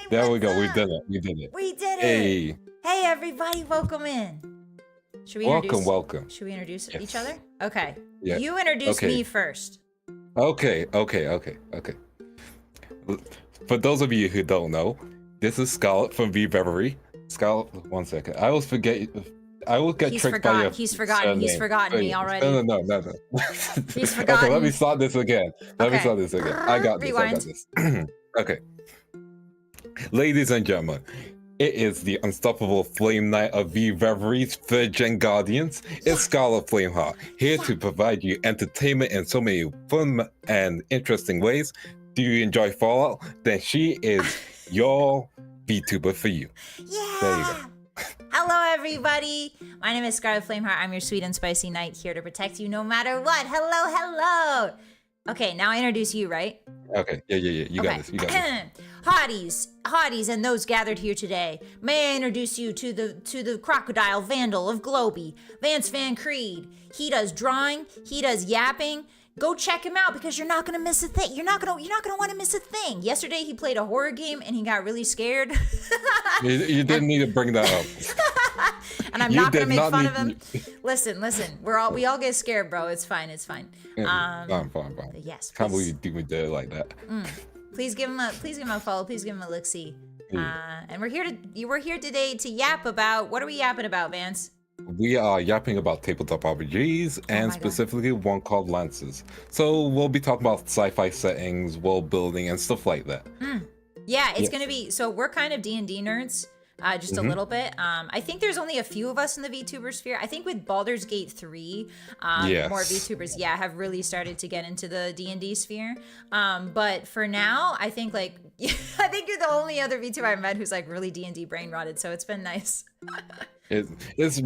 There we what's go. We up? did it. We did it. We did it. Hey, Hey, everybody, welcome in. Should we introduce? welcome. Should we introduce Yes. each other? Okay. Yeah. You introduce Okay. me first. Okay. For those of you who don't know, this is Scarlett from VReverie. Scarlett, 1 second. I always forget. I will get tricked by your He's forgotten. He's surname. forgotten me already. No. He's Okay, let forgotten. me start this again. I got Rewind. this. Okay. Ladies and gentlemen, it is the unstoppable flame knight of VReverie's Gen Guardians. It's Scarlett Flameheart, here to provide you entertainment in so many fun and interesting ways. Do you enjoy Fallout? Then she is your VTuber for you. Yeah. There you go. Hello, everybody. My name is Scarlett Flameheart. I'm your sweet and spicy knight here to protect you no matter what. Hello. Okay, now I introduce you, right? Okay, yeah. You got this. Hotties, and those gathered here today. May I introduce you to the crocodile vandal of Globy, Vance Van Creed. He does drawing. He does yapping. Go check him out because you're not gonna miss a thing. You're not gonna want to miss a thing. Yesterday he played a horror game and he got really scared. You didn't need to bring that up. And I'm not gonna make fun of him. Listen. We all get scared, bro. It's fine. Fine. Yes. Can't please. believe you do me dirty like that. Please give him a follow. Please give him a look-see. And we're here today to yap about, what are we yapping about, Vance? We are yapping about tabletop RPGs and specifically one called Lances. So we'll be talking about sci-fi settings, world building, and stuff like that. Yeah, it's gonna be, so we're kind of D&D nerds. Just a little bit. I think there's only a few of us in the VTuber sphere. I think with Baldur's Gate 3, more VTubers, have really started to get into the D&D sphere. But for now, I think I think you're the only other VTuber I've met who's like really D&D brain rotted. So it's been nice. It's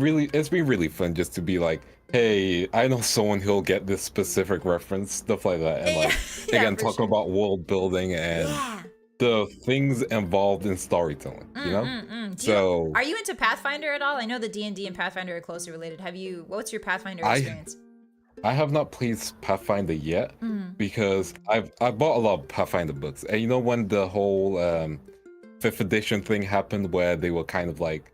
been really fun just to be like, hey, I know someone who'll get this specific reference, stuff like that, and again talking about world building and the things involved in storytelling, you know? Are you into Pathfinder at all? I know the D&D and Pathfinder are closely related. What's your Pathfinder experience? I have not played Pathfinder yet because I bought a lot of Pathfinder books. And you know when the whole 5th edition thing happened where they were kind of like,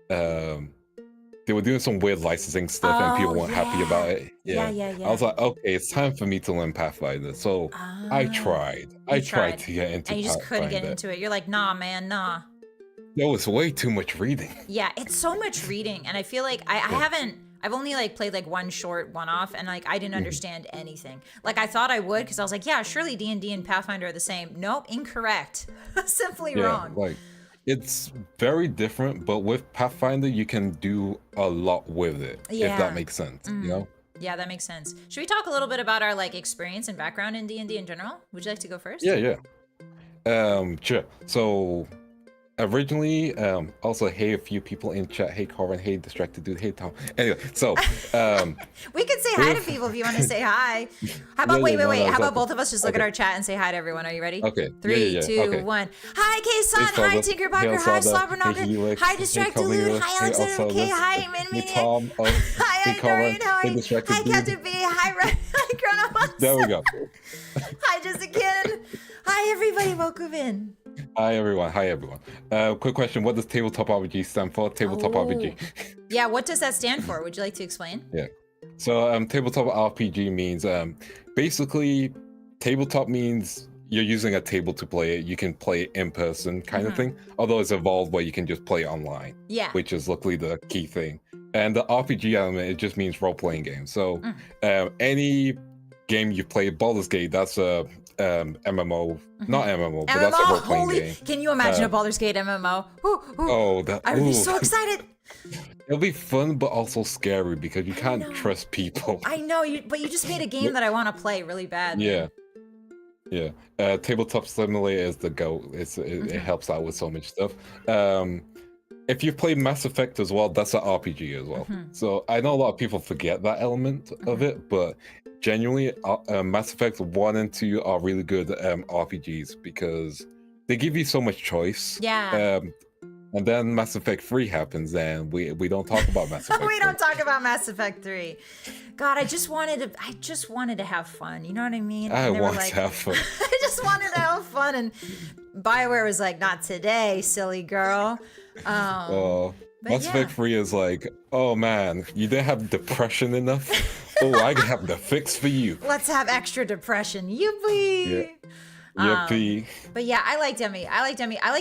they were doing some weird licensing stuff and people weren't happy about it. Yeah. I was like, okay, it's time for me to learn Pathfinder. So I tried. I tried to get into Pathfinder. And you just couldn't get into it. You're like, nah, man, nah. There was way too much reading. Yeah, it's so much reading. And I feel like I've only played one short one-off and I didn't understand anything. I thought I would because I was like, yeah, surely D&D and Pathfinder are the same. Nope, incorrect. Simply wrong. It's very different, but with Pathfinder, you can do a lot with it, if that makes sense, you know? Yeah, that makes sense. Should we talk a little bit about our experience and background in D&D in general? Would you like to go first? Yeah. Sure. So originally, also, hey, a few people in chat, hey, Corin, hey, Distracted Dude, hey, Tom. Anyway, so we could say hi to people if you want to say hi. How about wait? How about both of us just look at our chat and say hi to everyone? Are you ready? Okay. 3, 2, 1. Hi, K-San. Hi, Tinkerbugger. Hi, Slobberknocker. Hi, Distracted Dude. Hi, Alexander McKay. Hi, Minmin. Hey, Tom. Hi, Dorian. Hi, Captain B. Hi, Red. Hi, Chrono. There we go. Hi, Jessica. Hi, everybody. Welcome in. Hi everyone. Quick question: what does tabletop RPG stand for? Tabletop RPG. Yeah, what does that stand for? Would you like to explain? Yeah. So tabletop RPG means basically tabletop means you're using a table to play it. You can play it in person, kind of thing. Although it's evolved where you can just play it online. Yeah. Which is luckily the key thing. And the RPG element, it just means role-playing game. So any game you play, Baldur's Gate, that's a MMO, not MMO, but that's a role-playing game. Can you imagine a Baldur's Gate MMO? I would be so excited. It'll be fun, but also scary because you can't trust people. I know, but you just made a game that I want to play really bad. Yeah. Tabletop Simulator is the GOAT. It helps out with so much stuff. If you play Mass Effect as well, that's an RPG as well. So I know a lot of people forget that element of it, but genuinely, Mass Effect 1 and 2 are really good RPGs because they give you so much choice. Yeah. And then Mass Effect 3 happens, and we don't talk about Mass Effect 3. We don't talk about Mass Effect 3. God, I just wanted to have fun. You know what I mean? I And they were want to have fun. I just wanted to have fun, and BioWare was like, "Not today, silly girl." Mass Effect 3 is like, oh man, you didn't have depression enough? Oh, I have the fix for you. Let's have extra depression. Yippee! Yippee. But yeah, I liked ME. I like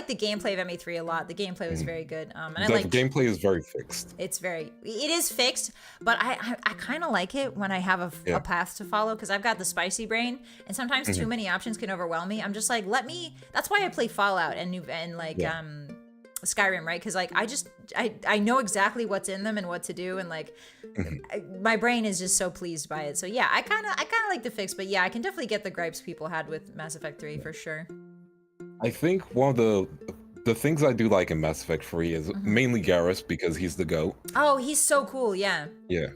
the gameplay of ME3 a lot. The gameplay was very good. And The gameplay is very fixed. It is fixed, but I kind of like it when I have a path to follow, because I've got the spicy brain, and sometimes too many options can overwhelm me. I'm just like, that's why I play Fallout and Skyrim, right? Because like I know exactly what's in them and what to do, and like my brain is just so pleased by it. So yeah, I kind of like the fix, but yeah, I can definitely get the gripes people had with Mass Effect 3 for sure. I think one of the things I do like in Mass Effect 3 is mainly Garrus, because he's the GOAT. Oh, he's so cool, yeah. Yeah.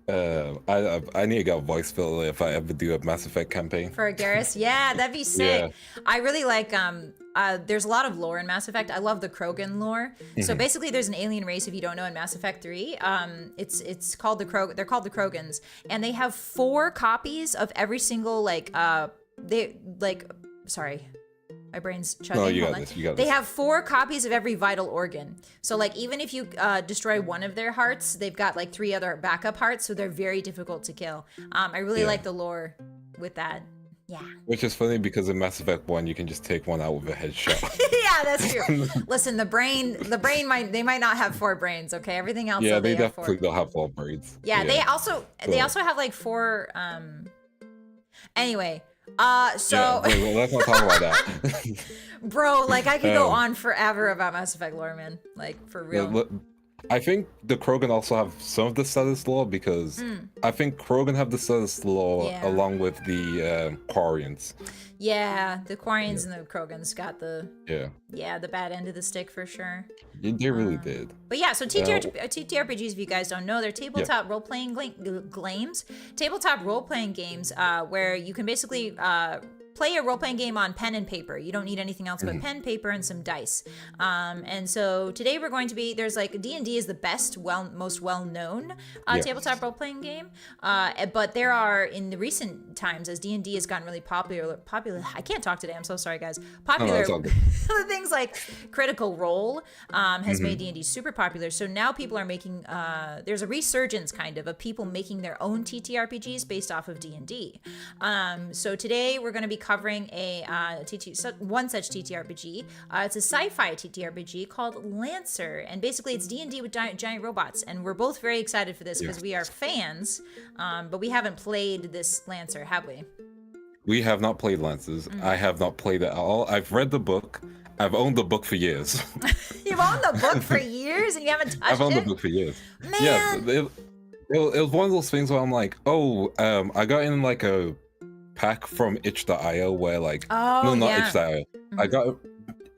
I need to get a voice filler if I ever do a Mass Effect campaign. For Garrus? Yeah, that'd be sick. Yeah. I really like, there's a lot of lore in Mass Effect. I love the Krogan lore. So basically there's an alien race, if you don't know, in Mass Effect 3. It's called they're called the Krogans. And they have 4 copies of every single, sorry. My brain's chugging. No, you got this. They have 4 copies of every vital organ. So like even if you destroy one of their hearts, they've got like 3 other backup hearts, so they're very difficult to kill. I really like the lore with that. Yeah. Which is funny because in Mass Effect 1 you can just take one out with a headshot. Yeah, that's true. Listen, the brain might not have 4 brains, okay? Everything else. Yeah, they definitely don't have 4 brains. Yeah, they also have like 4 anyway. Let's not talk about that. Bro, like I could go on forever about Mass Effect lore, man. Like for real. I think the Krogan also have some of the status lore, because I think Krogan have the status lore along with the Quarians. Yeah, the Quarians and the Krogans got the the bad end of the stick for sure. They really did. But yeah, so TTRPGs, if you guys don't know, they're tabletop role-playing games. Tabletop role-playing games where you can basically play a role-playing game on pen and paper. You don't need anything else but pen, paper, and some dice. And so today we're going to be, there's like, D&D is the most well-known tabletop role-playing game. But there are, in the recent times, as D&D has gotten really popular, I can't talk today, I'm so sorry guys. Popular, things like Critical Role has made D&D super popular. So now people are making, there's a resurgence kind of people making their own TTRPGs based off of D&D. So today we're going to be covering one such TTRPG. It's a sci-fi TTRPG called Lancer, and basically it's D&D with giant robots, and we're both very excited for this because we are fans, but we haven't played this Lancer, have we? We have not played Lancers. I have not played it at all. I've read the book. I've owned the book for years. You've owned the book for years and you haven't touched it? I've owned the book for years. Man. Yeah, it was one of those things where I'm like, I got in like a pack from itch.io where like itch.io. I got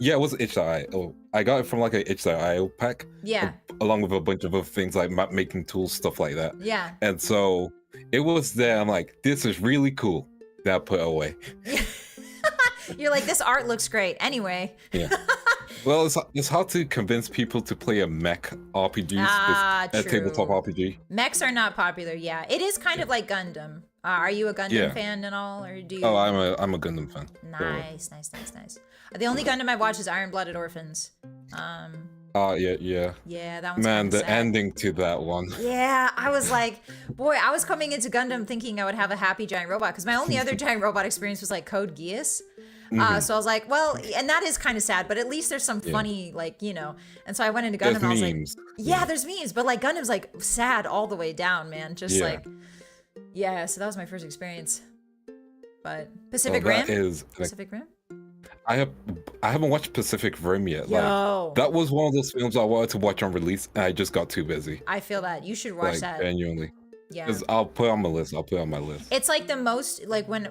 it was itch.io. I got it from like a itch.io pack. Yeah. Along with a bunch of other things like map making tools, stuff like that. Yeah. And so it was there. I'm like, this is really cool. That I put it away. You're like, this art looks great. Anyway. Yeah. Well, it's hard to convince people to play a mech RPG, a tabletop RPG. Mechs are not popular. Yeah, it is kind of like Gundam. Are you a Gundam fan and all, or do you? Oh, I'm a Gundam fan. Nice. The only Gundam I've watched is Iron Blooded Orphans. Yeah. Yeah, that one's Man, the sad. ending to that one. Yeah, I was like, boy, I was coming into Gundam thinking I would have a happy giant robot, because my only other giant robot experience was like Code Geass. So I was like, well, and that is kind of sad, but at least there's some funny, like, you know. And so I went into Gundam and I was memes. like, there's memes, but like Gundam's like sad all the way down, man. Just so that was my first experience. But Pacific Rim? Pacific Rim? I haven't watched Pacific Rim yet. Yo. Like, that was one of those films I wanted to watch on release, and I just got too busy. I feel that. You should watch that. Genuinely. Yeah. I'll put it on my list. It's like the most, like when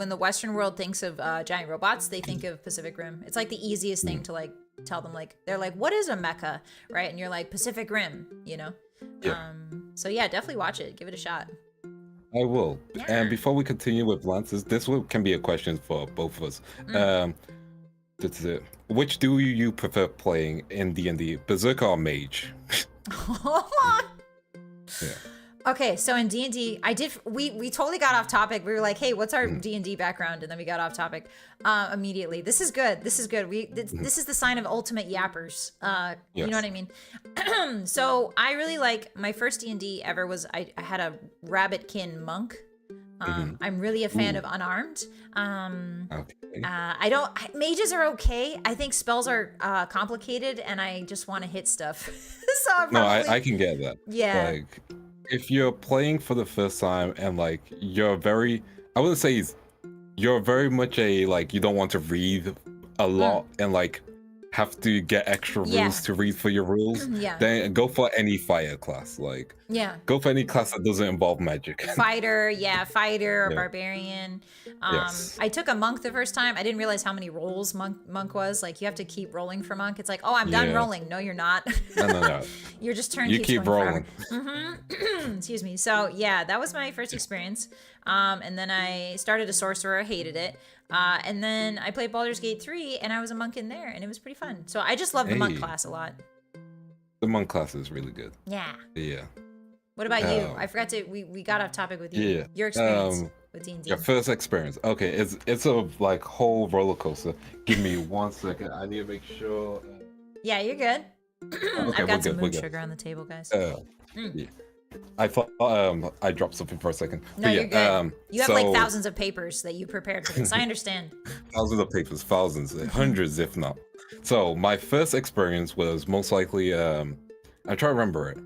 the Western world thinks of giant robots, they think of Pacific Rim. It's like the easiest thing to like tell them, like, they're like, what is a mecha, right? And you're like, Pacific Rim, you know? Yeah. So yeah, definitely watch it. Give it a shot. I will. Yeah. And before we continue with Lances, this can be a question for both of us. That's it. Which do you prefer playing in D&D, Berserker or Mage? Yeah. Okay, so in D&D, we totally got off topic. We were like, hey, what's our D&D background? And then we got off topic immediately. This is good. This is good. This is the sign of ultimate yappers. You know what I mean? So I really like, my first D&D ever was, I had a rabbitkin monk. I'm really a fan of unarmed. Mages are okay. I think spells are complicated, and I just want to hit stuff. So I can get that. Yeah. Like, if you're playing for the first time and like you're very, I wouldn't say you're very much a like you don't want to read a lot and like have to get extra rules to read for your rules, then go for any fighter class. Like, go for any class that doesn't involve magic. Fighter or barbarian. I took a monk the first time. I didn't realize how many rolls monk was. Like, you have to keep rolling for monk. It's like, oh, I'm done rolling. No, you're not. No. Your just turn you keeps keep going rolling. Excuse me. So yeah, that was my first experience. And then I started a sorcerer. I hated it. And then I played Baldur's Gate 3, and I was a monk in there, and it was pretty fun. So I just love the monk class a lot. The monk class is really good. Yeah. Yeah. What about you? I forgot to. We got off topic with you. Yeah. Your experience with D&D. Your first experience. Okay, it's a like whole roller coaster. Give me 1 second. I need to make sure. Yeah, you're good. I've got some moon sugar on the table, guys. Yeah. I thought I dropped something for a second. No, you're good. You have like thousands of papers that you prepared for this. I understand. Thousands of papers, thousands, hundreds if not. So my first experience was most likely I'm trying to remember it.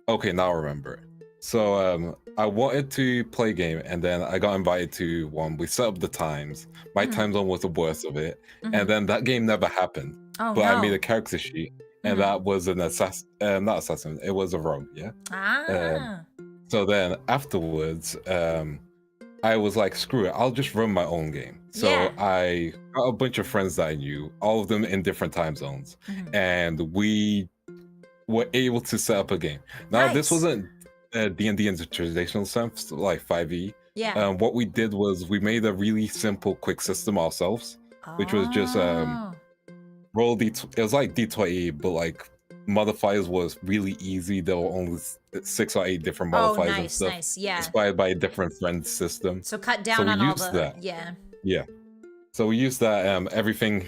Okay, now I remember it. So I wanted to play a game, and then I got invited to one. We set up the times. My time zone was the worst of it, and then that game never happened. Oh, but I made a character sheet. And that was an assassin, not assassin, it was a rogue, so then afterwards, I was like, screw it, I'll just run my own game. So I got a bunch of friends that I knew, all of them in different time zones, and we were able to set up a game. Now, this wasn't D&D in the traditional sense, like 5e. What we did was we made a really simple, quick system ourselves, which was just... roll it was like D20, but like modifiers was really easy. There were only 6 or 8 different modifiers and stuff. Inspired by a different friend system. So cut down on all the yeah. So we used that. Everything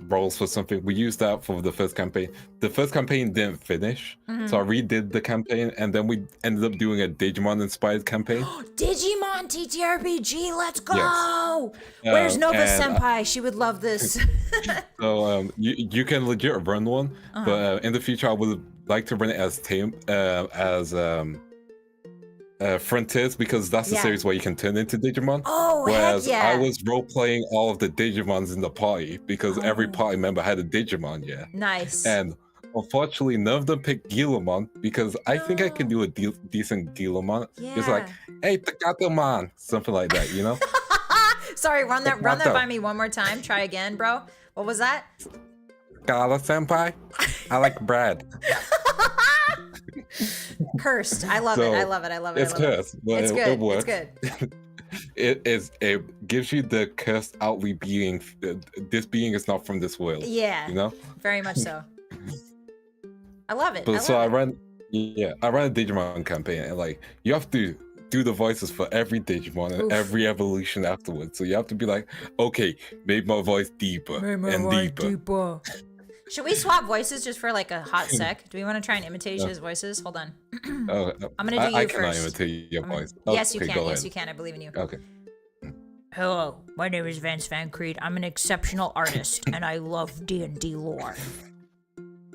rolls for something. We used that for the first campaign. The first campaign didn't finish, so I redid the campaign, and then we ended up doing a Digimon-inspired campaign. Digimon TTRPG, let's go! Where's Nova Senpai? She would love this. So you can legit run one, but in the future I would like to run it as Frontiers, because that's the series where you can turn into Digimon. Whereas I was role-playing all of the Digimons in the party, because every party member had a Digimon, Nice. And unfortunately, none of them picked Guillemon, because I think I can do a decent Guillemon. It's like, hey, Pikatomon, something like that, you know? Sorry, run that by me one more time. Try again, bro. What was that? Scarlett Senpai, I like Brad. Cursed. I love it. I love it. I love it. It's cursed, but it's good. It works. It's good. It gives you the cursed outly being. This being is not from this world. Yeah. You know. Very much so. I love it. But I ran a Digimon campaign, and like you have to do the voices for every Digimon and every evolution afterwards. So you have to be like, okay, make my voice deeper and deeper. Should we swap voices just for like a hot sec? Do we want to try and imitate his voices? Hold on. I'm gonna do you first. I cannot imitate your voice. Yes, you can. Yes, you can. I believe in you. Okay. Hello, my name is Vance Van Creed. I'm an exceptional artist, and I love D&D lore.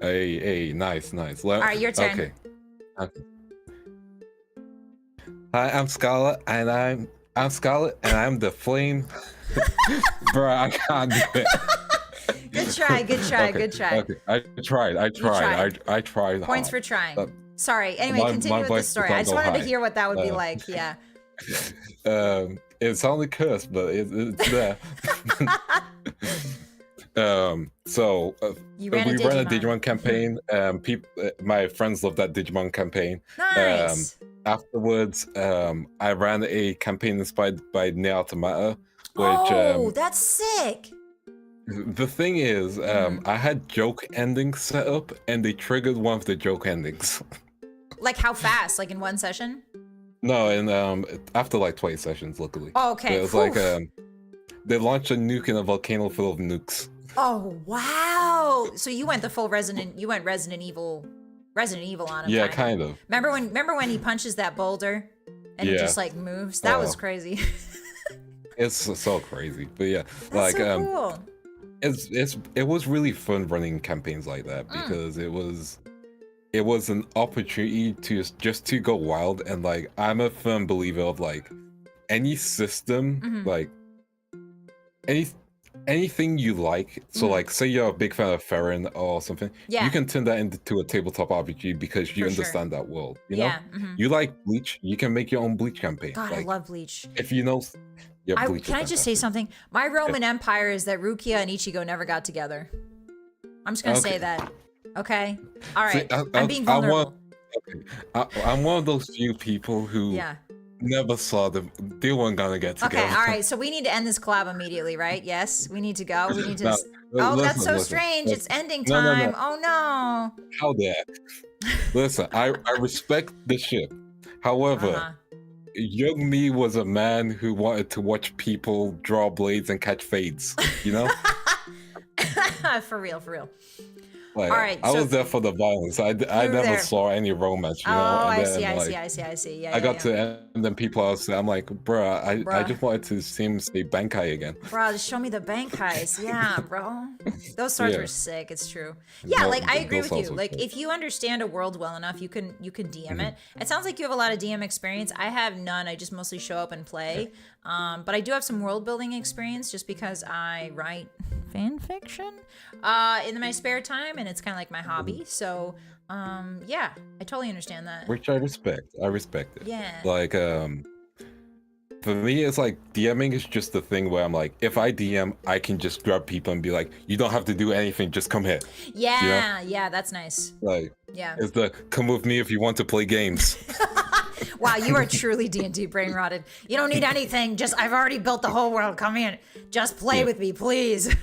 Hey, nice. All right, your turn. Okay. Hi, I'm Scarlett, and I'm the flame. Bro, I can't do it. Good try. Okay. I tried. Points for trying. Sorry. Anyway, continue with the story. I just wanted to hear what that would be like. Yeah. It sounded cursed, but it's there. So we ran a Digimon campaign. My friends loved that Digimon campaign. Nice. Afterwards, I ran a campaign inspired by Nier Automata, which that's sick. The thing is, I had joke endings set up, and they triggered one of the joke endings. Like how fast? Like in one session? No, and after like 20 sessions, luckily. Oh, okay. But it was like they launched a nuke in a volcano full of nukes. Oh wow! So you went the full Resident Evil on him. Yeah, kind of. Remember when he punches that boulder and it just like moves? That was crazy. It's so crazy, but yeah, That's like so cool. it was really fun running campaigns like that because it was an opportunity to just to go wild, and like I'm a firm believer of like any system, like anything you like. So like say you're a big fan of Farron or something, you can turn that into a tabletop RPG because you understand that world. You know, you like Bleach, you can make your own Bleach campaign. God, like, I love Bleach. If you know. Can I just say something? My Roman Empire is that Rukia and Ichigo never got together. I'm just gonna say that. Okay. All right. See, I'm being vulnerable. I'm one of those few people who never saw them. They weren't gonna get together. Okay. All right. So we need to end this collab immediately, right? Yes. We need to go. We need to. That's so strange. It's ending time. No. Oh no. How dare? Listen, I respect the ship. However. Young me was a man who wanted to watch people draw blades and catch fades, you know? For real. Like, all right. I was there for the violence. I never saw any romance, you know? Oh, and I see. Yeah, I got to end, and then people else, I'm like, bruh, I just wanted to see him say Bankai again. Bro, just show me the Bankais. Yeah, bro. Those swords were sick. It's true. Yeah, like I agree with you. Like if you understand a world well enough, you can DM it. It sounds like you have a lot of DM experience. I have none. I just mostly show up and play. But I do have some world building experience just because I write fan fiction in my spare time, and it's kind of like my hobby. So yeah, I totally understand that. Which I respect. I respect it. Yeah. Like for me, it's like DMing is just the thing where I'm like, if I DM, I can just grab people and be like, you don't have to do anything, just come here. Yeah, you know? Yeah, that's nice. Like, yeah, it's the come with me if you want to play games. Wow, you are truly D&D brain rotted. You don't need anything. Just I've already built the whole world. Come in, just play with me, please.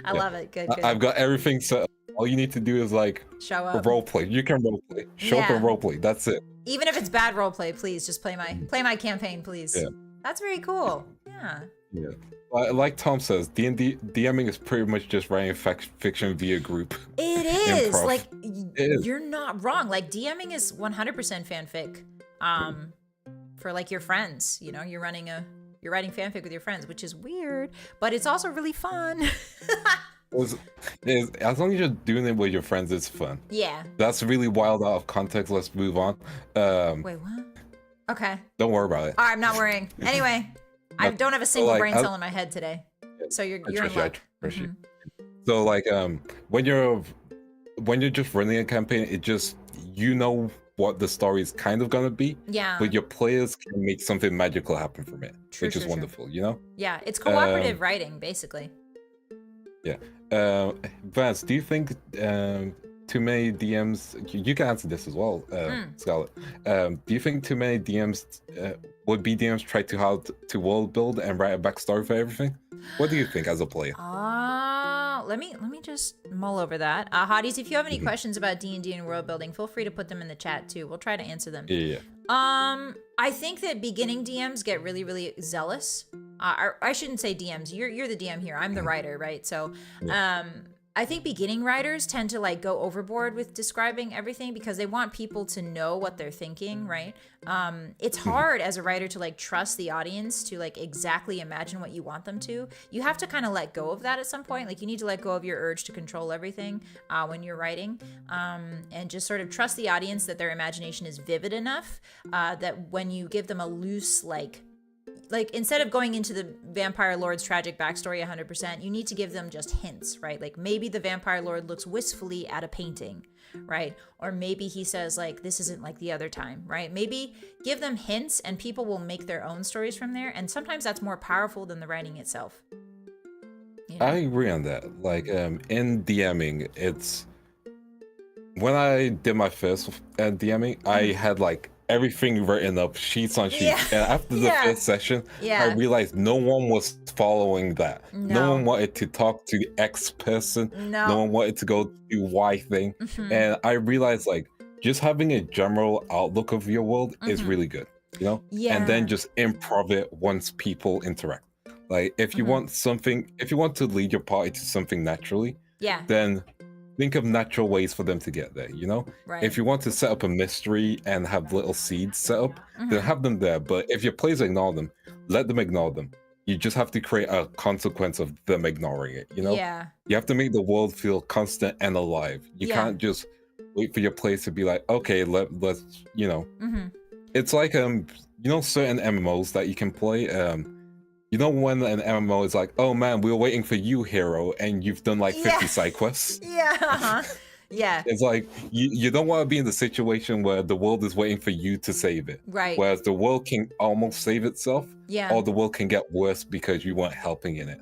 I love it. Good. I've got everything set up. All you need to do is like show up, role play. You can role play. Show up and role play. That's it. Even if it's bad role play, please just play my campaign, please. Yeah. That's very cool. Yeah. Yeah. Like Tom says, D&D DMing is pretty much just writing fiction via group. It is. Like you're not wrong. Like DMing is 100% fanfic. For like your friends, you know, you're writing fanfic with your friends, which is weird, but it's also really fun. As long as you're doing it with your friends, it's fun. Yeah. That's really wild out of context. Let's move on. Wait, what? Okay. Don't worry about it. All right, I'm not worrying. Anyway, I don't have a single brain cell in my head today. So you're in luck. So like when you're just running a campaign, it just, you know what the story is kind of gonna be. Yeah. But your players can make something magical happen from it, which is wonderful, you know? Yeah, it's cooperative writing, basically. Yeah. Vance, do you think too many DMs, you can answer this as well, Scarlett. Do you think too many DMs, would be DMs try too hard to world build and write a backstory for everything? What do you think as a player? Let me just mull over that. Hotties, if you have any questions about D&D and world building, feel free to put them in the chat too. We'll try to answer them. Yeah. I think that beginning DMs get really, really zealous. I shouldn't say DMs. You're the DM here. I'm the writer, right? So, I think beginning writers tend to like go overboard with describing everything because they want people to know what they're thinking, right? It's hard as a writer to like trust the audience to like exactly imagine what you want them to. You have to kind of let go of that at some point. Like you need to let go of your urge to control everything when you're writing, and just sort of trust the audience that their imagination is vivid enough that when you give them a loose like instead of going into the vampire lord's tragic backstory 100%, you need to give them just hints, right? Like maybe the vampire lord looks wistfully at a painting, right? Or maybe he says like, this isn't like the other time, right? Maybe give them hints and people will make their own stories from there. And sometimes that's more powerful than the writing itself. You know? I agree on that. Like in DMing, it's, when I did my first DMing, I had like everything written up, sheets on sheets. Yeah. And after the first session, I realized no one was following that. No one wanted to talk to X person. No one wanted to go to Y thing. And I realized like just having a general outlook of your world is really good, you know? And then just improv it once people interact. Like if you want something, if you want to lead your party to something naturally, then think of natural ways for them to get there, you know? If you want to set up a mystery and have little seeds set up, then have them there. But if your players ignore them, let them ignore them. You just have to create a consequence of them ignoring it, you know? You have to make the world feel constant and alive. You can't just wait for your players to be like, okay, let's, you know. It's like, you know, certain MMOs that you can play, you know when an MMO is like, oh man, we were waiting for you, hero, and you've done like 50 side quests? It's like, you don't want to be in the situation where the world is waiting for you to save it. Whereas the world can almost save itself, or the world can get worse because you weren't helping in it.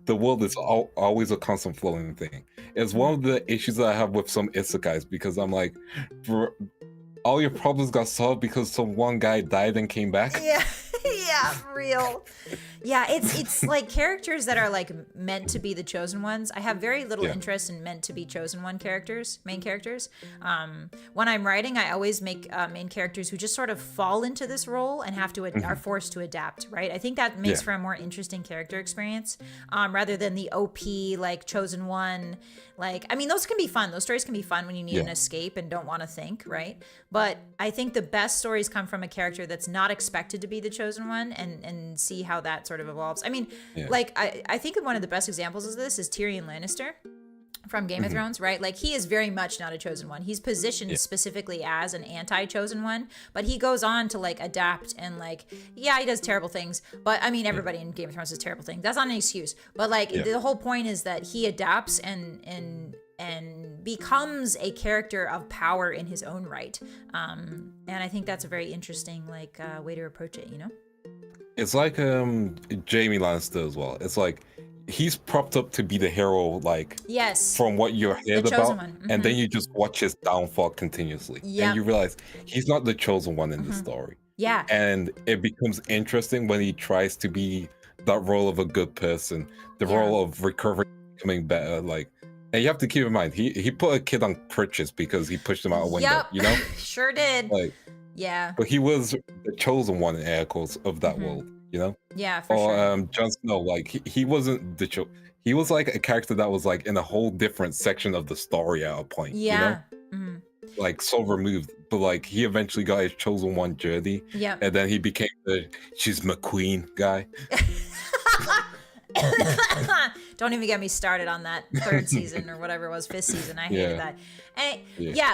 The world is always a constant flowing thing. It's one of the issues that I have with some isekais, because I'm like, all your problems got solved because some one guy died and came back. Real. It's like characters that are like meant to be the chosen ones. I have very little interest in meant to be chosen one characters, main characters. When I'm writing, I always make main characters who just sort of fall into this role and have to are forced to adapt, right? I think that makes for a more interesting character experience, rather than the OP like chosen one. Like, I mean, those can be fun. Those stories can be fun when you need an escape and don't want to think, right? But I think the best stories come from a character that's not expected to be the chosen one, and see how that sort of evolves. I mean, like, I think one of the best examples of this is Tyrion Lannister from Game of Thrones, right? Like, he is very much not a chosen one. He's positioned specifically as an anti-chosen one, but he goes on to like adapt and like, he does terrible things, but I mean, everybody in Game of Thrones does terrible things. That's not an excuse, but like the whole point is that he adapts and becomes a character of power in his own right. And I think that's a very interesting like way to approach it, you know? It's like Jaime Lannister as well. It's like he's propped up to be the hero, like from what you're heard about, and then you just watch his downfall continuously, and you realize he's not the chosen one in the story. And it becomes interesting when he tries to be that role of a good person, the role of recovering, becoming better. Like, and you have to keep in mind, he put a kid on crutches because he pushed him out a window. You know, sure did. Like, but he was the chosen one in air quotes of that world, you know? For sure. Jon Snow, like he wasn't the he was like a character that was like in a whole different section of the story at a point, you know? Like so removed, but like he eventually got his chosen one journey, and then he became the she's McQueen guy. Don't even get me started on that third season or whatever it was, fifth season. I hated that. And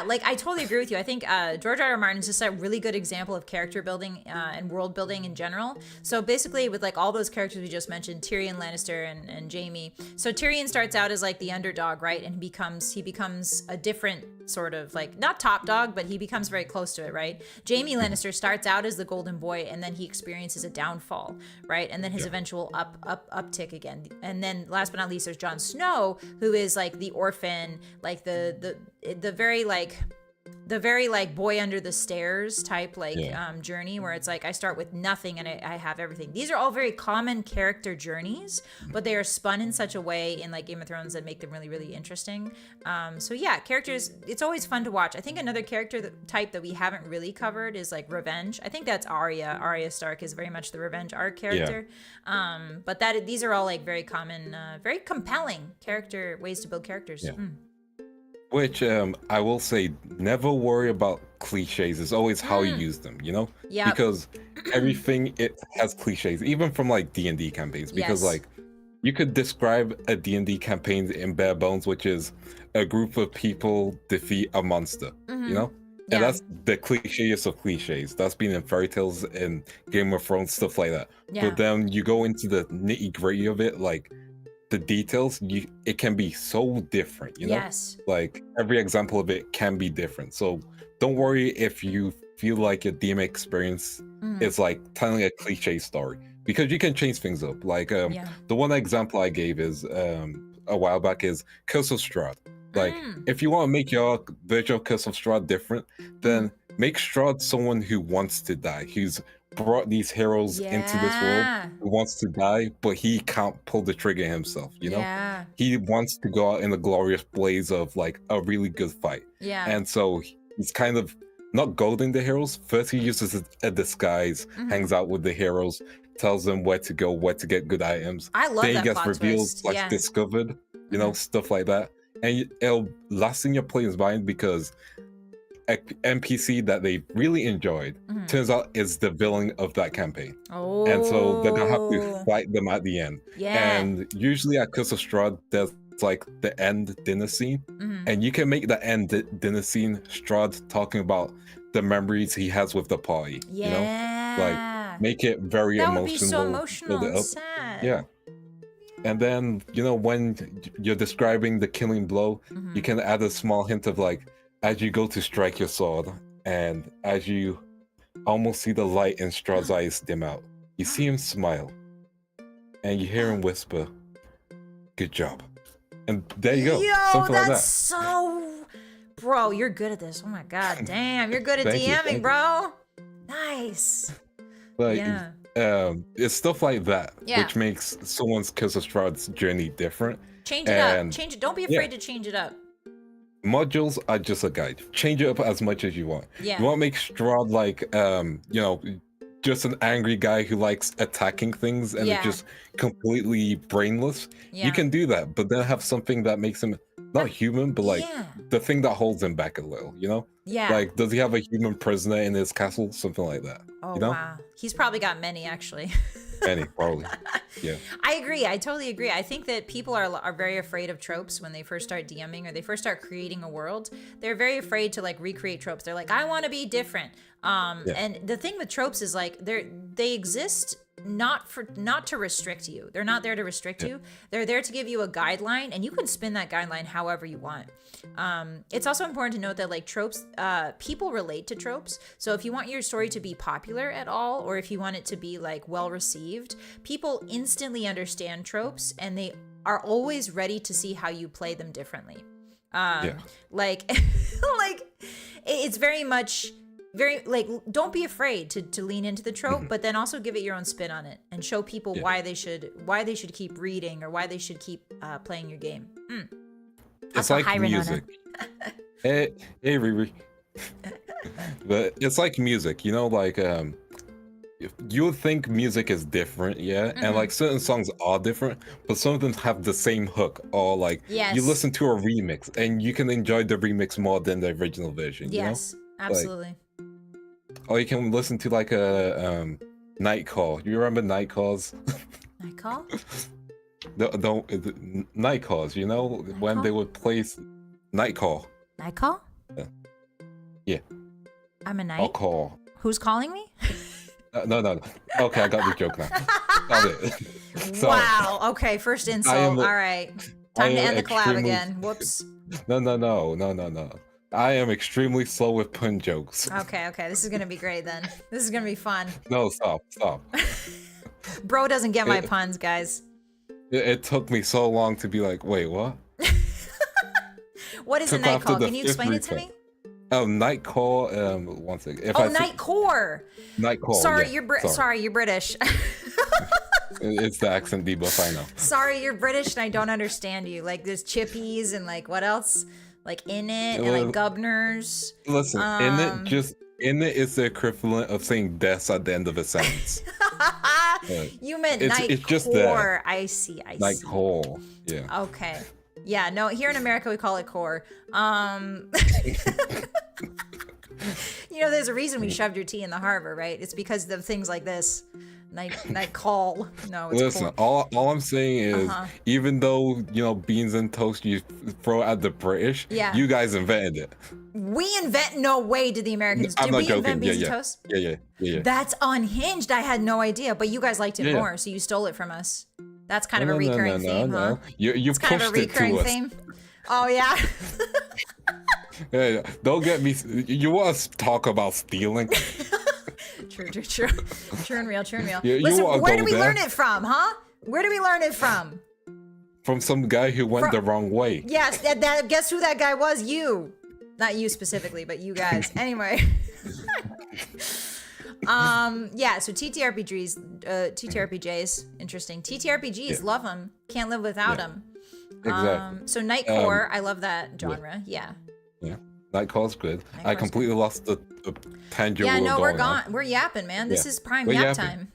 like I totally agree with you. I think George R.R. Martin is just a really good example of character building and world building in general. So basically with like all those characters we just mentioned, Tyrion Lannister and Jaime. So Tyrion starts out as like the underdog, right? And he becomes a different sort of like, not top dog, but he becomes very close to it, right? Jaime Lannister starts out as the golden boy, and then he experiences a downfall, right? And then his eventual uptick again. And then last but not least, there's Jon Snow, who is like the orphan, like the very like boy under the stairs type like journey, where it's like I start with nothing and I have everything. These are all very common character journeys, but they are spun in such a way in like Game of Thrones that make them really, really interesting. So yeah, characters, it's always fun to watch. I think another character type that we haven't really covered is like revenge. I think that's Arya. Arya Stark is very much the revenge arc character. But these are all like very common, very compelling character ways to build characters. Which I will say, never worry about cliches. It's always how you use them, you know? Because everything, it has cliches, even from like D&D campaigns. Because like, you could describe a D&D campaign in bare bones, which is a group of people defeat a monster, you know? And that's the cliches of cliches. That's been in fairy tales and Game of Thrones, stuff like that. But then you go into the nitty gritty of it, like, the details, it can be so different, you know? Like every example of it can be different. So don't worry if you feel like your DM experience is like telling a cliche story, because you can change things up. Like the one example I gave is a while back is Curse of Strahd. Like if you want to make your virtual Curse of Strahd different, then make Strahd someone who wants to die, who's brought these heroes into this world, who wants to die, but he can't pull the trigger himself, you know? Yeah. He wants to go out in a glorious blaze of like a really good fight. Yeah. And so he's kind of not goading the heroes. First he uses a disguise, hangs out with the heroes, tells them where to go, where to get good items. I love then that he gets plot revealed, twist. like discovered, you know, stuff like that. And it'll last in your player's mind because a NPC that they really enjoyed turns out is the villain of that campaign. Oh. And so they're gonna have to fight them at the end. Yeah. And usually at Curse of Strahd, there's like the end dinner scene. And you can make the end dinner scene Strahd talking about the memories he has with the party. Yeah. You know? Like make it very that emotional. Would be so emotional build it and up. sad. Yeah. And then, you know, when you're describing the killing blow, you can add a small hint of like, as you go to strike your sword, and as you almost see the light in Strahd's eyes dim out, you see him smile, and you hear him whisper, "Good job." And there you go. Yo, something that's like that. so... Bro, you're good at this. Oh my god, damn. You're good at Thank you, DMing, thank bro. Nice. Like, Yeah. It's stuff like that, Yeah. which makes someone's Curse of Strahd's journey different. Change it up. Change it. Don't be afraid to change it up. Modules are just a guide. Change it up as much as you want. Yeah. You want to make Strahd like, you know, just an angry guy who likes attacking things and is just completely brainless. You can do that, but then have something that makes him not human, but like the thing that holds him back a little, you know? Yeah. Like, does he have a human prisoner in his castle? Something like that. Oh, you know? wow. He's probably got many, actually. Many, probably. Yeah. I agree. I totally agree. I think that people are very afraid of tropes when they first start DMing or they first start creating a world. They're very afraid to like recreate tropes. They're like, I want to be different. And the thing with tropes is like they exist not to restrict you. They're not there to restrict you. They're there to give you a guideline, and you can spin that guideline however you want. It's also important to note that like tropes, people relate to tropes. So if you want your story to be popular at all, or if you want it to be like well received, people instantly understand tropes, and they are always ready to see how you play them differently. Like it's very much like, don't be afraid to lean into the trope, but then also give it your own spin on it and show people why they should keep reading or why they should keep playing your game. It's like music. Hey, Riri. But it's like music, you know, like you would think music is different, and like certain songs are different, but some of them have the same hook, or like you listen to a remix and you can enjoy the remix more than the original version. Yes, you know? absolutely. Or you can listen to like a night call. You remember night calls? Night call? the night calls, you know, when they would play night call. Night call? Yeah. I'm a night. I'll call. Who's calling me? No. Okay, I got the joke now. Got it. Wow. Okay, first insult. All right. Time to end the collab again. Whoops. No. I am extremely slow with pun jokes. Okay. This is gonna be great then. This is gonna be fun. No, stop. Bro doesn't get my puns, guys. It took me so long to be like, wait, what? What is a night call? Can you explain it to me? Night call. One second. Night core. Night call. Sorry, you're British. It's the accent debuff, I know. Sorry, you're British and I don't understand you. Like there's chippies and like what else? Like in it and like governors. Listen, in it is the equivalent of saying deaths at the end of a sentence. You meant it's night just core. That. I see. Night call. Yeah. Okay. Yeah, no, here in America we call it core. You know, there's a reason we shoved your tea in the harbor, right? It's because of things like this. Night call. No, it's listen, all I'm saying is, even though, you know, beans and toast you throw at the British, you guys invented it. No way did the Americans. Did we invent beans and toast? Yeah. That's unhinged. I had no idea, but you guys liked it more, so you stole it from us. That's kind of a recurring theme, huh? You it's kind of a recurring theme. Oh yeah. Hey, don't get me. You want to talk about stealing? True and real. You Listen, where do we there? learn it from, huh? Where do we learn it from? From some guy who went the wrong way. Yes, guess who that guy was? You. Not you specifically, but you guys. Anyway. Yeah, so TTRPGs, interesting. TTRPGs, love them. Can't live without them. Exactly. So Nightcore, I love that genre. Yeah. Nightcore's good. I completely lost the tangent. Yeah, no, we're gone. We're yapping, man. This is prime yap time.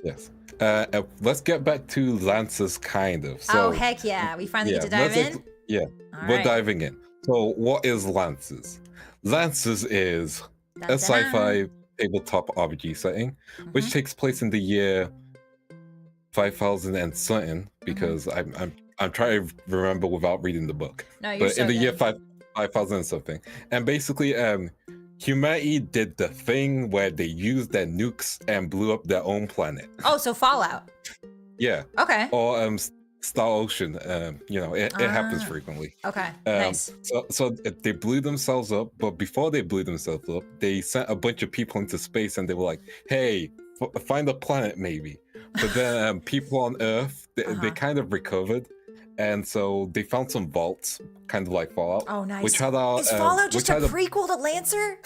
Yes. Let's get back to Lances, kind of. So, heck yeah. We finally get to dive in? We're diving in. So what is Lances? Lances is a sci-fi tabletop RPG setting, which takes place in the year 5000 and something, because I'm trying to remember without reading the book. No, you're but in the year 5000 and something. And basically, humanity did the thing where they used their nukes and blew up their own planet. Oh, so Fallout. Yeah. Okay. Or Star Ocean. It happens frequently. Okay. Nice. So they blew themselves up, but before they blew themselves up, they sent a bunch of people into space, and they were like, "Hey, find a planet, maybe." But then people on Earth, they kind of recovered. And so they found some vaults, kind of like Fallout. Oh, nice. Which had is Fallout just a prequel to Lancer?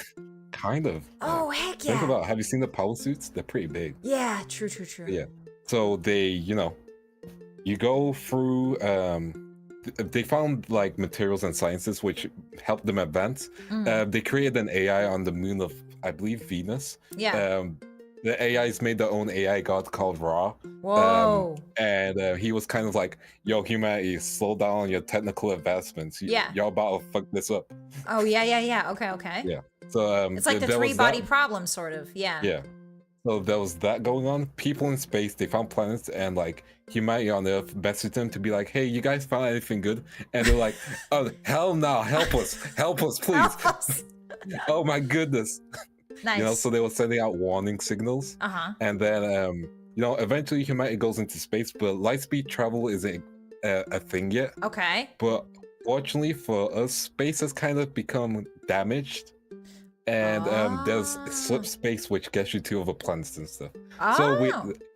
Kind of. Oh, heck yeah. Think about, have you seen the power suits? They're pretty big. Yeah, true. Yeah. So they, you go through, they found like materials and sciences which helped them advance. They created an AI on the moon of, I believe, Venus. Yeah. The AIs made their own AI god called Ra. Whoa. And he was kind of like, yo, humanity, slow down on your technical advancements. Y'all about to fuck this up. Oh, yeah. Okay. Yeah. So it's like the three-body problem, sort of. Yeah. Yeah. So there was that going on. People in space, they found planets, and like humanity on Earth messaged them to be like, hey, you guys found anything good? And they're like, oh, hell no, help us, please. Help us. Oh my goodness. Nice. So they were sending out warning signals. And then, eventually humanity goes into space, but lightspeed travel isn't a thing yet. Okay. But fortunately for us, space has kind of become damaged. And there's slip space, which gets you to other planets and stuff. So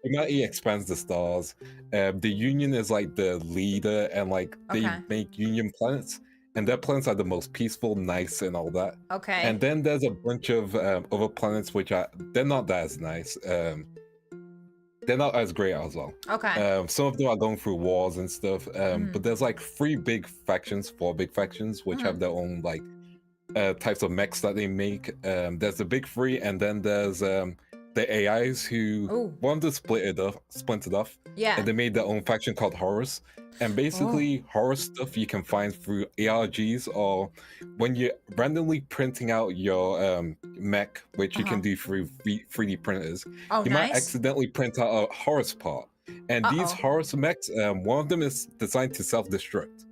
humanity expands the stars. The Union is like the leader, and like they make Union planets. And their planets are the most peaceful, nice, and all that. Okay. And then there's a bunch of other planets which they're not as nice. They're not as great as well. Okay. Some of them are going through wars and stuff. But there's like four big factions, which have their own like types of mechs that they make. There's the big three, and then there's the AIs who one of them splintered off. Yeah. And they made their own faction called Horus. And basically, horror stuff you can find through ARGs, or when you're randomly printing out your mech, which you can do through 3D printers, you might accidentally print out a Horus part. And these Horus mechs, one of them is designed to self-destruct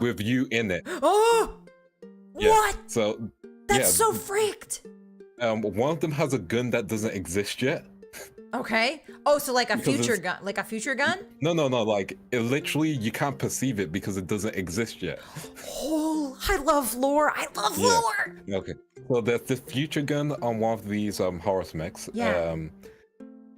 with you in it. Oh! Yeah. What? So that's so freaked. One of them has a gun that doesn't exist yet. Okay. Oh, so like a future gun? Like a future gun? No. Like, it literally, you can't perceive it because it doesn't exist yet. Oh, I love lore. Lore. Okay. So there's the future gun on one of these Horus mechs. Yeah.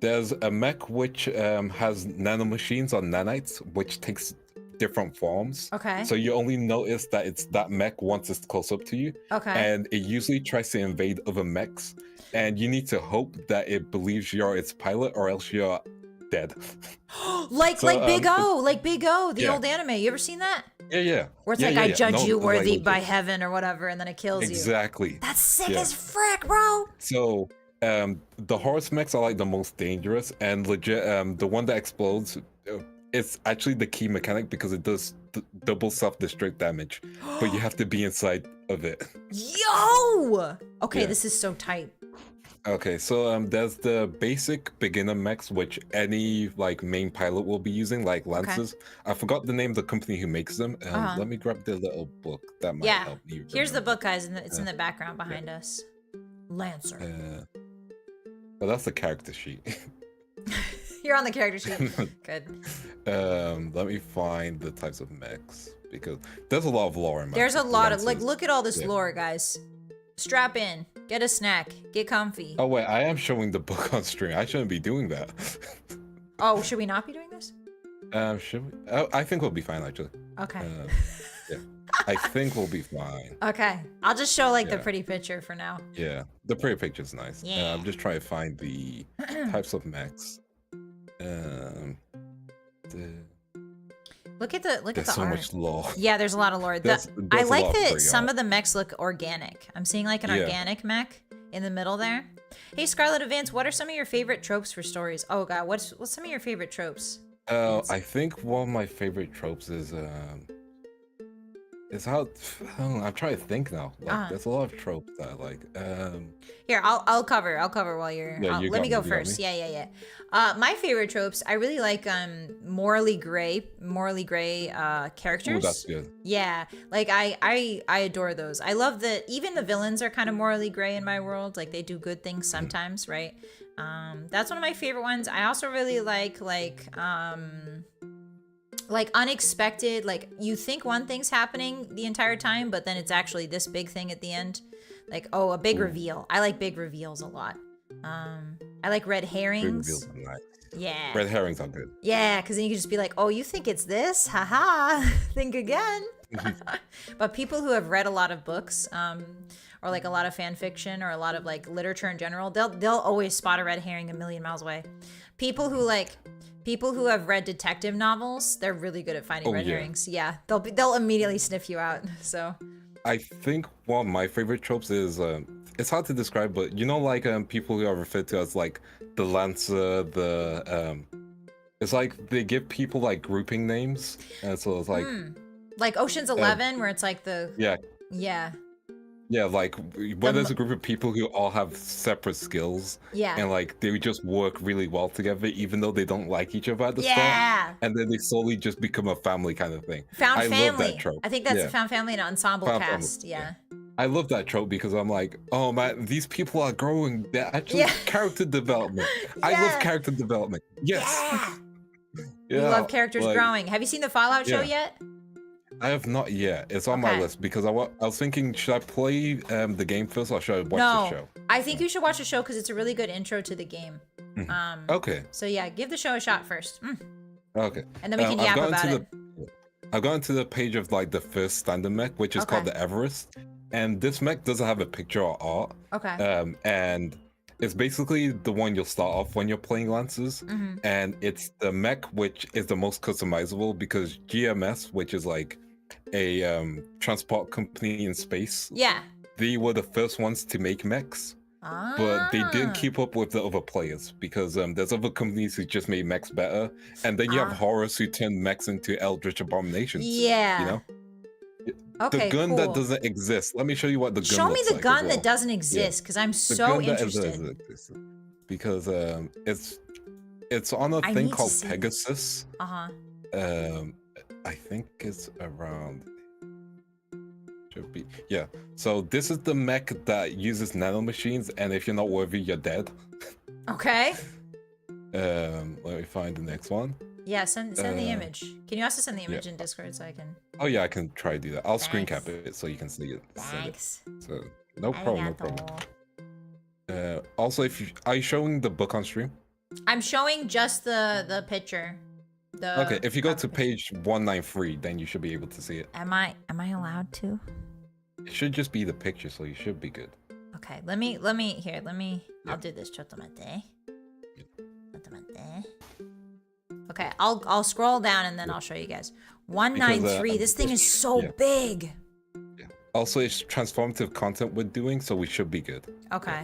There's a mech which has nanomachines or nanites, which takes different forms. Okay. So you only notice that it's that mech once it's close up to you. Okay. And it usually tries to invade other mechs. And you need to hope that it believes you're its pilot, or else you're dead. like Big O, the old anime. You ever seen that? Yeah. Where it's I judge you worthy by heaven or whatever, and then it kills you. Exactly. That's sick as frick, bro. So the Horus mechs are like the most dangerous, and legit, the one that explodes, it's actually the key mechanic because it does double self-destruct damage, but you have to be inside of it. Yo! Okay, this is so tight. Okay, so there's the basic beginner mechs, which any like main pilot will be using, like Lancers. I forgot the name of the company who makes them. Let me grab the little book that might help me. Here's the book, guys, and it's in the background behind us. Lancer. Well, that's the character sheet. You're on the character sheet. Good. Let me find the types of mechs, because there's a lot of lore in my There's a lot of look at all this lore, guys. Strap in, get a snack, get comfy. Oh wait, I am showing the book on stream. I shouldn't be doing that. Oh, should we not be doing this? Should we? I think we'll be fine actually. Okay. Yeah. I think we'll be fine. Okay. I'll just show like the pretty picture for now. Yeah. The pretty picture's nice. Yeah. I'm just trying to find the types of mechs. Look at the There's so art. Much lore. Yeah, there's a lot of lore. I like that some of the mechs look organic. I'm seeing like an organic mech in the middle there. Hey, Scarlett Advance, what are some of your favorite tropes for stories? Oh god, what's some of your favorite tropes? I think one of my favorite tropes is how I'm trying to think now. Like, there's a lot of tropes that I like. Here, I'll cover while you're. Let me go first. Yeah. My favorite tropes. I really like morally gray characters. Ooh, that's good. Yeah, like I adore those. I love that even the villains are kind of morally gray in my world. Like they do good things sometimes, right? That's one of my favorite ones. I also really like unexpected, like you think one thing's happening the entire time, but then it's actually this big thing at the end. Like, oh, a big reveal. I like big reveals a lot. I like red herrings. Big reveals are nice. Yeah. Red herrings are good. Yeah, because then you can just be like, oh, you think it's this? Haha. Think again. But people who have read a lot of books, or like a lot of fan fiction or a lot of like literature in general, they'll always spot a red herring a million miles away. People who have read detective novels, they're really good at finding red herrings. Yeah, they'll immediately sniff you out. So, I think one of my favorite tropes is it's hard to describe, but you know, like people who are referred to as like the Lancer, it's like they give people like grouping names, and so it's like Ocean's 11, where it's like the Yeah, like where there's a group of people who all have separate skills, and like they just work really well together, even though they don't like each other at the start, and then they slowly just become a family kind of thing. Found family. Love that trope. I think that's a found family and ensemble cast. Yeah. I love that trope because I'm like, oh man, these people are growing. They're actually character development. I love character development. Yes. You love characters growing. Have you seen the Fallout show yet? I have not yet. It's on my list because I was thinking, should I play the game first or should I watch the show? I think you should watch the show because it's a really good intro to the game. Okay. So yeah, give the show a shot first. Okay. And then we can yap about it. I've gone to the page of like the first standard mech, which is called the Everest. And this mech doesn't have a picture or art. Okay. And it's basically the one you'll start off when you're playing Lancers. And it's the mech which is the most customizable because GMS, which is like a transport company in space. Yeah. They were the first ones to make mechs. But they didn't keep up with the other players because there's other companies who just made mechs better. And then you have horrors who turn mechs into eldritch abominations. Yeah. You know? Okay, the gun that doesn't exist. Let me show you what the gun Show me looks the like gun that doesn't exist, because I'm so interested. Because it's on a thing called Pegasus. I think it's around. Should be So this is the mech that uses nanomachines, and if you're not worthy, you're dead. Okay. Let me find the next one. Yeah, send the image. Can you also send the image in Discord so I can? Oh yeah, I can try to do that. I'll screen cap it so you can see it. Thanks. So no problem. Also, are you showing the book on stream? I'm showing just the picture. Okay, if you go to page 193, then you should be able to see it. Am I allowed to? It should just be the picture, so you should be good. Okay, let me I'll do this. Okay, I'll scroll down and then I'll show you guys. 193. This thing is so big. Yeah. Also, it's transformative content we're doing, so we should be good. Okay.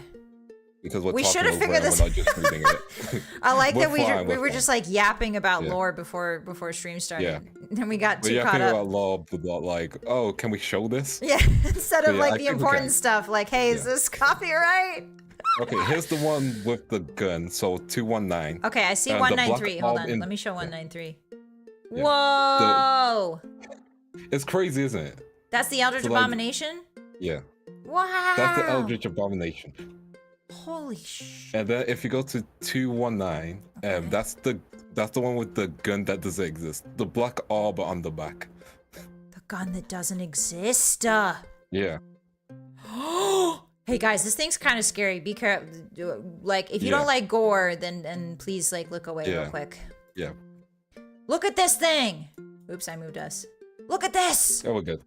Because we should have figured this. We're not just reading it. I like that we were just like yapping about lore before stream started. Yeah. And we got too caught up. About lore, but not like, oh, can we show this? Yeah. Instead of like the important stuff, like, hey, is this copyright? Okay, here's the one with the gun. So 219. Okay, I see 193. Hold on, let me show 193. Yeah. Whoa! It's crazy, isn't it? That's the Eldritch Abomination? Yeah. Wow! That's the Eldritch Abomination. Holy shit! And then if you go to 219, that's the one with the gun that doesn't exist. The black orb on the back. The gun that doesn't exist. Yeah. Hey guys, this thing's kind of scary. Be careful. Like, if you don't like gore, then please like look away real quick. Yeah. Look at this thing. Oops, I moved us. Look at this. Oh, we're good.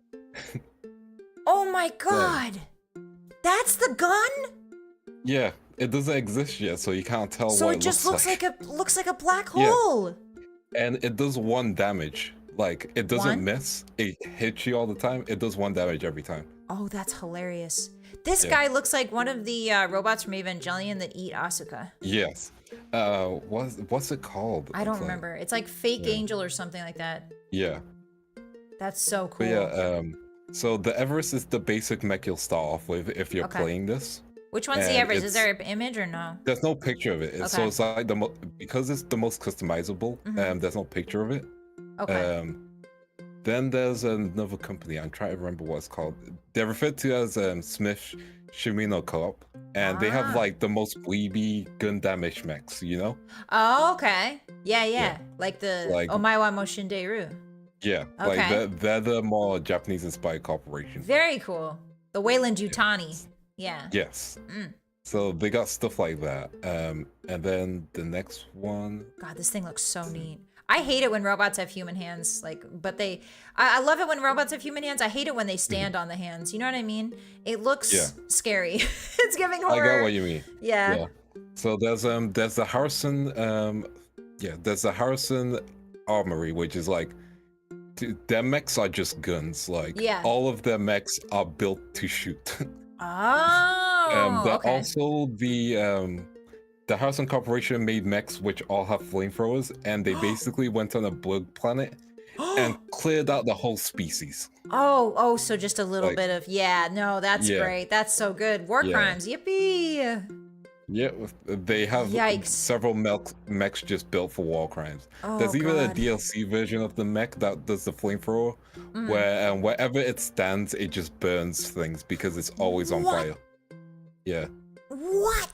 Oh my god. That's the gun? Yeah, it doesn't exist yet, so you can't tell so what it just looks like. looks like a black Yeah. hole. And it does 1 damage. Like, it doesn't One? miss. It hits you all the time. It does 1 damage every time. Oh, that's hilarious. This guy looks like one of the robots from Evangelion that eat Asuka. Yes. What's it called? I don't remember. It's like Fake Angel or something like that. Yeah. That's so cool. But yeah, so the Everest is the basic mech you'll start off with if you're playing this. Which one's the Everest? Is there an image or no? There's no picture of it. So it's like because it's the most customizable, there's no picture of it. Okay. Then there's another company. I'm trying to remember what it's called. They're referred to as Smith Shimino Co-op, and they have like the most weeby Gundam-ish mechs, you know? Oh, okay. Yeah. Like the Omaiwa Moshinderu. Yeah, like they're the more Japanese-inspired corporation. Very cool. The Wayland Yutani. Yeah. Yes. So they got stuff like that. And then the next one. God, this thing looks so neat. I hate it when robots have human hands, but I love it when robots have human hands. I hate it when they stand on the hands. You know what I mean? It looks scary. It's giving horror. I get what you mean. Yeah. So there's the Harrison, there's the Harrison Armory, which is like, their mechs are just guns. Like all of their mechs are built to shoot. Oh. Also the Harrison Corporation made mechs which all have flamethrowers, and they basically went on a bug planet and cleared out the whole species. Oh, so just a little bit of that's great. That's so good. War crimes, yippee! Yeah, they have several mechs just built for war crimes. Oh, There's even a DLC version of the mech that does the flamethrower, where wherever it stands, it just burns things because it's always on fire. Yeah. What?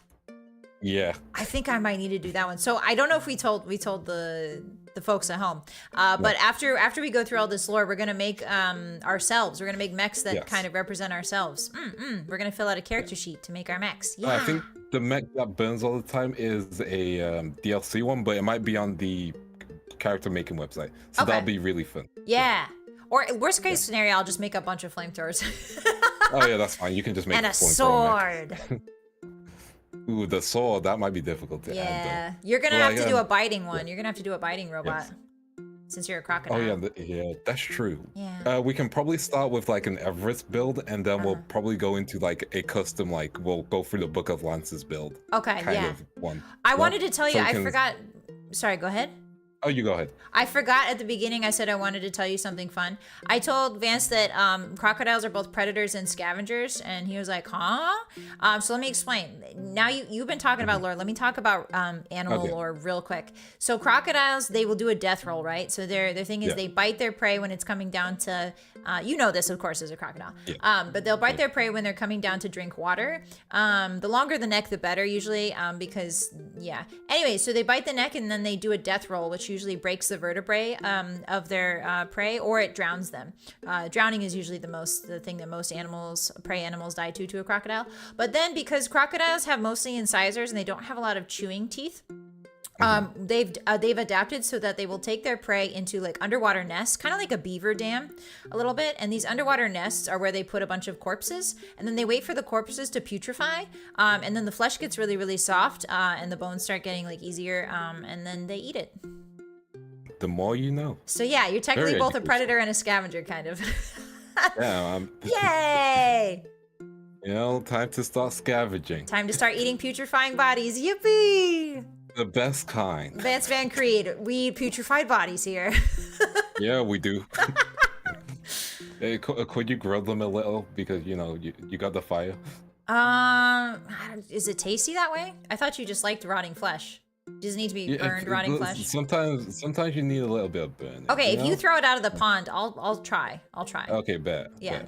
Yeah. I think I might need to do that one. So I don't know if we told the folks at home, but after we go through all this lore, we're gonna make ourselves. We're gonna make mechs that kind of represent ourselves. We're gonna fill out a character sheet to make our mechs. Yeah. I think the mech that burns all the time is a DLC one, but it might be on the character making website. So that'll be really fun. Yeah. Or worst case scenario, I'll just make a bunch of flamethrowers. Oh yeah, that's fine. You can just make a sword. Ooh, the sword, that might be difficult to add. You're gonna have to do a biting one. You're gonna have to do a biting robot. Since you're a crocodile. Oh yeah, that's true. Yeah. We can probably start with like an Everest build, and then we'll probably go into like a custom, like we'll go through the Book of Lances build. Okay, kind of one. I wanted to tell you, I forgot. Sorry, go ahead. Oh, you go ahead. I forgot at the beginning, I said I wanted to tell you something fun. I told Vance that crocodiles are both predators and scavengers, and he was like, huh? So let me explain. Now you've been talking about lore. Let me talk about animal lore real quick. So crocodiles, they will do a death roll, right? So their thing is they bite their prey when it's coming down to, you know this, of course, as a crocodile. But they'll bite their prey when they're coming down to drink water. The longer the neck, the better usually, because, Anyway, so they bite the neck and then they do a death roll, which usually breaks the vertebrae of their prey, or it drowns them. Drowning is usually the thing that most prey animals die to a crocodile. But then because crocodiles have mostly incisors and they don't have a lot of chewing teeth, they've adapted so that they will take their prey into like underwater nests, kind of like a beaver dam a little bit. And these underwater nests are where they put a bunch of corpses, and then they wait for the corpses to putrefy. And then the flesh gets really, really soft, and the bones start getting like easier. And then they eat it. The more you know. So yeah, you're technically both a predator and a scavenger, kind of. Yay! You know, time to start scavenging. Time to start eating putrefying bodies. Yippee! The best kind. Vance Van Creed, we eat putrefied bodies here. Yeah, we do. Hey, could you grill them a little? Because, you know, you got the fire. Is it tasty that way? I thought you just liked rotting flesh. Does it need to be burned rotting flesh? Sometimes you need a little bit of burn. Okay, if you throw it out of the pond, I'll try. Okay, bet. Yeah.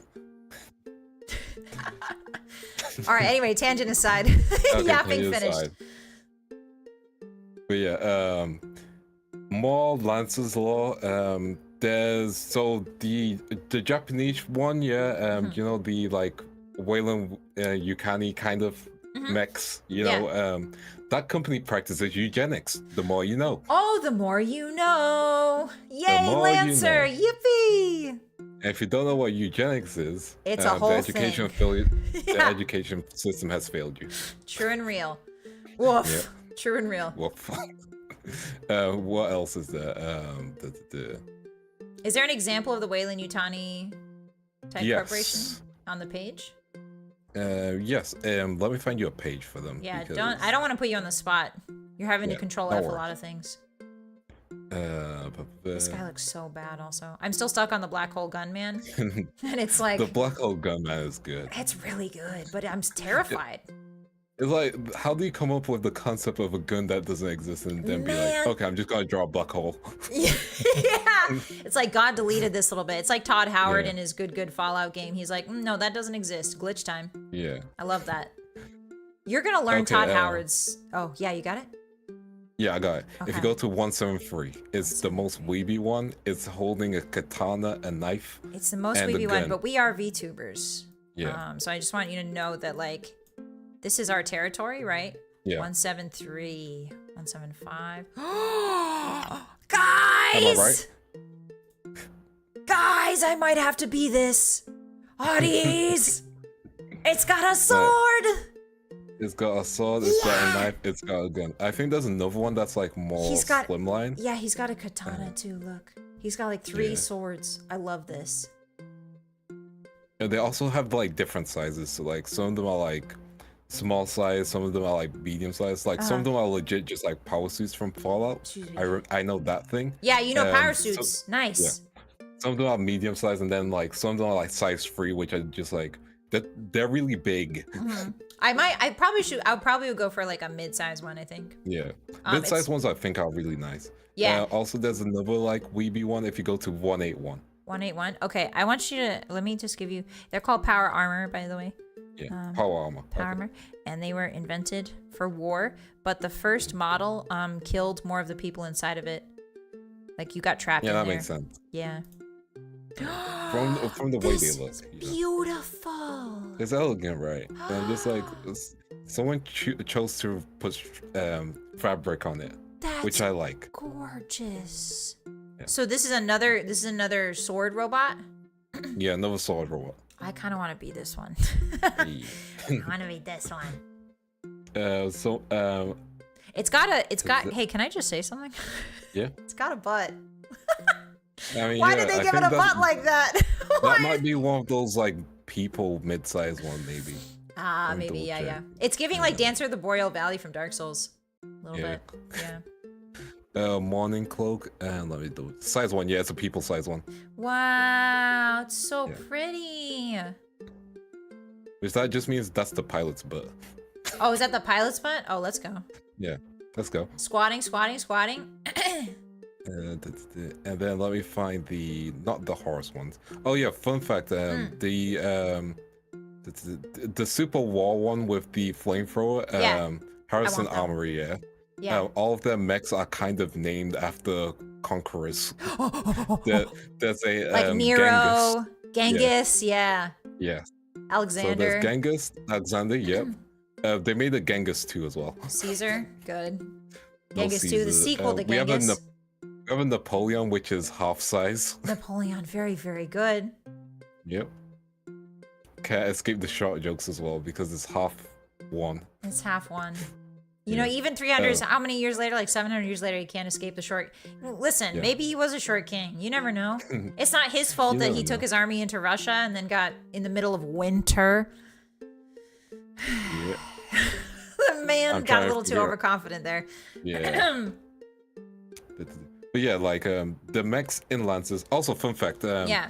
All right, anyway, tangent aside. Yapping finished. But yeah, more Lance's lore. There's the Japanese one, you know, the like Wayland Yukani kind of mechs, you know, that company practices eugenics. The more you know. Oh, the more you know. Yay, Lancer! You know. Yippee! And if you don't know what eugenics is, it's a whole the education the education system has failed you. True and real. Woof. Yep. True and real. Woof. What else is there? Is there an example of the Weyland-Yutani type corporation on the page? Yes. Let me find you a page for them. Yeah, I don't want to put you on the spot. You're having to control F a lot of things. This guy looks so bad also. I'm still stuck on the black hole gunman. And it's like... The black hole gunman is good. It's really good, but I'm terrified. It's like, how do you come up with the concept of a gun that doesn't exist and then be like, okay, I'm just gonna draw a black hole? Yeah. It's like God deleted this little bit. It's like Todd Howard in his good Fallout game. He's like, no, that doesn't exist. Glitch time. Yeah. I love that. You're gonna learn Todd Howard's... Oh, yeah, you got it? Yeah, I got it. Okay. If you go to 173, it's the most weeby one. It's holding a katana, a knife. It's the most weeby one, but we are VTubers. Yeah. So I just want you to know that, like, this is our territory, right? Yeah. 173, 175. Guys! Am I right? Guys, I might have to be this. Oddies! It's got a sword! It's got a sword, it's got a knife, it's got a gun. I think there's another one that's like more slimline. Yeah, he's got a katana too, look. He's got like 3 swords. I love this. And they also have like different sizes. So like some of them are like small size, some of them are like medium size. Like some of them are legit just like power suits from Fallout. I know that thing. Yeah, you know power suits. Nice. Yeah. Some of them are medium size, and then like some of them are like size 3, which are just like they're really big. I'll probably go for like a mid-size one, I think. Yeah. Mid-size ones I think are really nice. Yeah. Also there's another like weeby one if you go to 181. 181. Okay, I want you to let me just give you. They're called power armor, by the way. Yeah. Power armor. Power armor, and they were invented for war. But the first model killed more of the people inside of it. Like you got trapped. Yeah, in that there. makes sense. Yeah. From the way they look. Beautiful. It's elegant, right? And just like someone chose to put fabric on it, which I like. Gorgeous. Yeah. So this is another sword robot. Yeah, another sword robot. I kind of want to be this one. I want to be this one. It's got. Hey, can I just say something? Yeah. It's got a butt. I mean, why did they give it a butt like that? That might be one of those like people mid-sized one, maybe. Maybe, yeah. It's giving like Dancer of the Boreal Valley from Dark Souls. A little bit. Yeah. Morning cloak, and let me do it. Size 1, yeah, it's a people size 1. Wow, it's so pretty. Which that just means that's the pilot's butt. Oh, is that the pilot's butt? Oh, let's go. Yeah, let's go. Squatting. And then let me find not the horse ones. Oh yeah, fun fact, the Super War one with the flamethrower, Harrison Armory, all of their mechs are kind of named after conquerors. There's a like Nero, Genghis, yeah. Alexander. So there's Genghis, Alexander, yep. They made a Genghis 2 as well. Caesar, good. Genghis 2, the sequel to Genghis. We have a Napoleon, which is half size. Napoleon, very, very good. Yep. Can't escape the short jokes as well because it's half one. It's half one. You know, even 300, how many years later, like 700 years later, he can't escape the short. Listen, maybe he was a short king. You never know. It's not his fault that he took his army into Russia and then got in the middle of winter. Yeah. The man got a little too overconfident there. Yeah. But yeah, like the mechs in Lancers. Also, fun fact. The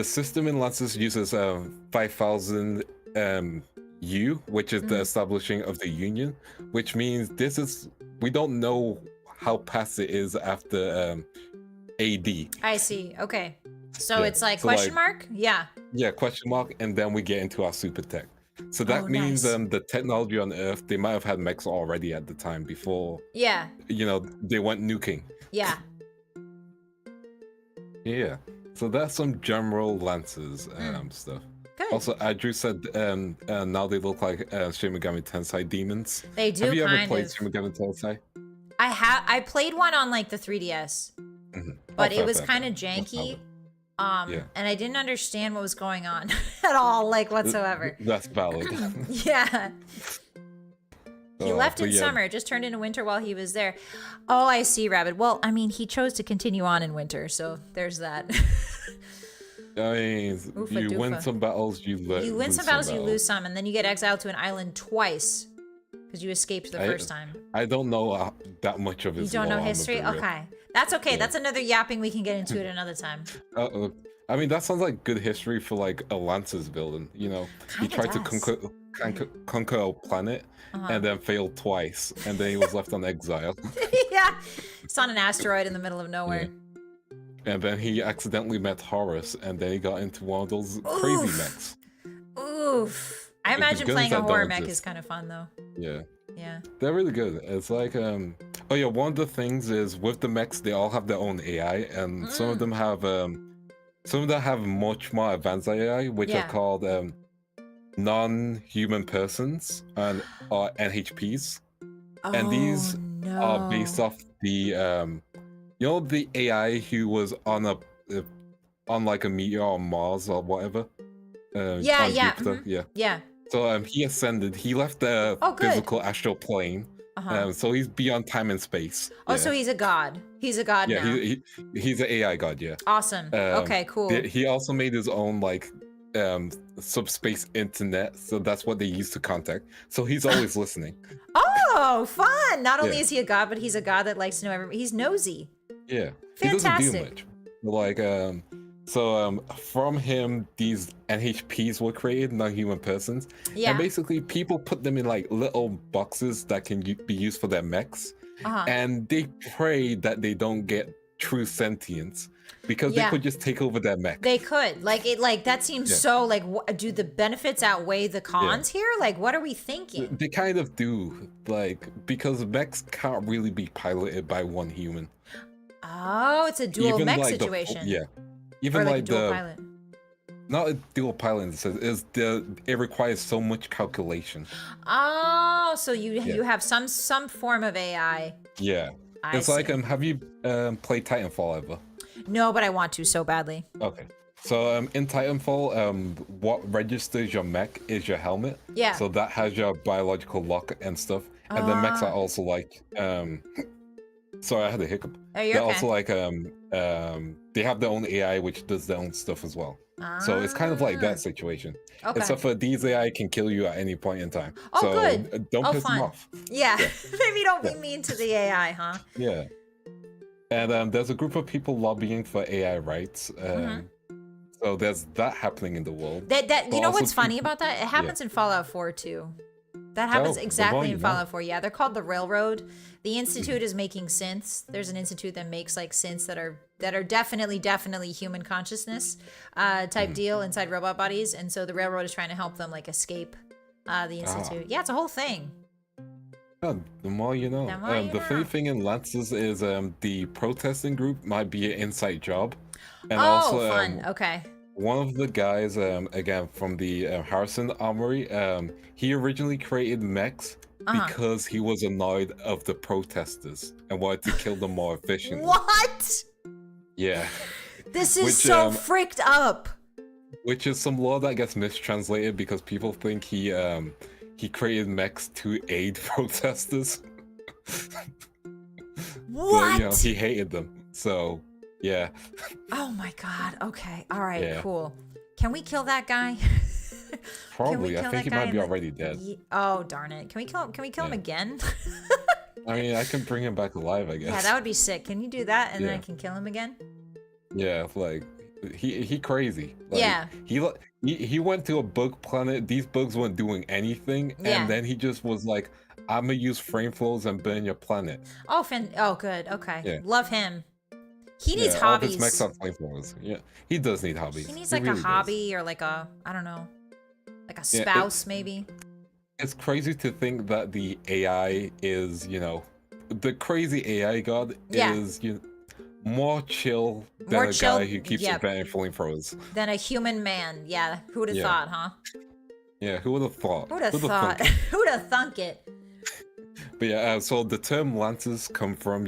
system in Lancers uses 5000 U, which is the establishing of the Union, which means we don't know how past it is after AD. I see. Okay. So it's like question mark? Yeah. Yeah, question mark, and then we get into our super tech. So that means the technology on Earth, they might have had mechs already at the time before. Yeah. You know, they went nuking. Yeah. Yeah. So that's some general Lancers stuff. Good. Also, Andrew said now they look like Shin Megami Tensei demons. They do. Have you ever kind played of. Shin Megami Tensei? I played one on like the 3DS, but it was kind of janky. And I didn't understand what was going on at all, like whatsoever. That's valid. Yeah. He left in summer. It just turned into winter while he was there. Oh, I see, Rabbit. Well, I mean, he chose to continue on in winter, so there's that. I mean, you win some battles, you lose. You win some battles, you lose some, and then you get exiled to an island twice because you escaped the first time. I don't know that much of his. You don't know history? Okay, that's okay. Yeah. That's another yapping. We can get into it another time. I mean, that sounds like good history for like a Lance's building. You know, he tried to conquer a planet and then failed twice, and then he was left on exile. Yeah, it's on an asteroid in the middle of nowhere. Yeah. And then he accidentally met Horus, and then he got into one of those crazy mechs. Oof. I imagine playing a horror mech is kind of fun, though. Yeah. Yeah. They're really good. It's like, oh yeah, one of the things is with the mechs, they all have their own AI, and some of them have much more advanced AI, which are called non-human persons and NHPs. And these are based off the you know, the AI who was on like a meteor on Mars or whatever. Yeah. So he ascended. He left the physical astral plane. So he's beyond time and space. Oh, so he's a god. He's a god now. Yeah, he's an AI god. Yeah. Awesome. Okay, cool. He also made his own like subspace internet, so that's what they use to contact. So he's always listening. Oh, fun! Not only is he a god, but he's a god that likes to know everybody. He's nosy. Yeah, fantastic. He doesn't do much. Like from him, these NHPs were created, non-human persons. Yeah. And basically, people put them in like little boxes that can be used for their mechs, and they pray that they don't get true sentience. Because they could just take over their mech. They could. That seems so, do the benefits outweigh the cons here? Like, what are we thinking? They kind of do. Like, because mechs can't really be piloted by one human. Oh, it's a dual mech situation. Even or like a dual pilot. Not a dual pilot, it requires so much calculation. Oh, so you have some form of AI. Yeah. It's like, have you played Titanfall ever? No, but I want to so badly. Okay. So in Titanfall, what registers your mech is your helmet. Yeah. So that has your biological lock and stuff. And the mechs are also like, sorry, I had a hiccup. Oh, you're They're okay. also like, they have their own AI which does their own stuff as well. So it's kind of like that situation. Okay. Except for these AI can kill you at any point in time. Oh, so good. Don't piss them off. Yeah. Maybe don't be mean to the AI, huh? Yeah. And there's a group of people lobbying for AI rights. So there's that happening in the world. You know what's funny about that? It happens in Fallout 4 too. That happens exactly in Fallout 4. Yeah, they're called the Railroad. The Institute is making synths. There's an institute that makes like synths that are definitely human consciousness type deal inside robot bodies, and so the Railroad is trying to help them like escape the institute. Yeah, it's a whole thing. Yeah, the more you know. The funny thing in Lances is the protesting group might be an inside job. And also, fun. Okay. One of the guys, again, from the Harrison Armory, he originally created mechs because he was annoyed of the protesters and wanted to kill them more efficiently. What? Yeah. This is so fricked up. Which is some lore that gets mistranslated because people think he created mechs to aid protesters. What? But, he hated them. So, yeah. Oh my god. Okay. All right. Cool. Can we kill that guy? Probably. I think he might be already dead. Oh darn it! Can we kill him? Can we kill him again? I mean, I can bring him back alive, I guess. Yeah, that would be sick. Can you do that, and then I can kill him again? Yeah, like he crazy. Like, he went to a bug planet. These bugs weren't doing anything, and then he just was like, "I'm gonna use frame flows and burn your planet." Oh, good. Okay, love him. He needs hobbies. All his mechs are flamethrowers. Yeah, he does need hobbies. He needs like a hobby or like a I don't know, like a spouse maybe. It's crazy to think that the AI is, the crazy AI god is more chill than a guy who keeps inventing flamethrowers. Than a human man. Yeah, who would have thought, huh? Yeah, who would have thought? Who'd have thought? Who'd have thunk it? But yeah, so the term lancers come from,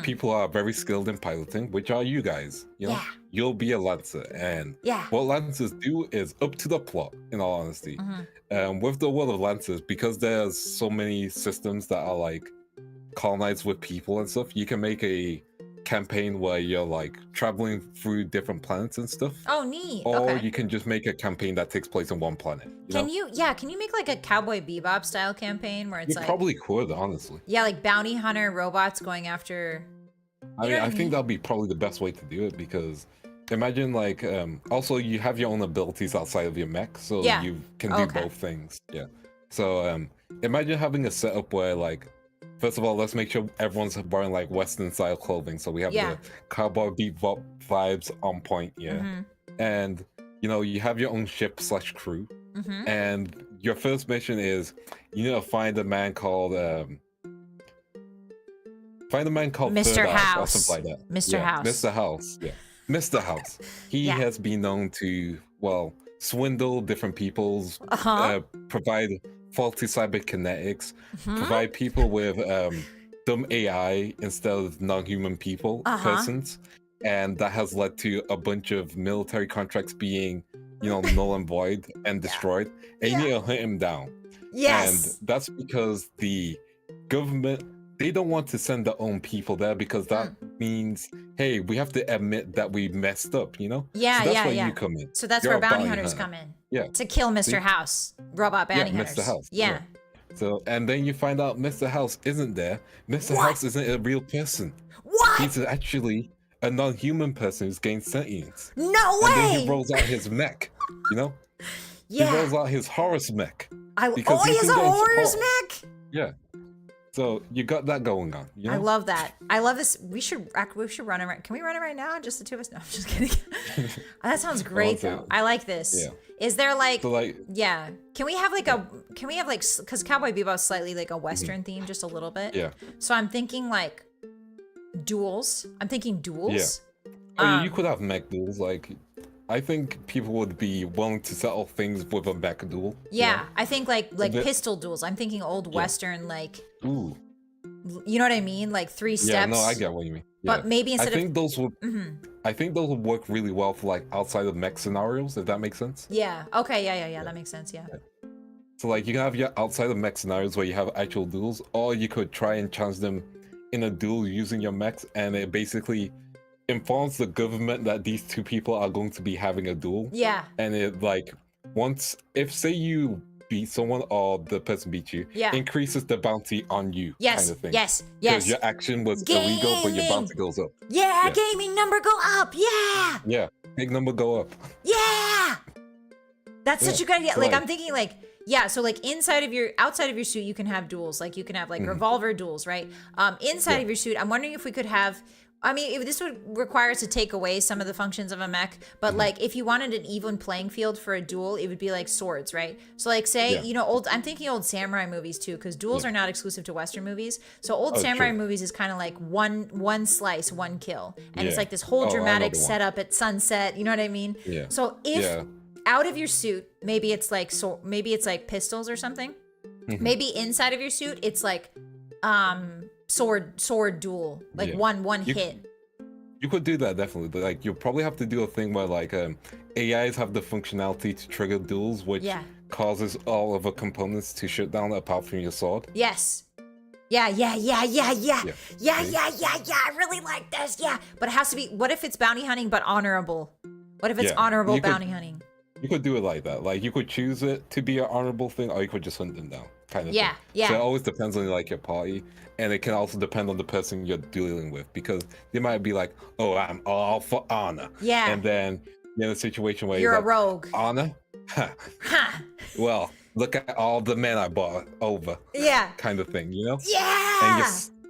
people are very skilled in piloting, which are you guys. You'll be a lancer. And what lancers do is up to the plot, in all honesty. With the world of lancers, because there's so many systems that are like colonized with people and stuff, you can make a campaign where you're like traveling through different planets and stuff. Oh, neat. Or you can just make a campaign that takes place on one planet. Can you make like a Cowboy Bebop style campaign where it's you probably could, honestly. Yeah, like bounty hunter robots going after. I think that'll be probably the best way to do it, because imagine like also you have your own abilities outside of your mech, so you can do both things. Yeah. So imagine having a setup where like, first of all, let's make sure everyone's wearing like Western style clothing. So we have the Cowboy Bebop vibes on point, and you have your own ship / crew, and your first mission is you need to find a man called Mr. House or something like that. Mr. House. Mr. House. Yeah. Mr. House. He has been known to swindle different peoples, provide faulty cyberkinetics, provide people with dumb AI instead of non-human persons, and that has led to a bunch of military contracts being, null and void and destroyed. And you need to hunt him down. Yes. And that's because the government, they don't want to send their own people there, because that means, hey, we have to admit that we messed up, Yeah, so that's where you come in. So that's where bounty hunters come in. Yeah. To kill Mr. House, robot bounty hunters. Mr. House. Yeah. So, and then you find out Mr. House isn't there. Mr. House isn't a real person. What? He's actually a non-human person who's gained sentience. No way! And then he rolls out his mech, Yeah. He rolls out his Horus mech. He has a Horus mech? Yeah. So you got that going on. I love that. I love this. We should run it right. Can we run it right now? Just the two of us? No, I'm just kidding. That sounds great though. I like this. Yeah. Is there like, can we have because Cowboy Bebop's slightly like a Western theme, just a little bit. Yeah. So I'm thinking like duels. Yeah. You could have mech duels. Like, I think people would be willing to settle things with a mech duel. Yeah, I think like pistol duels. I'm thinking old Western, like. Ooh. You know what I mean? Like 3 steps. Yeah, no, I get what you mean. Yeah. But maybe instead I think those would work really well for like outside of mech scenarios, if that makes sense. Yeah. Okay. Yeah. That makes sense. Yeah. So like you can have your outside of mech scenarios where you have actual duels, or you could try and chance them in a duel using your mechs, and it basically informs the government that these two people are going to be having a duel. Yeah. And it like if say you beat someone or the person beats you, increases the bounty on you. Yes. Kind of thing. Yes. Because your action was illegal, but your bounty goes up. Yeah, gaming number go up. Yeah. Yeah. Big number go up. Yeah. That's such a good idea. So like I'm thinking like, so like outside of your suit, you can have duels. Like you can have like revolver duels, right? Inside of your suit, I'm wondering if we could have, this would require us to take away some of the functions of a mech, but like if you wanted an even playing field for a duel, it would be like swords, right? So like say, I'm thinking old samurai movies too, because duels are not exclusive to Western movies. So old samurai movies is kind of like one slice, one kill. And it's like this whole dramatic setup at sunset, you know what I mean? Yeah. So if out of your suit, maybe it's like pistols or something. Maybe inside of your suit, it's like sword duel, like one hit. You could do that definitely, but like you'll probably have to do a thing where like AIs have the functionality to trigger duels, which causes all of the components to shut down apart from your sword. Yes. Yeah. I really like this. Yeah, but it has to be. What if it's bounty hunting but honorable? What if it's honorable bounty hunting? You could do it like that. Like you could choose it to be an honorable thing, or you could just hunt them down, kind of. Yeah. So it always depends on like your party, and it can also depend on the person you're dealing with, because they might be like, "Oh, I'm all for honor." Yeah. And then you're in a situation where you're a like, rogue. Honor? Well, look at all the men I bought over. Yeah. Kind of thing, Yeah.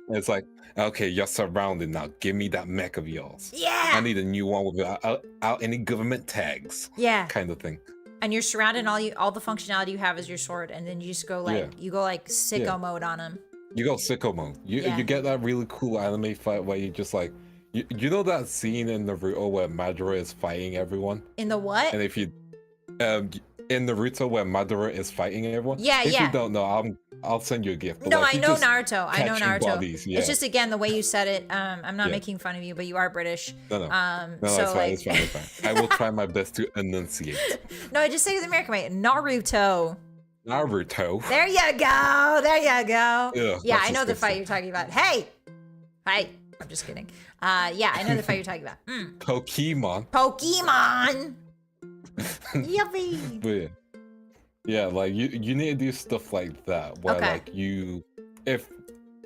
And it's like, okay, you're surrounded now. Give me that mech of yours. Yeah. I need a new one without any government tags. Yeah. Kind of thing. And you're surrounded, and all the functionality you have is your sword, and then you just go like sicko mode on them. You go sicko mode. You get that really cool anime fight where you just like You know that scene in Naruto where Madara is fighting everyone? In the what? And if you in Naruto where Madara is fighting everyone? Yeah, if yeah. you don't know, I'll send you a gift. No, I know Naruto. I know Naruto. Bodies, yeah. It's just again the way you said it. I'm not making fun of you, but you are British. No, so it's fine, it's fine, it's fine. I will try my best to enunciate. No, just say the American way. Naruto. Naruto. There you go. There you go. Ugh, yeah, I know the fight you're talking about. Hey. I'm just kidding. Yeah, I know the fight you're talking about. Pokemon. Yippee. But yeah, like you need to do stuff like that where like if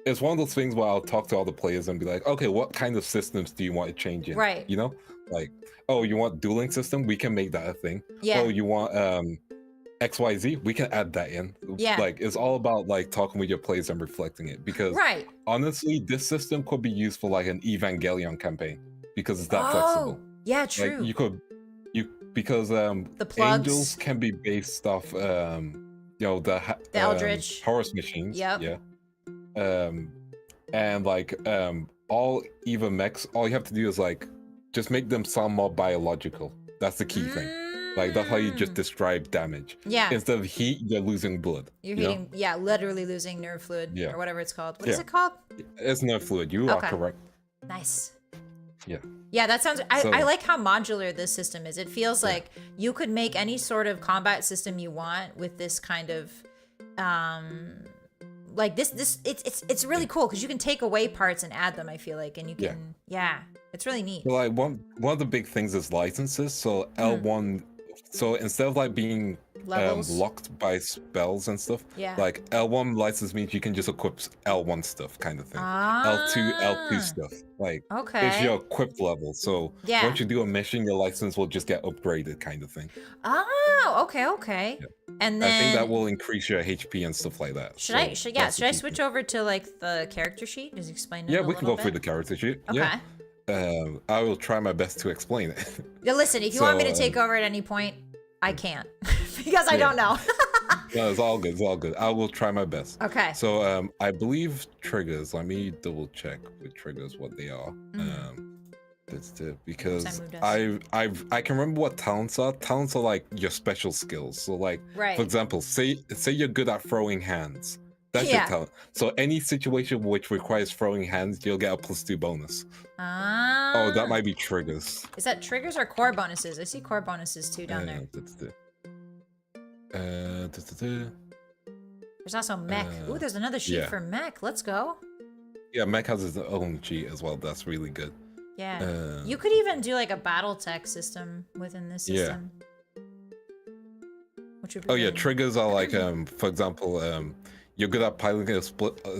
it's one of those things where I'll talk to all the players and be like, okay, what kind of systems do you want to change in? Right. You know, like, oh, you want dueling system? We can make that a thing. Yeah. Oh, you want XYZ? We can add that in. Yeah. Like, it's all about like talking with your players and reflecting it, because honestly, this system could be used for like an Evangelion campain because it's that flexible. Yeah, true. Like because the plugs. Angels can be based off the Eldritch Horus machines. Yep. Yeah. And like all Eva mechs, all you have to do is like just make them sound more biological. That's the key thing. Like that's how you just describe damage. Yeah. Instead of heat, you're losing blood. You're hitting, literally losing nerve fluid or whatever it's called. What is it called? It's nerve fluid. You are correct. Nice. Yeah. Yeah, that sounds. I like how modular this system is. It feels like you could make any sort of combat system you want with this kind of, like this. It's really cool because you can take away parts and add them. I feel like, and you can, it's really neat. So like one of the big things is licenses. So L1. So instead of like being locked by spells and stuff, like L1 license means you can just equip L1 stuff kind of thing. L2 stuff. Like it's your equip level. So once you do a mission, your license will just get upgraded kind of thing. Oh, okay. Yeah. And then I think that will increase your HP and stuff like that. Should I switch over to like the character sheet? Just explain it we can go through the character sheet. Okay. Yeah. I will try my best to explain it. Yeah, listen, if you want me to take over at any point, I can't because I don't know. No, it's all good. It's all good. I will try my best. Okay. So I believe triggers. Let me double check with triggers what they are. Because I can remember what talents are. Talents are like your special skills. So like for example, say you're good at throwing hands. That's your talent. So any situation which requires throwing hands, you'll get a +2 bonus. Oh, that might be triggers. Is that triggers or core bonuses? I see core bonuses too down there. There's also mech. Ooh, there's another sheet for mech. Let's go. Yeah, mech has its own sheet as well. That's really good. Yeah. You could even do like a battle tech system within this system. Which would be really triggers are like for example, you're good at piloting a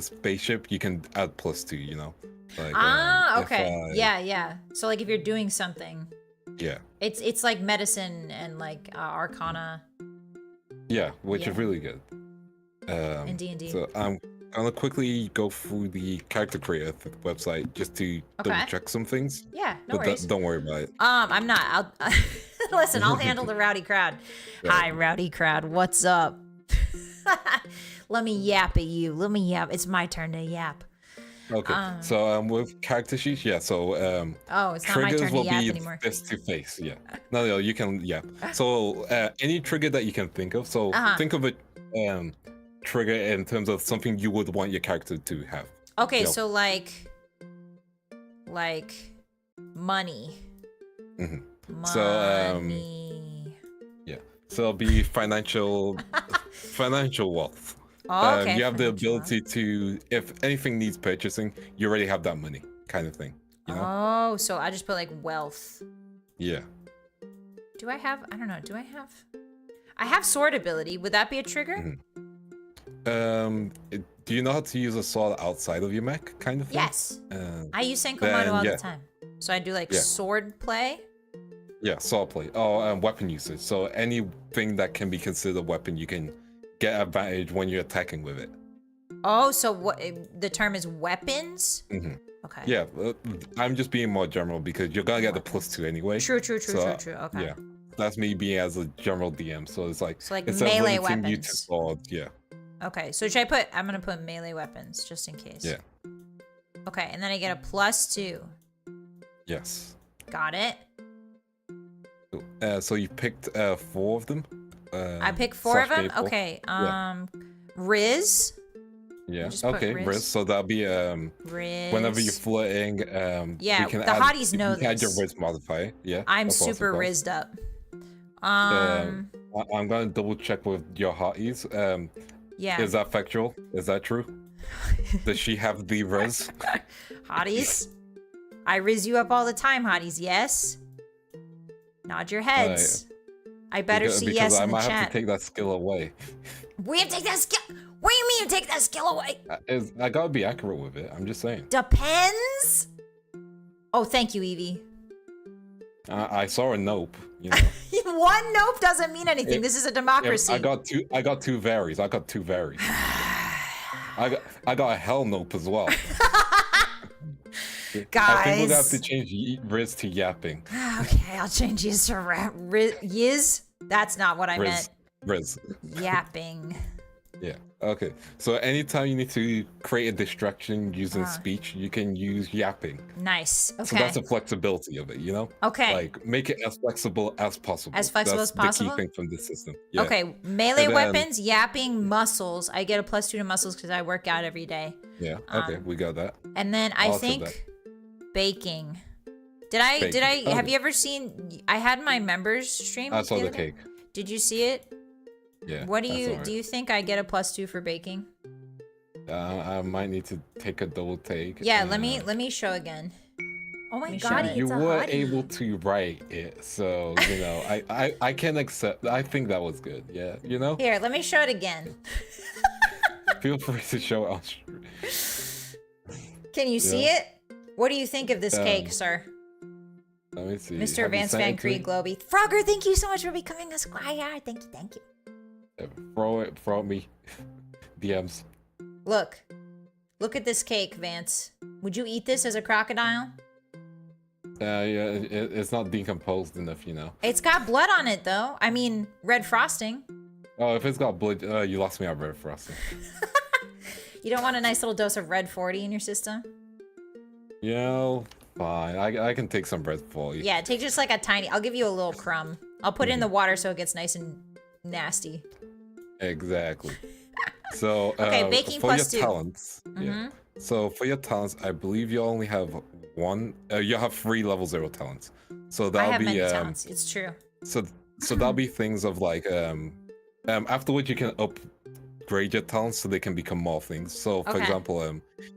spaceship, you can add +2, you know? Like, okay. Yeah. So like if you're doing something. Yeah. It's like medicine and like arcana. Yeah, which is really good. In D&D. So I'm gonna quickly go through the character creator website just to double check some things. Yeah, no worries. Don't worry about it. I'm not. Listen, I'll handle the rowdy crowd. Hi, rowdy crowd. What's up? Let me yap at you. It's my turn to yap. Okay. So with character sheets, so it's not my turn to yap anymore. Face to face. Yeah. No, you can yap. So any trigger that you can think of. So think of a trigger in terms of something you would want your character to have. Okay, so like money. Mm-hmm. Money. So so it'll be financial wealth. Oh, okay. You have the ability to, if anything needs purchasing, you already have that money, kind of thing. You know? Oh, so I just put like wealth. Yeah. Do I have? I don't know. Do I have? I have sword ability. Would that be a trigger? Mm-hmm. Do you know how to use a sword outside of your mech, kind of thing? Yes. I use Senkomoto all the time. So I do like sword play. Yeah, sword play. Oh, weapon usage. So anything that can be considered a weapon, you can get advantage when you're attacking with it. Oh, so what the term is weapons? Mm-hmm. Okay. Yeah, I'm just being more general because you're gonna get the +2 anyway. True. Okay. Yeah, that's me being as a general DM. So it's like melee weapons. You to sword, yeah. Okay, so I'm gonna put melee weapons just in case. Yeah. Okay, and then I get a +2. Yes. Got it. So you picked 4 of them. I picked 4 of them. Okay. Riz. Yeah. Okay. Riz. So that'll be Riz. whenever you're flirting. Yeah. You can the hotties know this. Add your Riz modifier. Yeah. I'm super rizzed up. I'm gonna double check with your hotties. Yeah. Is that factual? Is that true? Does she have the Riz? Hotties. I riz you up all the time, hotties. Yes. Nod your heads. I better see yes in the chat. Because I might have to take that skill away. We have to take that skill. What do you mean you take that skill away? I gotta be accurate with it. I'm just saying. Depends. Oh, thank you, Evie. I saw a nope. You know. One nope doesn't mean anything. This is a democracy. I got two varies. I got a hell nope as well. Guys, I think we'll have to change Riz to yapping. Okay, I'll change Yiz to Yiz. That's not what I meant. Riz. Yapping. Yeah. Okay. So anytime you need to create a distraction using speech, you can use yapping. Nice. Okay. So that's the flexibility of it, you know? Okay. Like make it as flexible as possible. As flexible as possible. The key thing from this system. Yeah. Okay. Melee weapons, yapping, muscles. I get a +2 to muscles because I work out every day. Yeah. Okay. We got that. And then I think baking. Did I have you ever seen, I had my members stream. I saw the cake. Did you see it? Yeah. What do you think I get a +2 for baking? I might need to take a double take. Yeah, let me show again. Oh my god, you were able to write it, so you know I can accept. I think that was good. Yeah, you know. Here, let me show it again. Feel free to show it on stream. Can you see it? What do you think of this cake, sir? Let me see. Mr. Vance Van Cree Globy. Frogger, thank you so much for becoming a squire. Thank you. Throw me DMs. Look at this cake, Vance. Would you eat this as a crocodile? Yeah, it's not decomposed enough, you know. It's got blood on it, though. I mean, red frosting. Oh, if it's got blood, you lost me at red frosting. You don't want a nice little dose of red 40 in your system? You know, fine. I can take some red 40. Yeah, take just like a tiny. I'll give you a little crumb. I'll put it in the water so it gets nice and nasty. Exactly. So okay, baking for +2. Your talents, yeah. So for your talents, I believe you only have one. You have 3 level 0 talents. So that'll I have be many talents. It's true. So that'll be things of like afterwards you can upgrade your talents so they can become more things. So for example,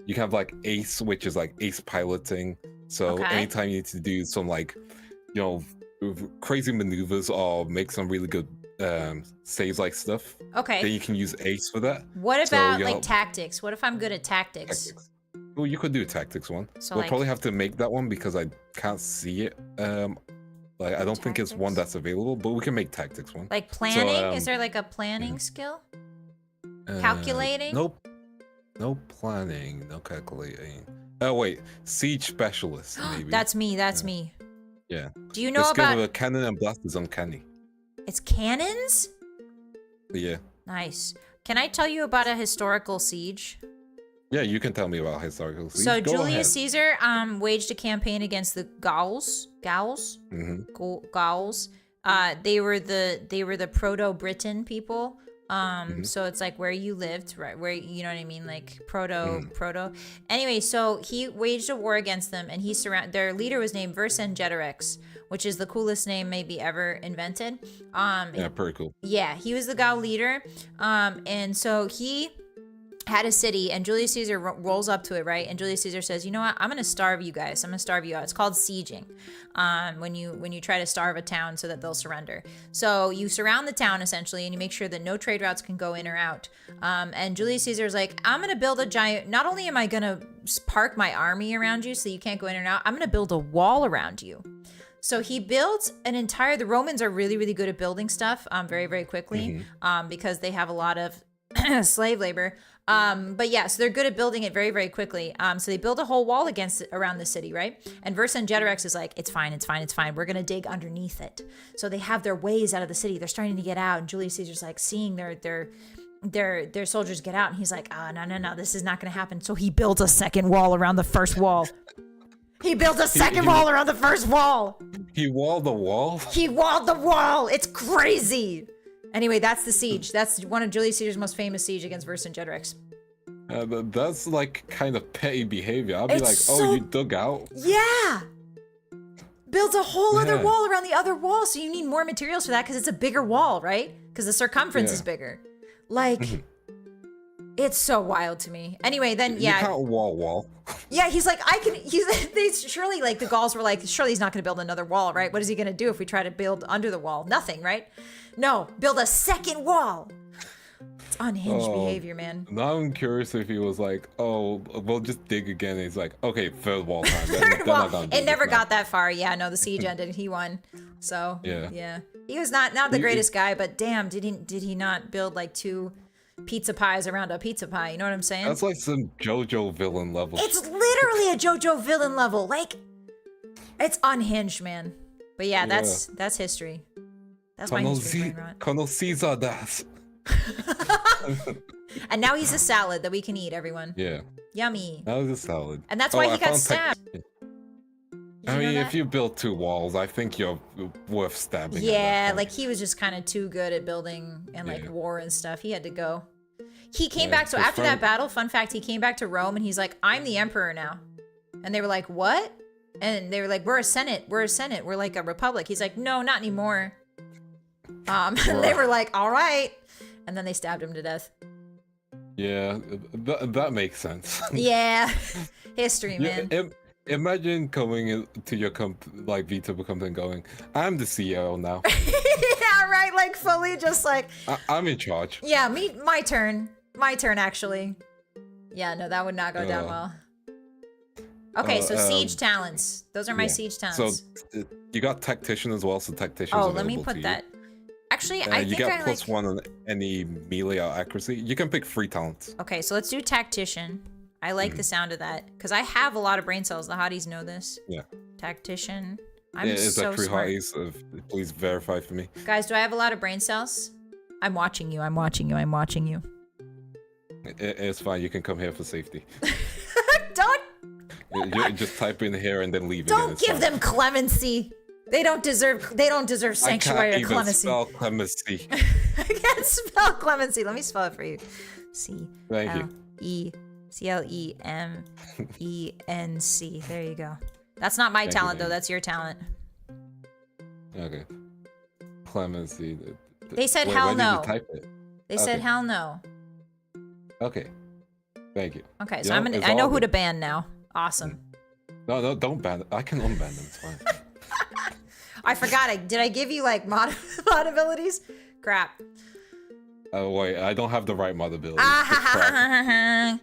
you can have like ace, which is like ace piloting. So anytime you need to do some like, you know, crazy maneuvers or make some really good saves like stuff. Okay. Then you can use ace for that. What about like tactics? What if I'm good at tactics? Well, you could do tactics one. So we'll probably have to make that one because I can't see it. Like I don't think it's one that's available, but we can make tactics one. Like planning? So, is there like a planning skill? Calculating? Nope. No planning. No calculating. Oh wait, siege specialist. Maybe. That's me. That's me. Yeah. Do you know about with a cannon and blast is uncanny? It's cannons? Yeah. Nice. Can I tell you about a historical siege? Yeah, you can tell me about historical siege. So Julius Caesar waged a campaign against the Gauls. Gauls? Gauls. They were the Proto-Britain people. So it's like where you lived, right? Where, you know what I mean? Like proto. Anyway, so he waged a war against them, and their leader was named Vercingetorix, which is the coolest name maybe ever invented. Yeah, pretty cool. Yeah, he was the Gaul leader. And so he had a city, and Julius Caesar rolls up to it, right? And Julius Caesar says, you know what? I'm going to starve you guys. I'm going to starve you out. It's called sieging. When you try to starve a town so that they'll surrender. So you surround the town essentially, and you make sure that no trade routes can go in or out. And Julius Caesar's like, I'm going to build a giant, not only am I going to park my army around you so you can't go in and out, I'm going to build a wall around you. So he builds the Romans are really, really good at building stuff very, very quickly because they have a lot of slave labor. But yeah, so they're good at building it very, very quickly. So they build a whole wall around the city, right? And Vercingetorix is like, it's fine. We're going to dig underneath it. So they have their ways out of the city. They're starting to get out. And Julius Caesar's like seeing their soldiers get out. And he's like, oh, no, this is not going to happen. So he builds a second wall around the first wall. He built a second wall around the first wall. He walled the wall? He walled the wall. It's crazy. Anyway, that's the siege. That's one of Julius Caesar's most famous siege against Vercingetorix. That's like kind of petty behavior. I'll be like, oh, you dug out? Yeah. Builds a whole other wall around the other wall, so you need more materials for that because it's a bigger wall, right? Because the circumference is bigger. Like, it's so wild to me. Anyway, then You can't wall. Yeah, he's like, they surely, like, the Gauls were like, surely he's not going to build another wall, right? What is he going to do if we try to build under the wall? Nothing, right? No, build a second wall. It's unhinged behavior, man. Now I'm curious if he was like, oh, we'll just dig again. And he's like, okay, third wall time. Third wall. It never got that far. Yeah, no, the siege ended. He won. So, yeah. He was not the greatest guy, but damn, did he not build like 2 pizza pies around a pizza pie? You know what I'm saying? That's like some JoJo villain level. It's literally a JoJo villain level. Like, it's unhinged, man. But yeah, that's history. That's my history. Colonel Caesar does. And now he's a salad that we can eat, everyone. Yeah. Yummy. That was a salad. And that's why he got stabbed. I mean, if you build 2 walls, I think you're worth stabbing. Yeah, like he was just kind of too good at building and like war and stuff. He had to go. He came back. So after that battle, fun fact, he came back to Rome and he's like, I'm the emperor now. And they were like, what? And they were like, we're a senate. We're like a republic. He's like, no, not anymore. And they were like, all right. And then they stabbed him to death. Yeah, that makes sense. Yeah, history, man. Imagine coming into your VTuber company and going, I'm the CEO now. Yeah, right, like fully just like... I'm in charge. Yeah, my turn. My turn, actually. Yeah, no, that would not go down well. Okay, so siege talents. Those are my siege talents. So you got tactician as well, so tactician. Oh, let me put that. Actually, I think you get +1 on any melee or accuracy. You can pick 3 talents. Okay, so let's do tactician. I like the sound of that because I have a lot of brain cells. The hotties know this. Yeah. Tactician. I'm is so that 3 smart. hotties? Please verify for me. Guys, do I have a lot of brain cells? I'm watching you. I'm watching you. I'm watching you. It's fine. You can come here for safety. Don't. You just type in here and then leave. Don't give them clemency. They don't deserve sanctuary or clemency. I can't even spell clemency. I can't spell clemency. Let me spell it for you. C-L-E-M-E-N-C. There you go. That's not my talent, though. That's your talent. Okay. Clemency. They said hell no. They said Okay. hell no. Okay. Thank you. Okay, so I know who to ban now. Awesome. No, don't ban it. I can unban them. It's fine. I forgot. Did I give you like mod abilities? Crap. Oh wait, I don't have the right mod abilities. Ah,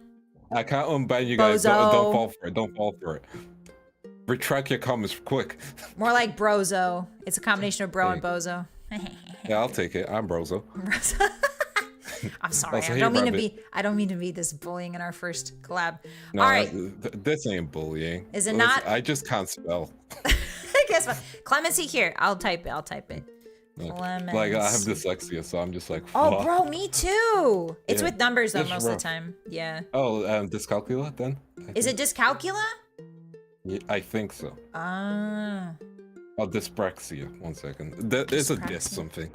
I can't unban you guys. Don't fall for it. Don't fall for it. Retract your comments quick. More like brozo. It's a combination of bro and bozo. Yeah, I'll take it. I'm brozo. I'm sorry. I don't mean to be this bullying in our first collab. No, all right. This ain't bullying. Is it not? I just can't spell. Guess what? Clemency here. I'll type it. Okay. Like I have dyslexia, so I'm just like. Oh, bro, me too. It's with numbers though most of the time. Yeah. Oh, dyscalculia then? Is it dyscalculia? Yeah, I think so. Ah. Oh, dyspraxia. 1 second. It's a dys something.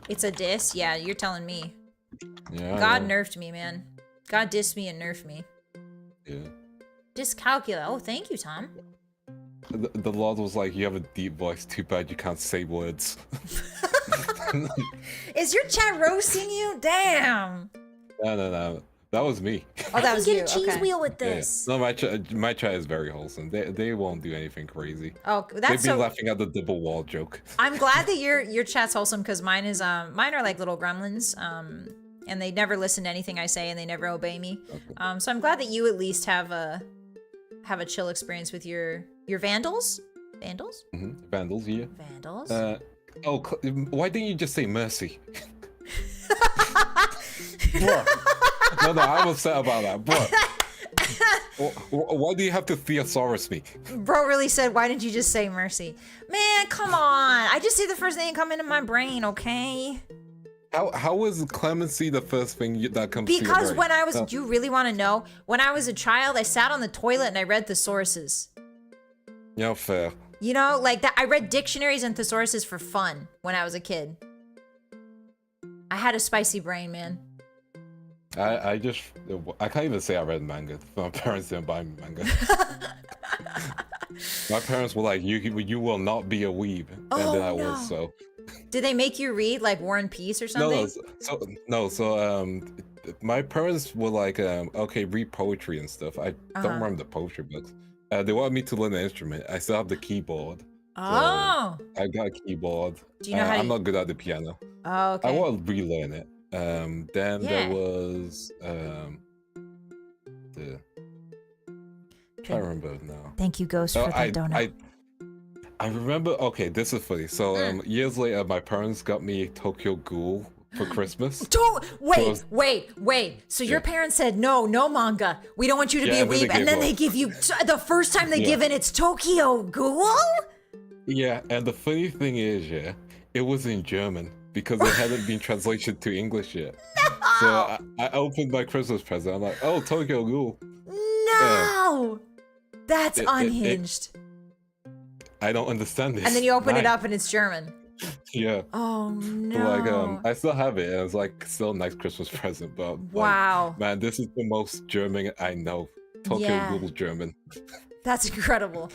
It's a diss? Yeah, you're telling me. Yeah. God nerfed me, man. God dissed me and nerfed me. Yeah. Dyscalculia. Oh, thank you, Tom. The Lord was like, you have a deep voice. Too bad you can't say words. Is your chat roasting you? Damn. No. That was me. Oh, that was you. Get a cheese wheel with this. Yeah. No, my chat is very wholesome. They won't do anything crazy. Oh, that's They've been so... laughing at the double wall joke. I'm glad that your chat's wholesome because mine are like little gremlins. And they never listen to anything I say and they never obey me. Okay. So I'm glad that you at least have a chill experience with your vandals. Vandals? Mm-hmm. Vandals, yeah. Vandals. Why didn't you just say mercy? No, I'm upset about that, bro. Why do you have to thesaurus me? Bro really said, why didn't you just say mercy? Man, come on. I just say the first thing that come into my brain, okay? How was clemency the first thing that comes to your Because brain? when I was, do you really want to know? When I was a child, I sat on the toilet and I read thesauruses. Yeah, fair. You know, like that. I read dictionaries and thesauruses for fun when I was a kid. I had a spicy brain, man. I can't even say I read manga. My parents didn't buy me manga. My parents were like, you will not be a weeb. And then I was, so. Did they make you read like War and Peace or something? So my parents were like, okay, read poetry and stuff. I don't remember the poetry books. They wanted me to learn an instrument. I still have the keyboard. Oh. So I got a keyboard. Do you know how I'm not good at the piano. Oh, okay. I want to relearn it. Then there was the I can't remember now. Thank you, Ghost, for that donut. I remember. Okay, this is funny. So years later, my parents got me Tokyo Ghoul for Christmas. Don't wait. So your parents said no manga. We don't want you to be a weeb, and then they give you the first time they give in it's Tokyo Ghoul. Yeah, and the funny thing is, it was in German because it hadn't been translated to English yet. No! So I opened my Christmas present. I'm like, oh, Tokyo Ghoul. No, that's unhinged. I don't understand this. And then you open it up and it's German. Yeah. Oh no. Like I still have it, and it's like still a nice Christmas present. But wow, like, man, this is the most German I know. Tokyo Ghoul German. That's incredible.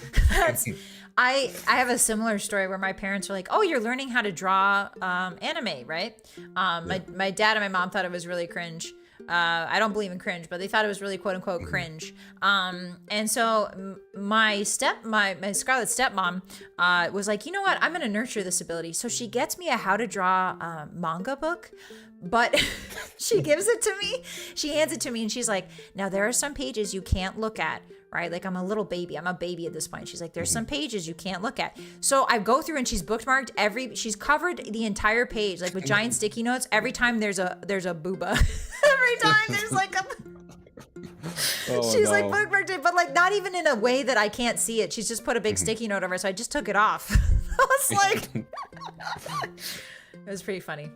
I have a similar story where my parents were like, "Oh, you're learning how to draw anime, right?" My dad and my mom thought it was really cringe. I don't believe in cringe, but they thought it was really quote unquote cringe. And so my Scarlett stepmom was like, you know what? I'm gonna nurture this ability. So she gets me a how to draw manga book, but she gives it to me. She hands it to me and she's like, now there are some pages you can't look at. Right? Like I'm a little baby. I'm a baby at this point. She's like, there's some pages you can't look at. So I go through and she's bookmarked she's covered the entire page, like with giant sticky notes. Every time there's a booba. Every time there's like a she's like bookmarked it, but like not even in a way that I can't see it. She's just put a big sticky note over it. So I just took it off. I was like, it was pretty funny.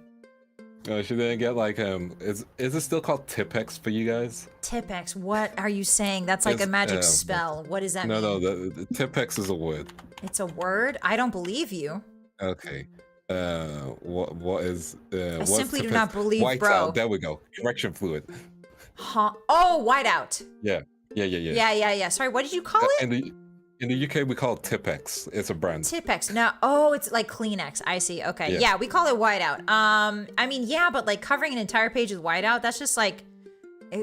She didn't get like is it still called Tipex for you guys? Tipex, what are you saying? That's like a magic spell. What does that mean? No, the Tipex is a word. It's a word? I don't believe you. Okay. What is I simply do not believe, white bro. Out. There we go. Correction fluid. Huh? Oh, whiteout. Yeah. Sorry, what did you call it? In the UK, we call it Tipex. It's a brand. Tipex. No, it's like Kleenex. I see. Okay. Yeah, we call it whiteout. I mean, yeah, but like covering an entire page with whiteout, that's just like.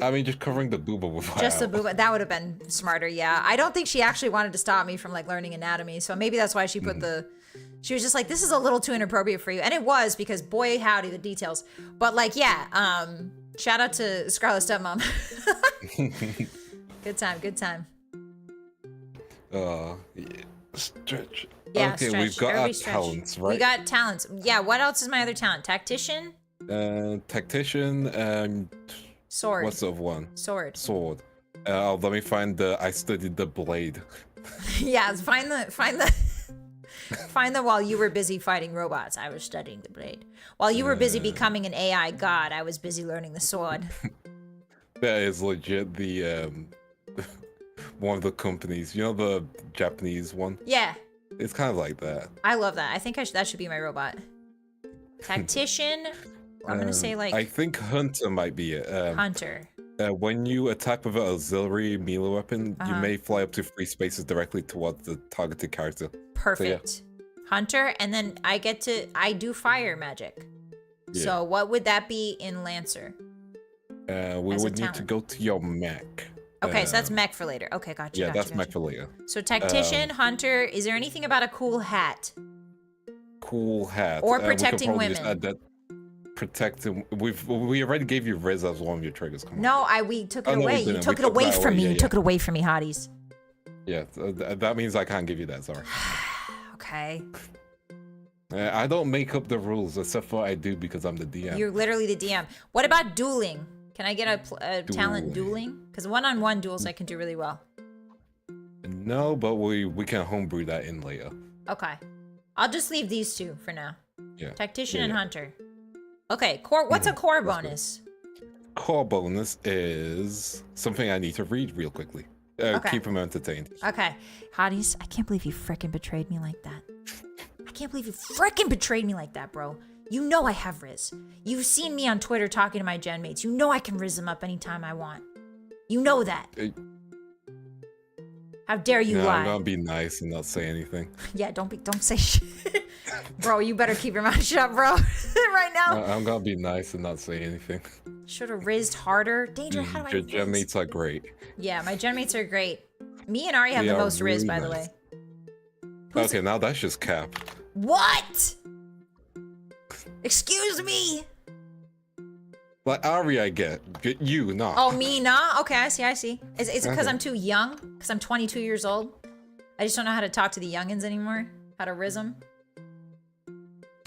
I mean, just covering the booba with whiteout. Just the booba. That would have been smarter. Yeah. I don't think she actually wanted to stop me from like learning anatomy. So maybe that's why she put she was just like, this is a little too inappropriate for you. And it was, because boy, howdy, the details. But like, yeah. Shout out to Scarlett stepmom. Good time. Stretch. Yeah, okay, stretch. we've got Everybody our stretch. talents, right? We got talents. Yeah, what else is my other talent? Tactician? Tactician and... Sword. What's the other one? Sword. Let me find I studied the blade. Yeah, find the while you were busy fighting robots, I was studying the blade. While you were busy becoming an AI god, I was busy learning the sword. That is legit the one of the companies, you know, the Japanese one? Yeah. It's kind of like that. I love that. I think that should be my robot. Tactician. I'm gonna say like. I think Hunter might be it. Hunter. When you attack with an auxiliary melee weapon, you may fly up to 3 spaces directly towards the targeted character. Perfect. So, yeah. Hunter, and then I do fire magic. Yeah. So what would that be in Lancer? We would need to go to your mech. Okay, so that's mech for later. Okay, gotcha. Yeah, that's mech for later. So Tactician, Hunter, is there anything about a cool hat? Cool hat. Or protecting women. Just add that. Protecting. We already gave you Riz as one of your triggers. Come on. No, we took it away. You took it away from me. You took it away from me, hotties. Yeah, that means I can't give you that. Sorry. Okay. I don't make up the rules, except for I do because I'm the DM. You're literally the DM. What about dueling? Can I get a talent dueling? Because one-on-one duels I can do really well. No, but we can homebrew that in later. Okay. I'll just leave these two for now. Yeah. Tactician and Hunter. Okay, core. What's a core bonus? Core bonus is something I need to read real quickly. Okay. Keep them entertained. Okay. Hotties, I can't believe you frickin' betrayed me like that. I can't believe you frickin' betrayed me like that, bro. You know I have Riz. You've seen me on Twitter talking to my gen mates. You know I can Riz them up anytime I want. You know that. How dare you lie? I'm gonna be nice and not say anything. Yeah, don't say shit. Bro, you better keep your mouth shut, bro. Right now. I'm gonna be nice and not say anything. Should have rizzed harder. Danger, how do I Your gen mates are great. Yeah, my gen mates are great. Me and Ari have the most Riz, by the way. Okay, now that's just cap. What? Excuse me. Like Ari, I get. You, not. Oh, me, nah? Okay, I see. Is it because I'm too young? Because I'm 22 years old? I just don't know how to talk to the youngins anymore. How to Riz them.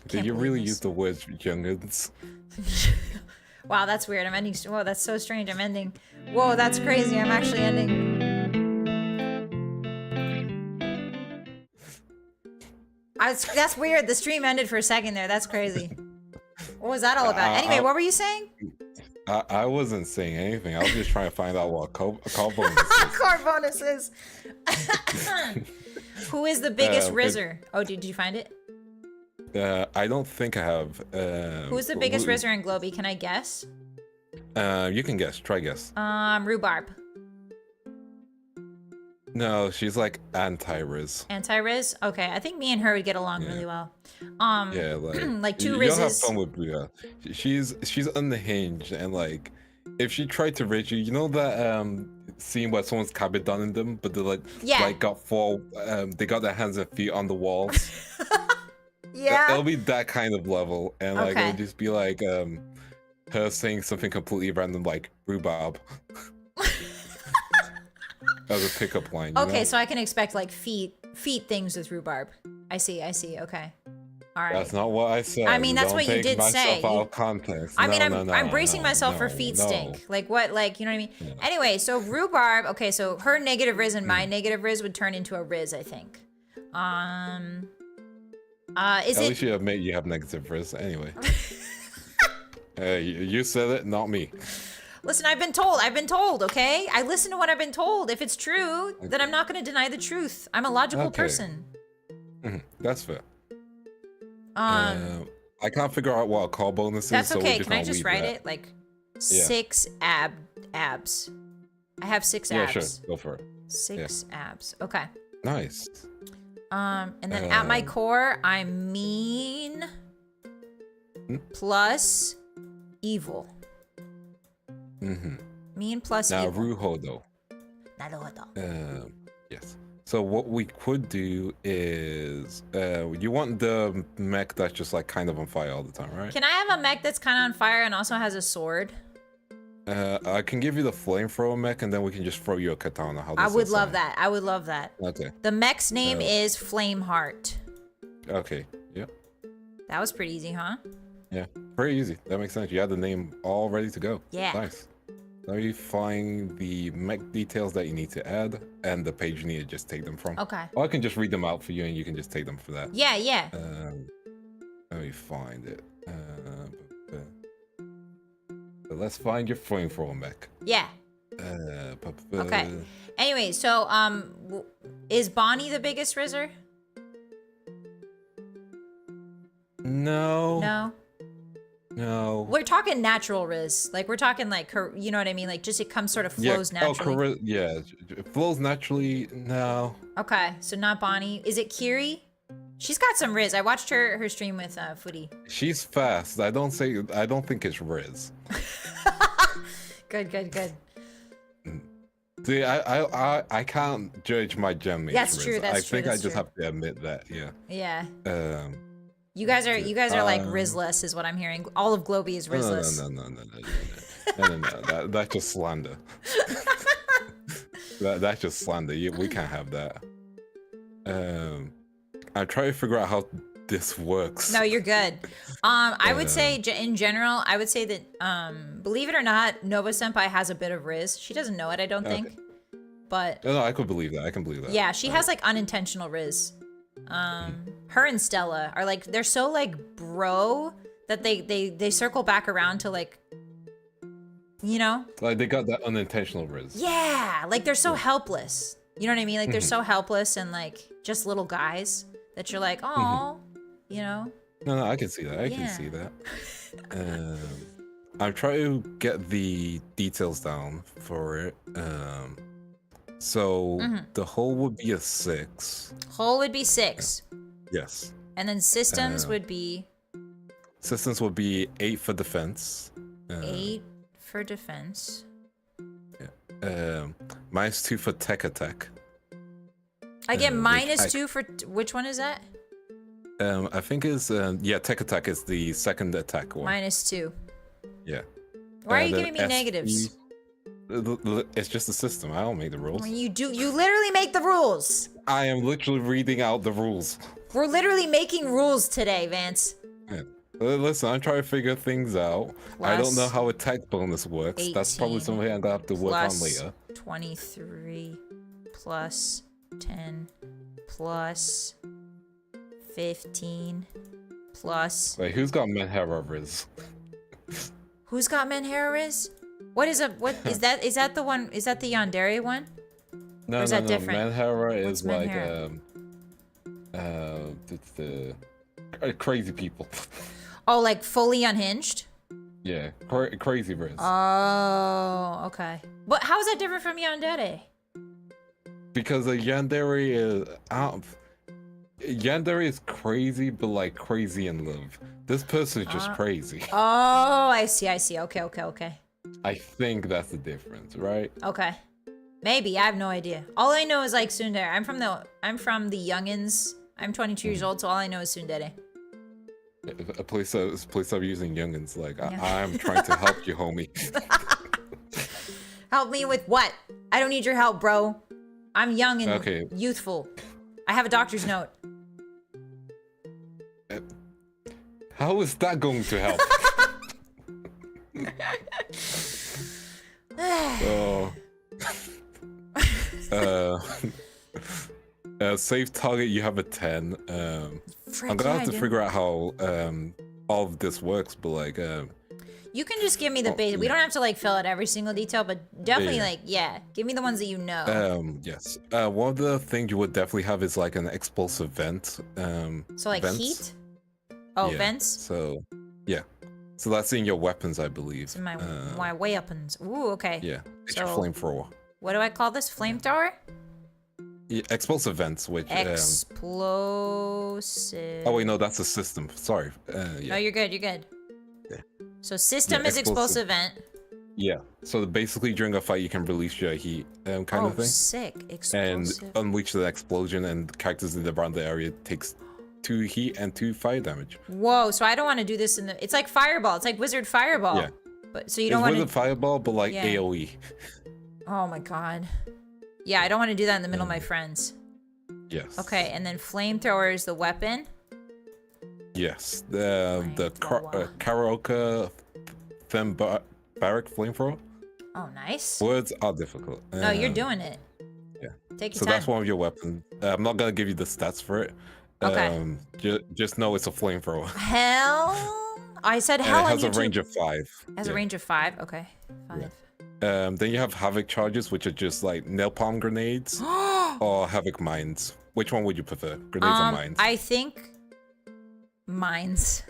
Did you really use the words youngins? Wow, that's weird. I'm ending. Whoa, that's so strange. I'm ending. Whoa, that's crazy. I'm actually ending. That's weird. The stream ended for a second there. That's crazy. What was that all about? Anyway, what were you saying? I wasn't saying anything. I was just trying to find out what core bonus is. Core bonuses. Who is the biggest Rizzer? Oh, did you find it? I don't think I have. Who's the biggest Rizzer in Globey? Can I guess? You can guess. Try guess. Rhubarb. No, she's like anti-Riz. Anti-Riz? Okay, I think me and her would get along really well. Yeah, like two Rizzes. Rizzes. You'll have fun with Bria. She's unhinged, and like, if she tried to Riz you, you know that scene where someone's cabin done in them, but they like got they got their hands and feet on the walls. Yeah. It'll be that kind of level, and like it'll just be like her saying something completely random like rhubarb. As a pickup line. Okay, know? So I can expect like feet things with rhubarb. I see. Okay. All right. That's not what I said. I mean, that's what you did say. Out of context. I mean, I'm bracing myself for feet stink. Like what? Like you know what I mean? Yeah. Anyway, so rhubarb. Okay, so her negative Riz and my negative Riz would turn into a Riz, I think. At least you admit you have negative Riz. Anyway. Hey, you said it, not me. Listen, I've been told, okay? I listen to what I've been told. If it's true, then I'm not going to deny the truth. I'm a logical person. That's fair. I can't figure out what a call bonus is. That's okay. Can I just write it? Like, 6 abs. I have 6 abs. Yeah, sure. Go for it. 6 abs. Okay. Nice. And then at my core, I'm mean plus evil. Mean plus now, evil. Ruhodo. Yes. So what we could do is, you want the mech that's just like kind of on fire all the time, right? Can I have a mech that's kind of on fire and also has a sword? I can give you the flamethrower mech, and then we can just throw you a katana. I would love that. I would love that. Okay. The mech's name is Flameheart. Okay. Yeah. That was pretty easy, huh? Yeah. Pretty easy. That makes sense. You had the name all ready to go. Yeah. Nice. Let me find the mech details that you need to add, and the page you need to just take them from. Okay. Or I can just read them out for you, and you can just take them for that. Yeah, yeah. Let me find it. So let's find your flamethrower mech. Yeah. Okay. Anyway, so is Bonnie the biggest Rizzer? No. No. No. We're talking natural Riz. Like we're talking like her, you know what I mean? Like just it comes sort of flows naturally. Yeah, it flows naturally. No. Okay, so not Bonnie. Is it Kiri? She's got some Riz. I watched her stream with Footy. She's fast. I don't think it's Riz. Good. See, I can't judge my gem mates. That's true. I think I just have to admit that. Yeah. Yeah. You guys are like Rizless, is what I'm hearing. All of Globey is Rizless. No. That's just slander. That's just slander. We can't have that. I'm trying to figure out how this works. No, you're good. I would say in general, I would say that believe it or not, Nova Senpai has a bit of Riz. She doesn't know it, I don't think. But no, I could believe that. I can believe that. Yeah, she has like unintentional Riz. Her and Stella are like, they're so like bro that they circle back around to like, you know? Like they got that unintentional riz. Yeah, like they're so helpless. You know what I mean? Like they're so helpless and like just little guys that you're like, oh, you know? No, I can see that. I can see that. I'm trying to get the details down for it. So the whole would be a 6. Whole would be 6. Yes. And then systems would be? Systems would be 8 for defense. 8 for defense. Yeah. -2 for tech attack. I get -2 for which one is that? I think it's tech attack is the second attack one. -2. Yeah. Why are you giving me negatives? It's just a system. I don't make the rules. You literally make the rules. I am literally reading out the rules. We're literally making rules today, Vance. Yeah. Listen, I'm trying to figure things out. I don't know how attack bonus works. 18 That's probably something I'm gonna have to work on later. 23 plus 10 plus 15 plus. Wait, who's got Menhera Riz? Who's got Menhera Riz? What is that? Is that the one? Is that the Yandere one? No, or is that different? Menhera is Menhera? like it's the crazy people. Oh, like fully unhinged? Yeah, crazy Riz. Oh, okay. But how is that different from Yandere? Because a Yandere is Yandere is crazy, but like crazy in love. This person is just crazy. Oh, I see. Okay. I think that's the difference, right? Okay. Maybe, I have no idea. All I know is like tsundere. I'm from the youngins. I'm 22 years old, so all I know is tsundere. Please stop using youngins. Like I'm trying to help you, homie. Help me with what? I don't need your help, bro. I'm young and youthful. I have a doctor's note. How is that going to help? Save target, you have a 10. I'm gonna have to figure out how all of this works, but like you can just give me the base. We don't have to like fill out every single detail, but definitely give me the ones that you know. Yes. One of the things you would definitely have is like an explosive vent. So like vents. heat? Oh, yeah. vents? So yeah. So that's in your weapons, I believe. It's in my weapons. Ooh, okay. Yeah. It's your flamethrower. What do I call this? Flamethrower? Yeah, explosive vents, which explosive. Oh wait, no, that's a system. Sorry. No, you're good. Yeah. So system is explosive vent. Yeah. So basically, during a fight, you can release your heat, kind of thing. Sick. Explosive. And unleash the explosion, and characters in around the area takes 2 heat and 2 fire damage. Whoa! So I don't want to do this in the. It's like fireball. It's like wizard fireball. Yeah. But so you don't want to. It's wizard fireball, but like AOE. Oh my god. Yeah, I don't want to do that in the middle of my friends. Yes. Okay, and then flamethrower is the weapon. Yes, the karaoke barrack flamethrower. Oh, nice. Words are difficult. No, you're doing it. Yeah. Take your so time. that's one of your weapons. I'm not gonna give you the stats for it. Okay. Just know it's a flamethrower. Hell, I said hell. It has a range of 5. It has a range of 5. Okay, 5. Yeah. Then you have havoc charges, which are just like napalm grenades or havoc mines. Which one would you prefer, grenades or mines? I think mines.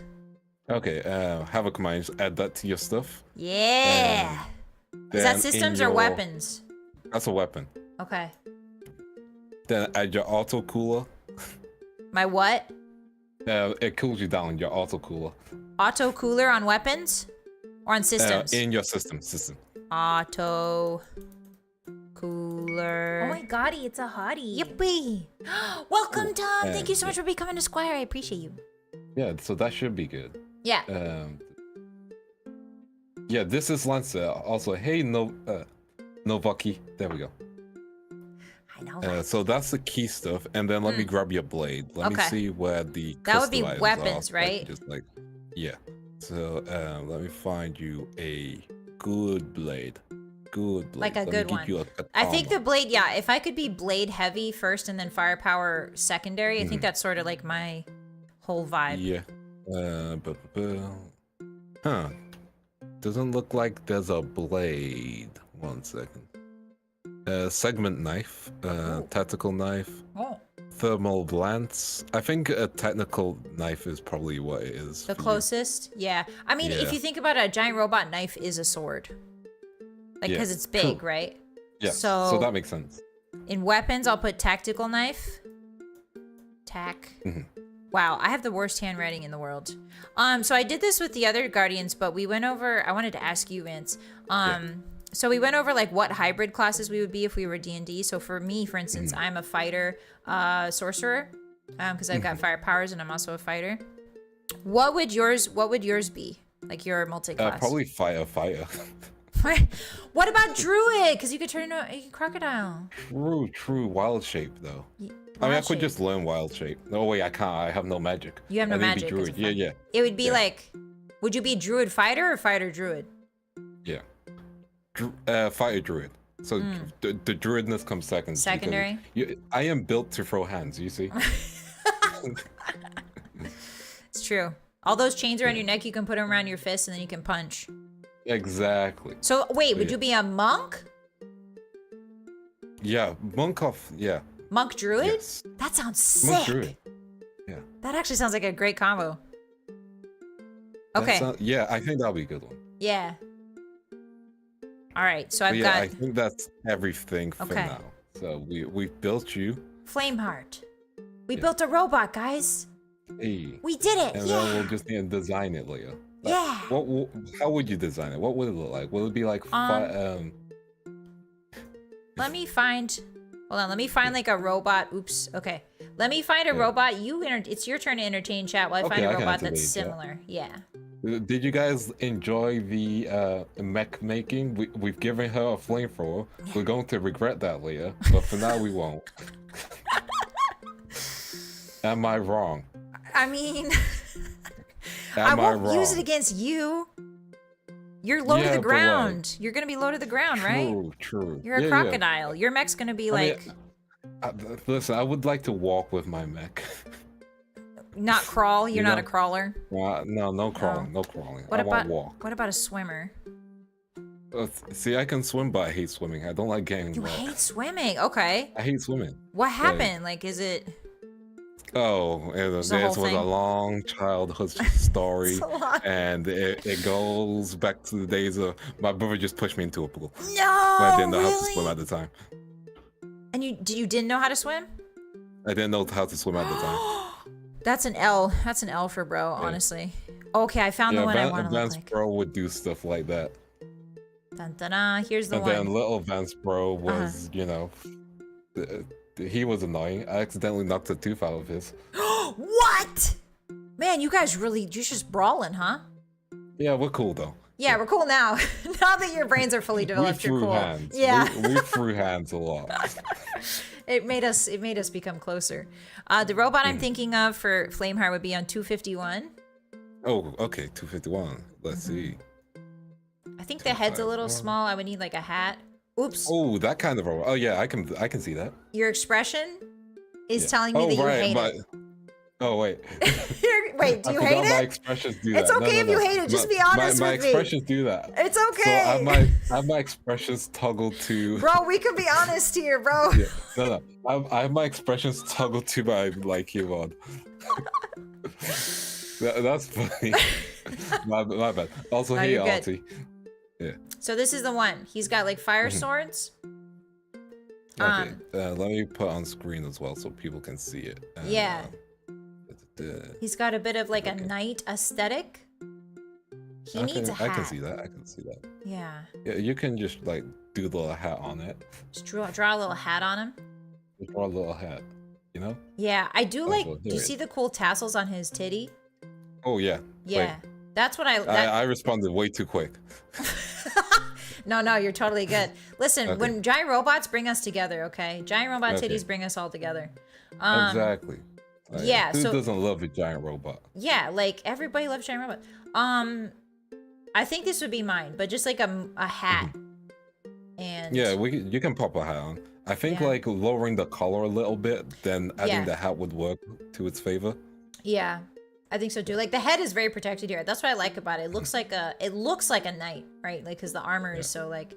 Okay, havoc mines. Add that to your stuff. Yeah. Is that systems or weapons? That's a weapon. Okay. Then add your auto cooler. My what? It cools you down. Your auto cooler. Auto cooler on weapons or on systems? In your system. Auto cooler. Oh my goddy, it's a hottie. Yippee! Welcome, Tom. Thank you so much for becoming a squire. I appreciate you. Yeah, so that should be good. Yeah. Yeah, this is Lancer. Also, hey, Novaki. There we go. I know. So that's the key stuff, and then let me grab your blade. Let me see where the that would be weapons, right? Just like, yeah. So let me find you a good blade. Good blade. Like a good one. I think the blade, yeah, if I could be blade heavy first and then firepower secondary, I think that's sort of like my whole vibe. Yeah. Huh. Doesn't look like there's a blade. 1 second. Segment knife. Tactical knife. Oh. Thermal lance. I think a technical knife is probably what it is. The closest? Yeah. I mean, if you think about it, a giant robot knife is a sword. Like, because it's big, true. right? Yeah. So that makes sense. In weapons, I'll put tactical knife. Tac. Wow, I have the worst handwriting in the world. So I did this with the other Guardians, but we went over, I wanted to ask you, Vince. So we went over like what hybrid classes we would be if we were D&D. So for me, for instance, I'm a fighter, sorcerer, because I've got fire powers and I'm also a fighter. What would yours be? Like your multi-class? Probably fighter. What about druid? Because you could turn into a crocodile. True. Wild shape though. I mean, I could just learn wild shape. No, wait, I can't. I have no magic. You have no magic. Druid. Yeah. It would be like, would you be druid fighter or fighter druid? Yeah. Fighter druid. So the druidness comes second. Secondary? I am built to throw hands, you see? It's true. All those chains around your neck, you can put them around your fists and then you can punch. Exactly. So wait, would you be a monk? Yeah, monk druid? Yes. That sounds sick. Monk druid. Yeah. That actually sounds like a great combo. Okay. I think that'll be a good one. Yeah. All right, so I've got. I think that's everything for now. So we've built you. Flameheart. We built a robot, guys. Hey. We did it. And then we'll just need to design it, Leah. Yeah. How would you design it? What would it look like? Will it be like Let me find. Hold on. Let me find like a robot. Oops. Okay. Let me find a robot. It's your turn to entertain chat while I find a robot that's similar. Yeah. Did you guys enjoy the mech making? We've given her a flamethrower. We're going to regret that, Leah, but for now we won't. Am I wrong? I mean, I won't use it against you. You're low to the ground. You're gonna be low to the ground, right? True. You're a crocodile. Your mech's gonna be listen, I would like to walk with my mech. Not crawl. You're not a crawler. No crawling. No crawling. What about walk? What about a swimmer? See, I can swim, but I hate swimming. I don't like getting wet. You hate swimming? Okay. I hate swimming. What happened? Like, is it? Oh, it was a long childhood story, and it goes back to the days of my brother just pushed me into a pool. No, I didn't know how to swim at the time. And you didn't know how to swim? I didn't know how to swim at the time. That's an L. That's an L for bro, honestly. Okay, I found the one I want to look like. Advanced Bro would do stuff like that. Dun dun dun. Here's the one. And then little Advanced Bro was, he was annoying. I accidentally knocked a tooth out of his. What? Man, you guys you're just brawling, huh? Yeah, we're cool though. Yeah, we're cool now. Now that your brains are fully developed, you're cool. Hands. Yeah. We threw hands a lot. It made us become closer. The robot I'm thinking of for Flameheart would be on 251. Oh, okay, 251. Let's see. I think the head's a little small. I would need like a hat. Oops. Oh, that kind of robot. Oh yeah, I can see that. Your expression is telling me that you hate it. Oh wait. Wait, do you hate it? My expressions do that. It's okay if you hate it. Just be honest with me. My expressions do that. It's okay. So I have my expressions toggled to. Bro, we can be honest here, bro. Yeah. No. I have my expressions toggled to my keyboard. That's funny. my bad. Also, hey, Alti. Yeah. So this is the one. He's got like fire swords. Okay. Let me put on screen as well so people can see it. Yeah. He's got a bit of like a knight aesthetic. He needs a hat. I can see that. Yeah. Yeah, you can just like do the little hat on it. Just draw a little hat on him. Just draw a little hat, you know? Yeah, I do like. Do you see the cool tassels on his titty? Oh yeah. Yeah, wait. That's what I responded way too quick. No, you're totally good. Listen, when giant robots bring us together, okay? Giant robot titties bring us all together. Exactly. Like, yeah. Who doesn't love a giant robot? Yeah, like everybody loves giant robots. I think this would be mine, but just like a hat. And yeah, you can pop a hat on. I think like lowering the collar a little bit, then adding the hat would work to its favor. Yeah. I think so too. Like the head is very protected here. That's what I like about it. It looks like a knight, right? Like because the armor is so like.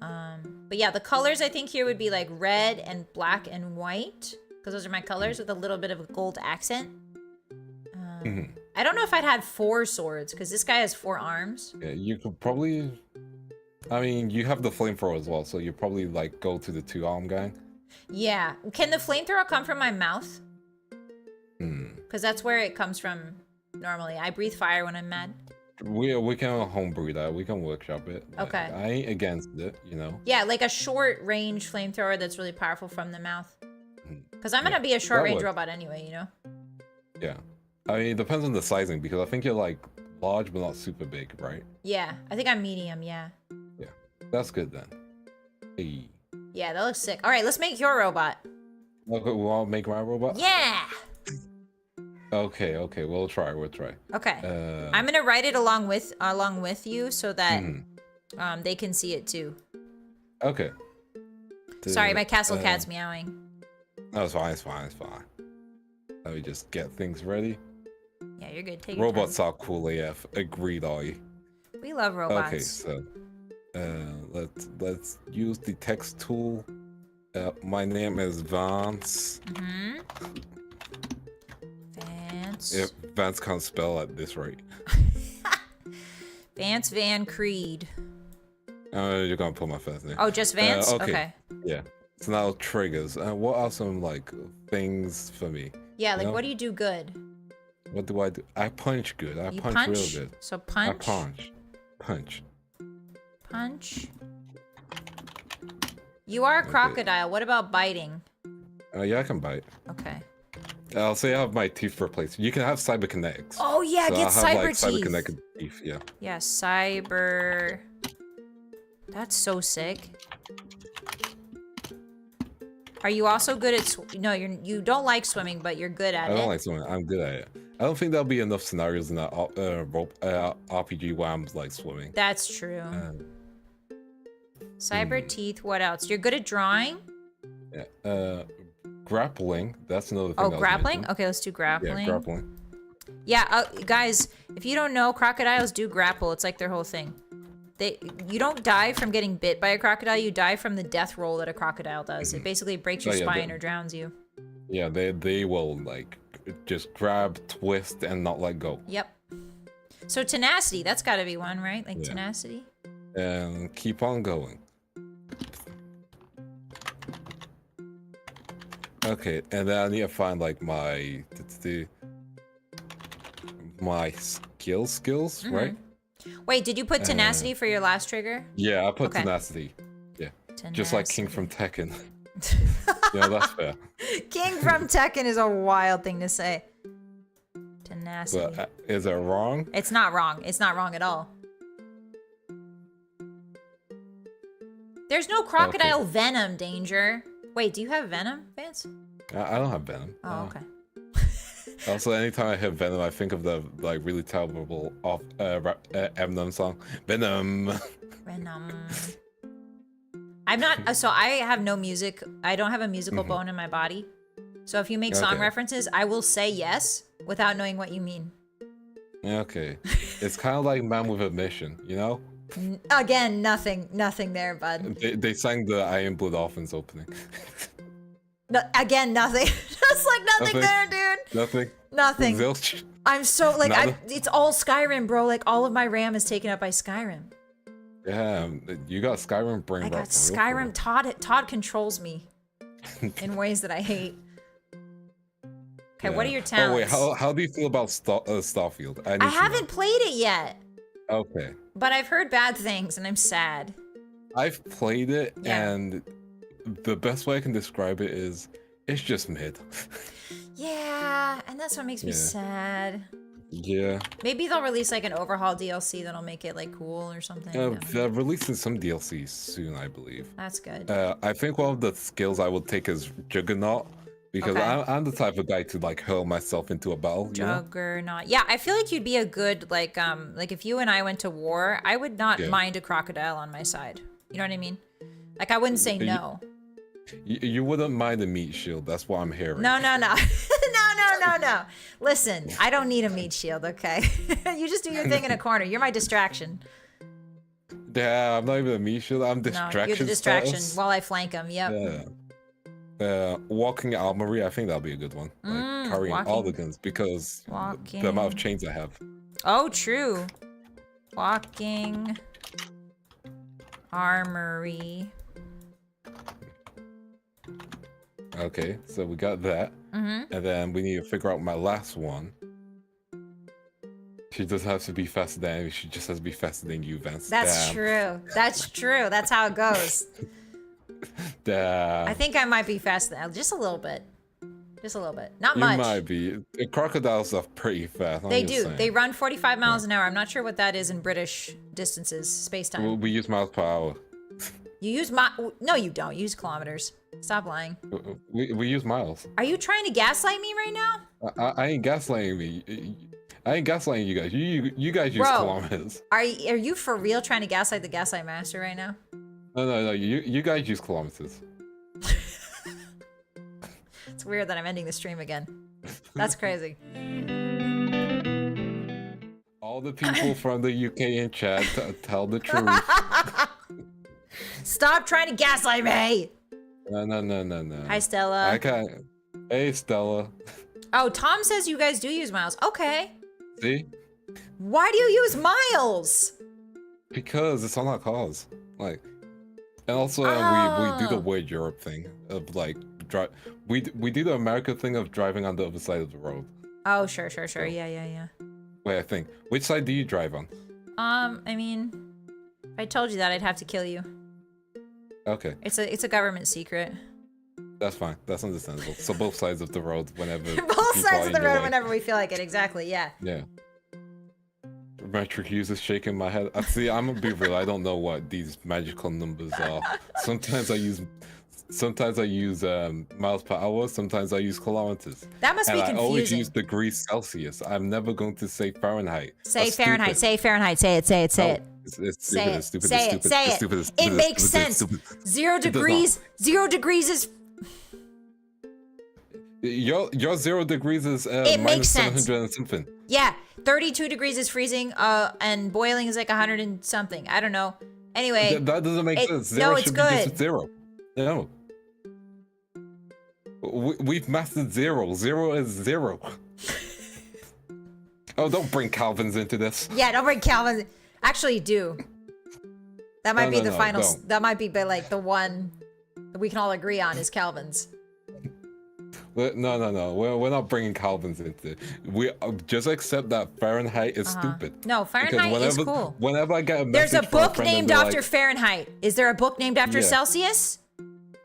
But yeah, the colors I think here would be like red and black and white because those are my colors with a little bit of a gold accent. I don't know if I'd had 4 swords because this guy has 4 arms. Yeah, you could probably. I mean, you have the flamethrower as well, so you probably like go to the 2-arm guy. Yeah. Can the flamethrower come from my mouth? Because that's where it comes from normally. I breathe fire when I'm mad. We can homebrew that. We can workshop it. Okay. I ain't against it, you know. Yeah, like a short range flamethrower that's really powerful from the mouth. Because I'm gonna be a short range robot anyway, you know. Yeah, I mean it depends on the sizing because I think you're like large but not super big, right? Yeah, I think I'm medium. Yeah. Yeah, that's good then. Hey. Yeah, that looks sick. All right, let's make your robot. Okay, we want to make my robot. Yeah. Okay, we'll try. Okay. I'm gonna write it along with you so that they can see it too. Okay. Sorry, my castle cat's meowing. No, it's fine. Let me just get things ready. Yeah, you're good. Take Robots are cool AF. Agreed, I. We love robots. Okay, so let's use the text tool. My name is Vance. If Vance can't spell at this rate. Vance Van Creed. You're gonna put my first name. Oh, just Vance? Okay. Yeah. So now triggers. What are some like things for me? Yeah, like what do you do good? What do I do? I punch good. I punch real good. So punch. I punch. You are a crocodile. What about biting? Yeah, I can bite. Okay. I'll say I have my teeth replaced. You can have cyberkinetics. Oh yeah, so get cyber teeth. Cyberkinetic teeth. Yeah. Yeah, cyber. That's so sick. Are you also good at no? You don't like swimming, but you're good at it. I don't like swimming. I'm good at it. I don't think there'll be enough scenarios in that RPG where I'm like swimming. That's true. Cyber teeth. What else? You're good at drawing. Yeah. Grappling. That's another thing. Oh, grappling. Okay, let's do grappling. Yeah, grappling. Yeah, guys, if you don't know, crocodiles do grapple. It's like their whole thing. You don't die from getting bit by a crocodile. You die from the death roll that a crocodile does. It basically breaks your spine or drowns you. Yeah, they will like just grab, twist, and not let go. Yep. So tenacity, that's got to be one, right? Like tenacity. And keep on going. Okay, and then I need to find like my skills, right? Wait, did you put tenacity for your last trigger? Yeah, I put tenacity. Yeah, just like King from Tekken. Yeah, that's fair. King from Tekken is a wild thing to say. Tenacity. But, is it wrong? It's not wrong. It's not wrong at all. There's no crocodile venom danger. Wait, do you have venom, Vance? I don't have venom. Oh, okay. Also, anytime I hear Venom, I think of the like really terrible Eminem song, Venom. Venom. I'm not. So I have no music. I don't have a musical bone in my body. So if you make song references, I will say yes without knowing what you mean. Okay, it's kind of like Man with a Mission, you know? Again, nothing there, bud. They sang the Iron Blood Orphans opening. No, again, nothing. Just like nothing there, dude. Nothing. Zilch. I'm so like it's all Skyrim, bro. Like all of my RAM is taken up by Skyrim. Yeah, you got Skyrim brain. I got Skyrim. Todd controls me in ways that I hate. Okay, what are your talents? Oh wait, how do you feel about Starfield? I haven't played it yet. Okay. But I've heard bad things, and I'm sad. I've played it, and the best way I can describe it is it's just mid. Yeah, and that's what makes me sad. Yeah. Maybe they'll release like an overhaul DLC that'll make it like cool or something. They're releasing some DLCs soon, I believe. That's good. I think one of the skills I would take is Juggernaut. Because I'm the type of guy to like hurl myself into a battle. Juggernaut. Yeah, I feel like you'd be a good like if you and I went to war, I would not mind a crocodile on my side. You know what I mean? Like I wouldn't say no. You wouldn't mind a meat shield. That's what I'm hearing. No. No. Listen, I don't need a meat shield, okay? You just do your thing in a corner. You're my distraction. Yeah, I'm not even a meat shield. I'm distraction. No, you're the distraction status. while I flank him. Yep. Yeah. Walking armory, I think that'll be a good one. Like carrying all the guns because the amount of chains I have. Oh, true. Walking armory. Okay, so we got that. And then we need to figure out my last one. She doesn't have to be faster than me. She just has to be faster than you, Vance. That's true. That's true. That's how it goes. Damn. I think I might be faster than just a little bit. Just a little bit. Not much. You might be. The crocodiles are pretty fast. They do. They run 45 miles an hour. I'm not sure what that is in British distances, space-time. We use miles per hour. You use No, you don't. You use kilometers. Stop lying. We use miles. Are you trying to gaslight me right now? I ain't gaslighting me. I ain't gaslighting you guys. You guys use kilometers. Are you for real trying to gaslight the gaslight master right now? No. You guys use kilometers. It's weird that I'm ending the stream again. That's crazy. All the people from the UK in chat tell the truth. Stop trying to gaslight me. No. Hi, Stella. I can't. Hey, Stella. Oh, Tom says you guys do use miles. Okay. See? Why do you use miles? Because it's on our cars. Like, and also we do the weird Europe thing of like we do the America thing of driving on the other side of the road. Oh, sure. Yeah. Wait, I think. Which side do you drive on? I mean, if I told you that, I'd have to kill you. Okay. It's a government secret. That's fine. That's understandable. So both sides of the road whenever. Both sides of the road whenever we feel like it. Exactly. Yeah. Yeah. Metric users shaking my head. See, I'm gonna be real. I don't know what these magical numbers are. Sometimes I use miles per hour. Sometimes I use kilometers. That must be confusing. I always use degrees Celsius. I'm never going to say Fahrenheit. Say Fahrenheit. Say Fahrenheit. Say it. Say it. Say it. It's stupid. It's stupid. Say it. Say it. It makes sense. 0 degrees. 0 degrees is. Your 0 degrees is it makes sense. 700 and something. Yeah, 32 degrees is freezing. And boiling is like 100 and something. I don't know. Anyway, that doesn't make sense. Zero it's should good. Be just 0. No. We've mastered 0. 0 is 0. Oh, don't bring Calvins into this. Yeah, don't bring Calvins. Actually, do. That might be the final. That might be like the one that we can all agree on is Calvin's. No. We're not bringing Calvins into it. We just accept that Fahrenheit is stupid. No, Fahrenheit is cool. Whenever I get a message there's a book named after Fahrenheit. Is there a book named after Celsius?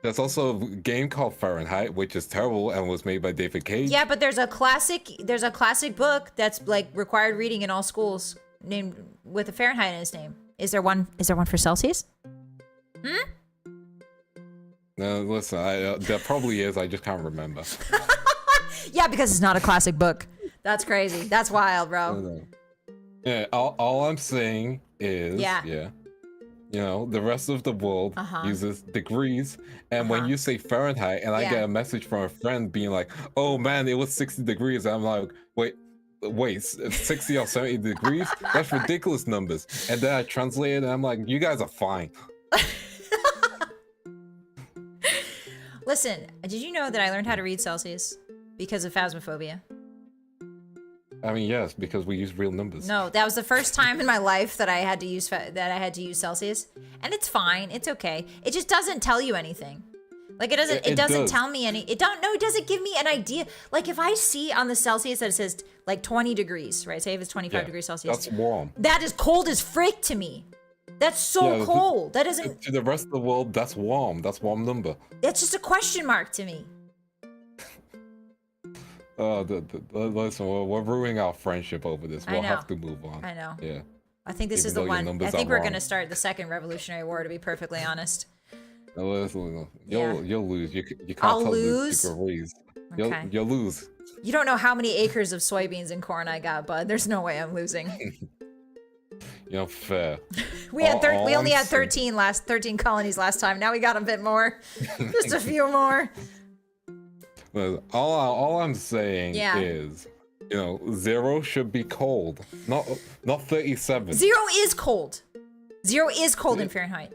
There's also a game called Fahrenheit, which is terrible and was made by David Cage. Yeah, but there's a classic book that's like required reading in all schools named with a Fahrenheit in its name. Is there one for Celsius? No, listen, there probably is. I just can't remember. Yeah, because it's not a classic book. That's crazy. That's wild, bro. No. Yeah, all I'm saying is, you know, the rest of the world uses degrees, and when you say Fahrenheit, and I get a message from a friend being like, "Oh man, it was 60 degrees," I'm like, wait, 60 or 70 degrees? That's ridiculous numbers. And then I translate it, and I'm like, you guys are fine. Listen, did you know that I learned how to read Celsius because of Phasmophobia? I mean, yes, because we use real numbers. No, that was the first time in my life that I had to use Celsius, and it's fine. It's okay. It just doesn't tell you anything. Like it doesn't tell me any. It doesn't give me an idea. Like if I see on the Celsius that it says like 20 degrees, right? Say if it's 25 degrees Celsius. That's warm. That is cold as frick to me. That's so cold. That isn't. To the rest of the world, that's warm. That's warm number. That's just a question mark to me. Listen, we're ruining our friendship over this. We'll have to move on. I know. Yeah. I think this is the one. I think we're going to start the second Revolutionary War, to be perfectly honest. No, listen, you'll lose. You can't I'll tell lose? the degrees. Okay. You'll lose. You don't know how many acres of soybeans and corn I got, bud. There's no way I'm losing. You know, fair. We only had 13 colonies last time. Now we got a bit more. Just a few more. All I'm saying is, 0 should be cold, not 37. 0 is cold. 0 is cold in Fahrenheit.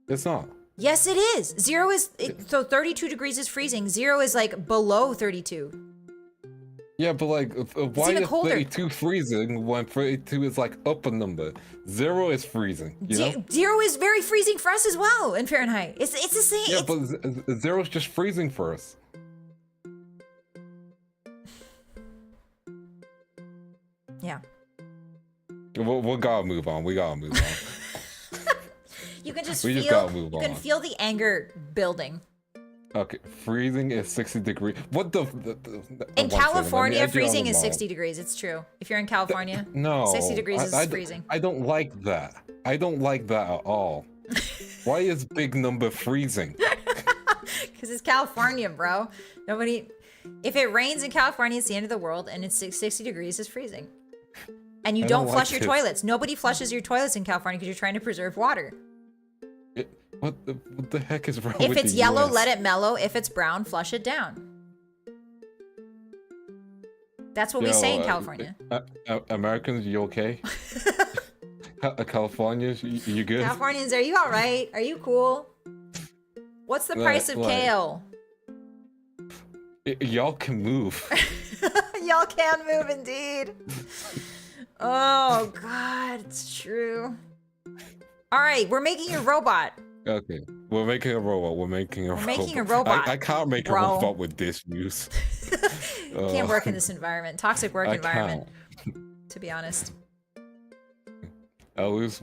It's not. Yes, it is. 0 is so 32 degrees is freezing. 0 is like below 32. Yeah, but like, why is 32 freezing when 32 is like up a number? 0 is freezing. 0 is very freezing for us as well in Fahrenheit. It's the same. Yeah, but 0 is just freezing for us. Yeah. We gotta move on. We gotta move on. You can just feel the anger building. Okay, freezing is 60 degrees. What the in California, freezing is 60 degrees. It's true. If you're in California, no, 60 degrees is freezing. I don't like that. I don't like that at all. Why is big number freezing? Because it's California, bro. If it rains in California, it's the end of the world, and it's 60 degrees is freezing. And you don't flush your toilets. Nobody flushes your toilets in California because you're trying to preserve water. What the heck is wrong with If it's yellow, let it mellow. If it's brown, flush it down. That's what we say in California. Americans, you okay? Californians, you good? Californians, are you all right? Are you cool? What's the price of kale? Y'all can move. Y'all can move indeed. Oh, God, it's true. All right, we're making a robot. Okay, we're making a robot. We're making a robot. I can't make a robot with this news. Can't work in this environment. Toxic work environment, to be honest. I was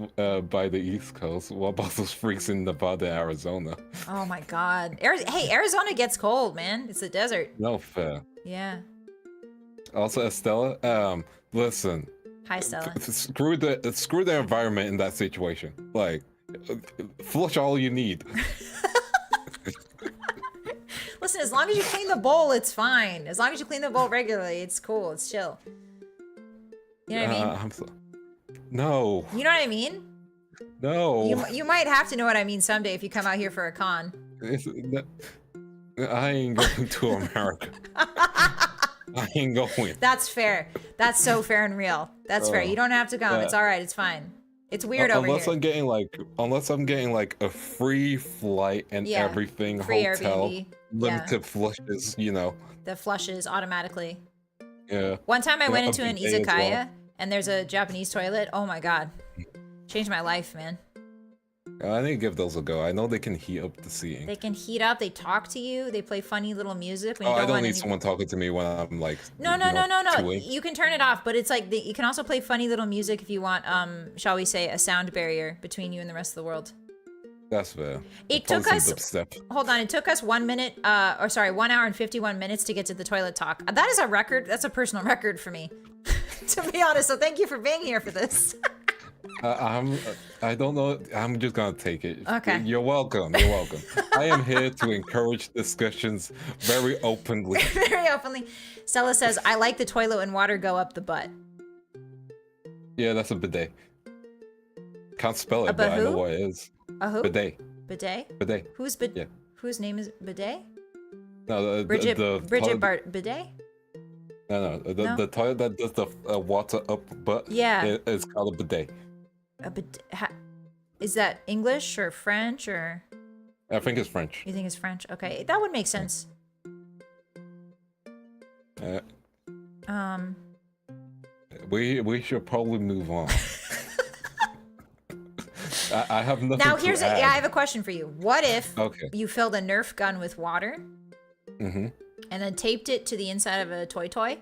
by the East Coast. What about those freaks in Nevada, Arizona? Oh my God. Hey, Arizona gets cold, man. It's a desert. No fair. Yeah. Also, Estella, listen. Hi, Stella. Screw the environment in that situation. Like, flush all you need. Listen, as long as you clean the bowl, it's fine. As long as you clean the bowl regularly, it's cool. It's chill. You know what I mean? No. You know what I mean? No. You might have to know what I mean someday if you come out here for a con. I ain't going to America. I ain't going. That's fair. That's so fair and real. That's fair. You don't have to come. It's all right. It's fine. It's weird over here. Unless I'm getting like a free flight and everything, free hotel, Airbnb. limited flushes, The flushes automatically. Yeah. One time I went into an izakaya and there's a Japanese toilet. Oh my God. Changed my life, man. I need to give those a go. I know they can heat up the seating. They can heat up. They talk to you. They play funny little music. I don't need someone talking to me when I'm like. No. You can turn it off, but it's like you can also play funny little music if you want. Shall we say a sound barrier between you and the rest of the world. That's fair. It took us. Hold on. It took us 1 minute. 1 hour and 51 minutes to get to the toilet talk. That is a record. That's a personal record for me, to be honest. So thank you for being here for this. I don't know. I'm just gonna take it. Okay. You're welcome. You're welcome. I am here to encourage discussions very openly. Very openly. Stella says, I like the toilet when water go up the butt. Yeah, that's a bidet. Can't spell it, but I know what it is. A who? Bidet. Bidet? Bidet. Who's bidet? Yeah. Whose name is Bidet? No, Bridget Bidet? No. The toilet that does the water up butt. Yeah. It's called a bidet. Is that English or French or? I think it's French. You think it's French? Okay, that would make sense. We should probably move on. I have nothing. Now I have a question for you. What if you filled a Nerf gun with water, and then taped it to the inside of a toy?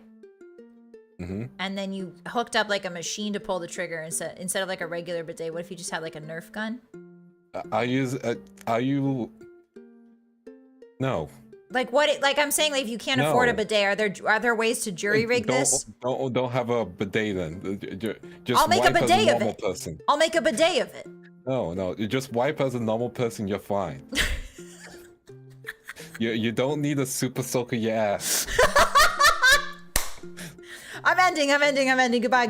And then you hooked up like a machine to pull the trigger instead of like a regular bidet. What if you just had like a Nerf gun? No. Like what? Like I'm saying, like if you can't afford a bidet, are there ways to jury rig this? Don't have a bidet then. Just I'll make a bidet of it. Person. I'll make a bidet of it. No. You just wipe as a normal person. You're fine. You don't need a super soaker your ass. I'm ending. Goodbye,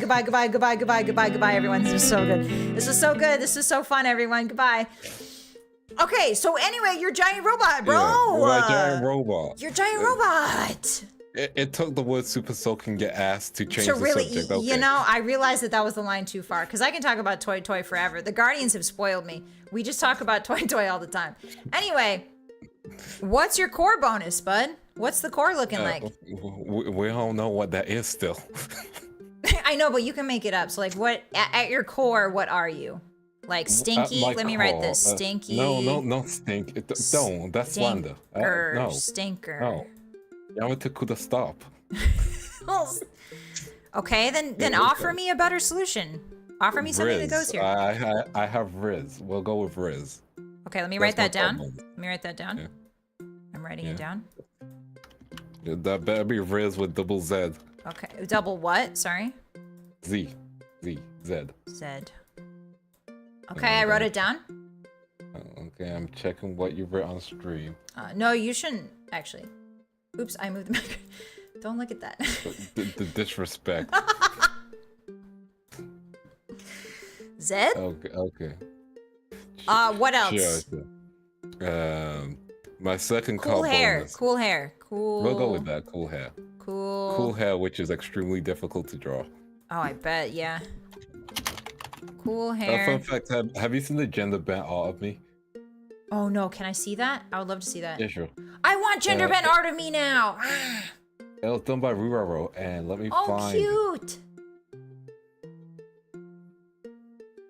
everyone. This was so good. This was so good. This was so fun, everyone. Goodbye. Okay, so anyway, you're a giant robot, bro. Yeah, giant robot. You're a giant robot. It took the word super soul can get ass to change So the really, subject. Okay. you know, I realized that was the line too far, because I can talk about Toy Toy forever. The Guardians have spoiled me. We just talk about Toy Toy all the time. Anyway, what's your core bonus, bud? What's the core looking like? We don't know what that is still. I know, but you can make it up. So like, what at your core, what are you? Like stinky? Let me write this. Stinky. No, stink. Don't. That's slander. No. Stinker. No. I want to stop. Okay, then offer me a better solution. Offer me something that goes here. I have Riz. We'll go with Riz. Okay, let me write that down. Let me write that down. Yeah. I'm writing it down. That better be Riz with double Z. Okay, double what? Sorry. Z. Z. Okay, I wrote it down. Okay, I'm checking what you wrote on stream. No, you shouldn't actually. Oops, I moved the mic. Don't look at that. The disrespect. Z? Okay. What else? Sure. My second cool hair. Cool hair. Cool. We'll go with that. Cool hair. Cool hair, which is extremely difficult to draw. Oh, I bet. Yeah. Cool hair. Fun fact: have you seen the gender bent art of me? Oh no, can I see that? I would love to see that. Yeah, sure. I want gender bent art of me now. It was done by Ruraro, and let me find. Oh, cute.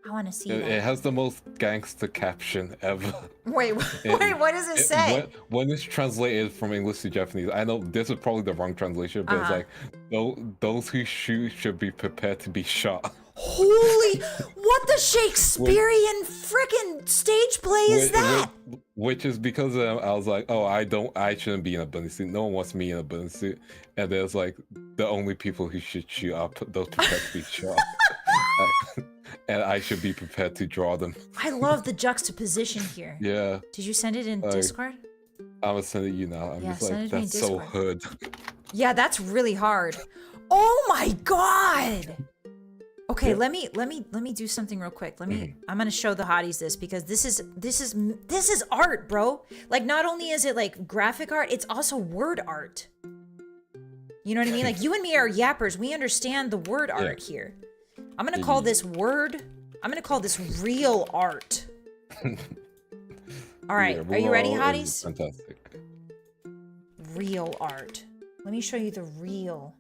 I want to see that. It has the most gangster caption ever. Wait, what does it say? When it's translated from English to Japanese, I know this is probably the wrong translation, but it's like, those who shoot should be prepared to be shot. Holy, what the Shakespearean frickin' stage play is that? Which is because I was like, I shouldn't be in a bunny suit. No one wants me in a bunny suit. And there's like, the only people who should shoot are those prepared to be shot. And I should be prepared to draw them. I love the juxtaposition here. Yeah. Did you send it in Discord? I'm gonna send it you now. I'm just like, that's so hood. Yeah, that's really hard. Oh my god! Okay, let me do something real quick. I'm gonna show the hotties this, because this is art, bro. Like, not only is it like graphic art, it's also word art. You know what I mean? Like, you and me are yappers. We understand the word art here. I'm gonna call this real art. All right, are you ready, hotties? Fantastic. Real art. Let me show you the real.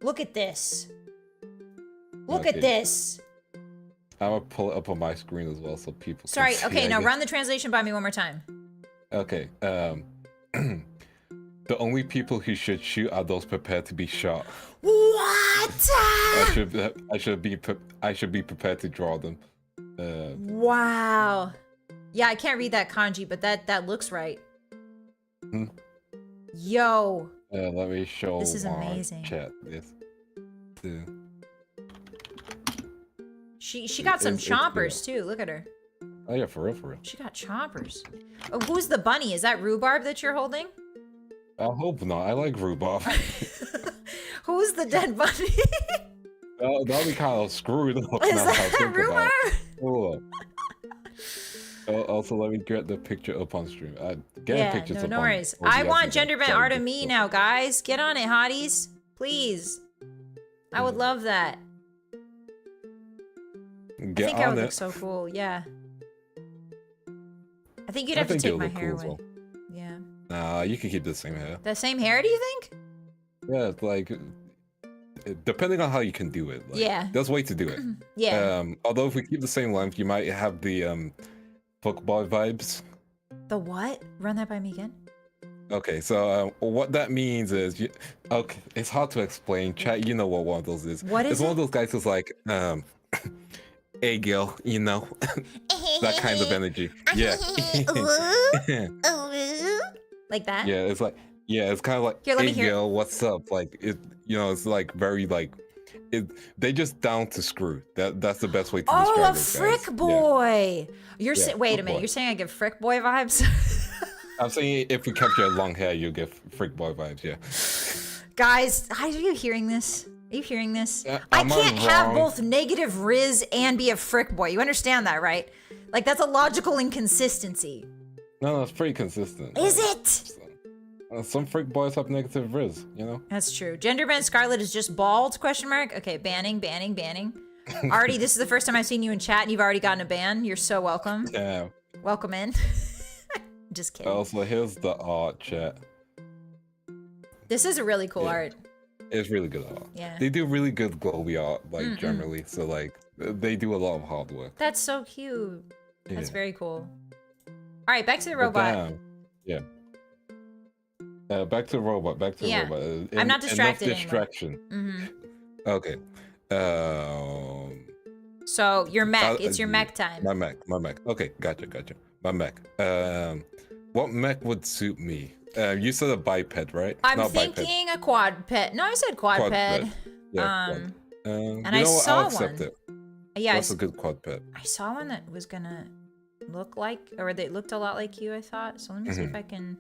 Look at this. Look at this. I'm gonna pull it up on my screen as well so people Sorry, can see. okay, now run the translation by me one more time. Okay, the only people who should shoot are those prepared to be shot. What? I should be prepared to draw them. Wow. Yeah, I can't read that kanji, but that looks right. Yo. Let me show. This is amazing. Chat this. She got some chompers too. Look at her. Oh yeah, for real. She got chompers. Oh, who's the bunny? Is that Rhubarb that you're holding? I hope not. I like Rhubarb. Who's the dead bunny? That'll be kind of screwed up. Is that Rhubarb? Also, let me get the picture up on stream. No worries. I want gender bent art of me now, guys. Get on it, hotties. Please. I would love that. I think I would look so cool, yeah. I think you'd have to take my hair away. Yeah. Nah, you can keep the same hair. The same hair, do you think? Yeah, it's like, depending on how you can do it. Like, there's a way to do it. Yeah. Although if we keep the same length, you might have the Pokeball vibes. The what? Run that by me again. Okay, so what that means is, okay, it's hard to explain. Chat, you know what one of those is. What is it? It's one of those guys who's like, hey girl, you know, that kind of energy. Yeah. Like that? Yeah, it's like, it's kind of like, here, hey girl, what's up? Like, it's like very like, they just down to screw. That's the best way to describe it. Oh, a frick boy. Yeah. Wait a minute. You're saying I give frick boy vibes? I'm saying if you kept your long hair, you'll get frick boy vibes. Yeah. Guys, are you hearing this? Are you hearing this? I can't have both negative Riz and be a frick boy. You understand that, right? Like, that's a logical inconsistency. No, it's pretty consistent. Is it? Some freak boys have negative Riz, you know? That's true. Gender ban Scarlett is just bald, question mark? Okay, banning. Already, this is the first time I've seen you in chat and you've already gotten a ban. You're so welcome. Yeah. Welcome in. Just kidding. Also, here's the art, chat. This is a really cool art. It's really good art. Yeah. They do really good glowy art, like, generally. So, like, they do a lot of hard work. That's so cute. That's very cool. All right, back to the robot. Yeah. Back to the robot. I'm not distracted enough distraction. Okay. So your mech. It's your mech time. My mech. Okay, gotcha. My mech. What mech would suit me? You said a biped, right? I'm thinking a quadped. No, I said quadped. Yeah. And I saw I'll accept one. It. Yeah, that's a good quadped. I saw one that was gonna look like, or they looked a lot like you. I thought. So let me see if I can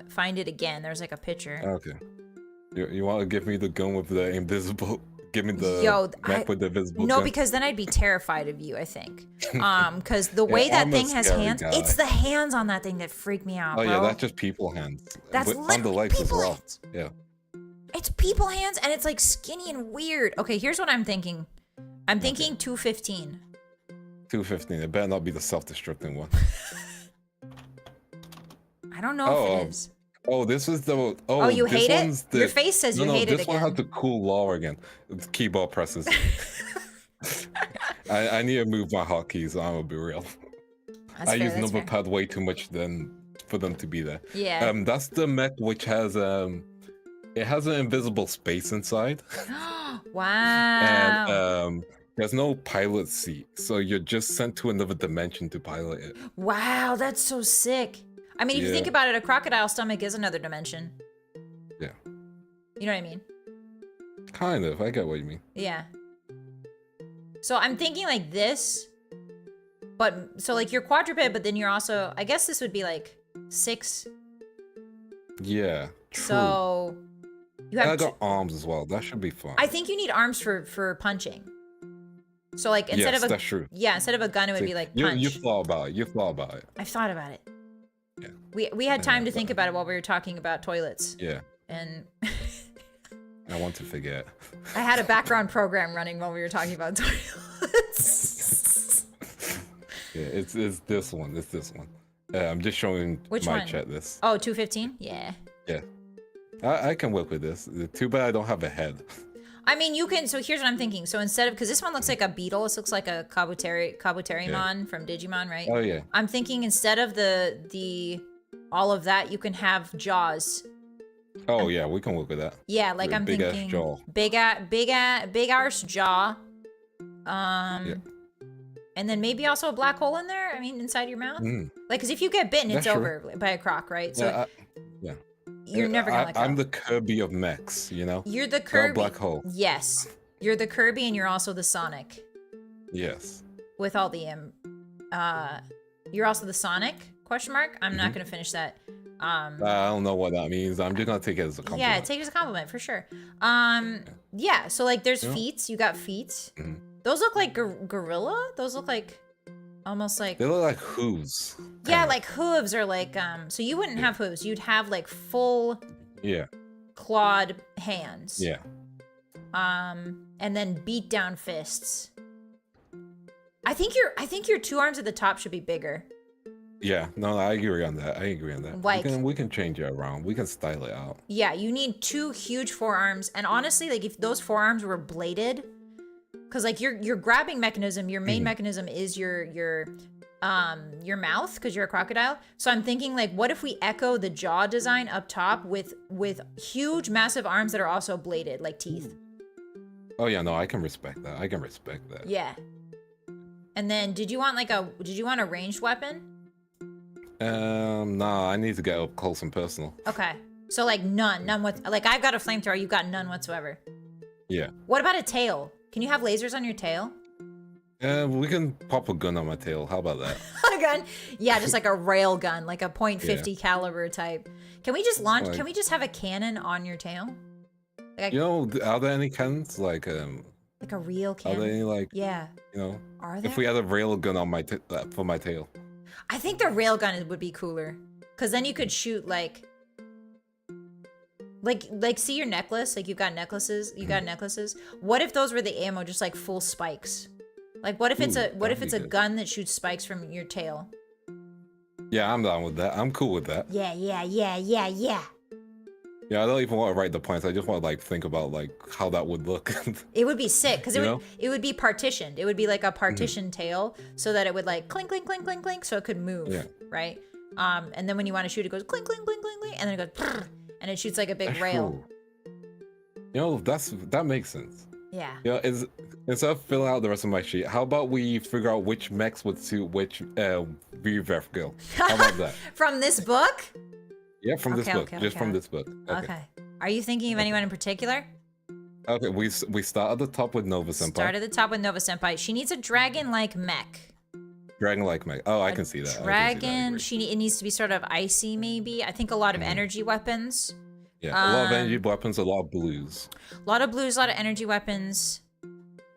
find it again. There's like a picture. Okay. You want to give me the gun with the invisible? Give me the mech with the invisible No, gun? because then I'd be terrified of you, I think. Because the way that thing has hands, it's the hands on that thing that freak me out, bro. Yeah, that's just people hands. That's on the legs as well. hands. Yeah. It's people hands, and it's like skinny and weird. Okay, here's what I'm thinking. I'm thinking 215. 215. It better not be the self-destructing one. I don't know if it is. Oh, this is the. Oh, you hate it? Your face says you hate it again. This one has the cool law again. It's keyboard presses. I need to move my hotkeys. I'm gonna be real. I use number pad way too much for them to be there. Yeah. That's the mech which has it has an invisible space inside. Wow. And there's no pilot seat, so you're just sent to another dimension to pilot it. Wow, that's so sick. I mean, if you think about it, a crocodile stomach is another dimension. Yeah. You know what I mean? Kind of. I get what you mean. Yeah. So I'm thinking like this, but so like you're quadruped, but then you're also, I guess this would be like 6. Yeah. True. So you have. And I got arms as well. That should be fun. I think you need arms for punching. So like instead of a, that's true. Yeah, instead of a gun, it would be like punch. You thought about it. I've thought about it. Yeah. We had time to think about it while we were talking about toilets. Yeah. And I want to forget. I had a background program running while we were talking about toilets. Yeah, it's this one. It's this one. I'm just showing my chat this. Oh, 215? Yeah. Yeah. I can work with this. Too bad I don't have a head. I mean, you can. So here's what I'm thinking. So instead of, because this one looks like a beetle, this looks like a Kabuterimon from Digimon, right? Oh yeah. I'm thinking instead of the all of that, you can have jaws. Oh yeah, we can work with that. Yeah, like I'm big thinking ass jaw. Big arse jaw. And then maybe also a black hole in there. I mean, inside your mouth. Like, because if you get bitten, it's over by a croc, right? So yeah. You're never gonna let go. I'm the Kirby of mechs, you know? You're the Kirby. Black hole. Yes. You're the Kirby and you're also the Sonic. Yes. With all the you're also the Sonic? Question mark? I'm not gonna finish that. I don't know what that means. I'm just gonna take it as a compliment. Yeah, take it as a compliment for sure. Yeah, so like there's feet. You got feet. Those look like gorilla? Those look like almost like they look like hooves. Yeah, like hooves or like so you wouldn't have hooves. You'd have like full clawed hands. Yeah. And then beat down fists. I think your 2 arms at the top should be bigger. Yeah, no, I agree on that. Like, we can change it around. We can style it out. Yeah, you need 2 huge forearms, and honestly, like if those forearms were bladed, because like your grabbing mechanism, your main mechanism is your mouth, because you're a crocodile. So I'm thinking like, what if we echo the jaw design up top with huge, massive arms that are also bladed, like teeth? Oh yeah, no, I can respect that. Yeah. And then, did you want a ranged weapon? Nah, I need to get up close and personal. Okay. So like none with, like I've got a flamethrower, you've got none whatsoever. Yeah. What about a tail? Can you have lasers on your tail? We can pop a gun on my tail. How about that? A gun? Yeah, just like a rail gun, like a .50 caliber type. Can we just launch? Can we just have a cannon on your tail? Like, you know, are there any cannons like a real cannon? Are there any like you know? Are there? If we had a rail gun on my for my tail. I think the rail gun would be cooler, cause then you could shoot like see your necklace, like you've got necklaces. What if those were the ammo, just like full spikes? Like what if it's a gun that shoots spikes from your tail? Yeah, I'm down with that. I'm cool with that. Yeah. Yeah, I don't even want to write the points. I just want to like think about like how that would look. It would be sick because it would be partitioned. It would be like a partitioned tail, so that it would like clink clink clink clink clink, so it could move, right? And then when you want to shoot, it goes clink clink clink clink clink, and then it goes and it shoots like a big rail. You know, that makes sense. Yeah. Yeah. Instead of filling out the rest of my sheet, how about we figure out which mechs would suit which VReverie guild? How about that? From this book? Yeah, from this book. Just from this book. Okay. Are you thinking of anyone in particular? Okay, we start at the top with Nova Senpai. Start at the top with Nova Senpai. She needs a dragon-like mech. Dragon-like mech. Oh, I can see that. Dragon. It needs to be sort of icy, maybe. I think a lot of energy weapons. Yeah, a lot of energy weapons, a lot of blues. A lot of blues, a lot of energy weapons.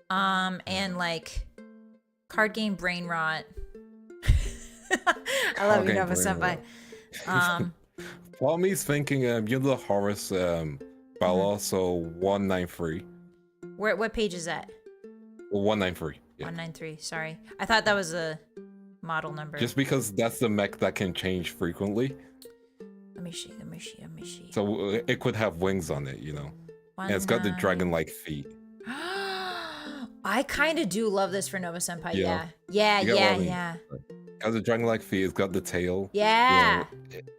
And like card game brain rot. I love you, Nova Senpai. Part of me's thinking, you're the Horus Bala, so 193. What page is that? 193. Yeah. 193. Sorry, I thought that was a model number. Just because that's the mech that can change frequently. Let me see. So it could have wings on it, and it's got the dragon-like feet. I kind of do love this for Nova Senpai. Yeah. It has a dragon-like feet. It's got the tail. Yeah.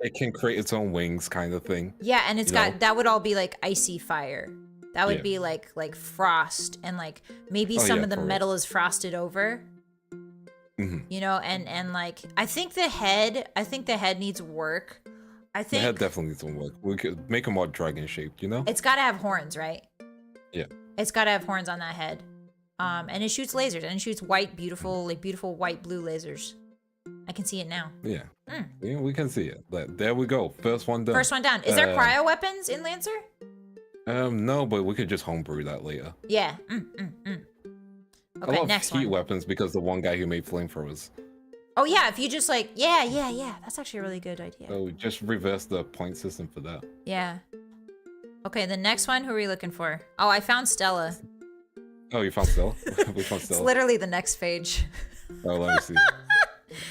It can create its own wings, kind of thing. Yeah, and it's got that would all be like icy fire. That would be like frost, and like maybe some of the metal is frosted over. And like I think the head needs work. I think the head definitely needs some work. We could make it more dragon-shaped, It's got to have horns, right? Yeah. It's got to have horns on that head. And it shoots lasers, and it shoots beautiful white blue lasers. I can see it now. Yeah. Yeah, we can see it. There we go. First one done. Is there cryo weapons in Lancer? No, but we could just homebrew that later. Yeah. Okay, next heat weapons because the one guy who made flamethrowers. Oh yeah, if you just like yeah. That's actually a really good idea. So just reverse the point system for that. Yeah. Okay, the next one, who are we looking for? Oh, I found Stella. Oh, you found Stella? We found Stella. It's literally the next page. Oh, let me see.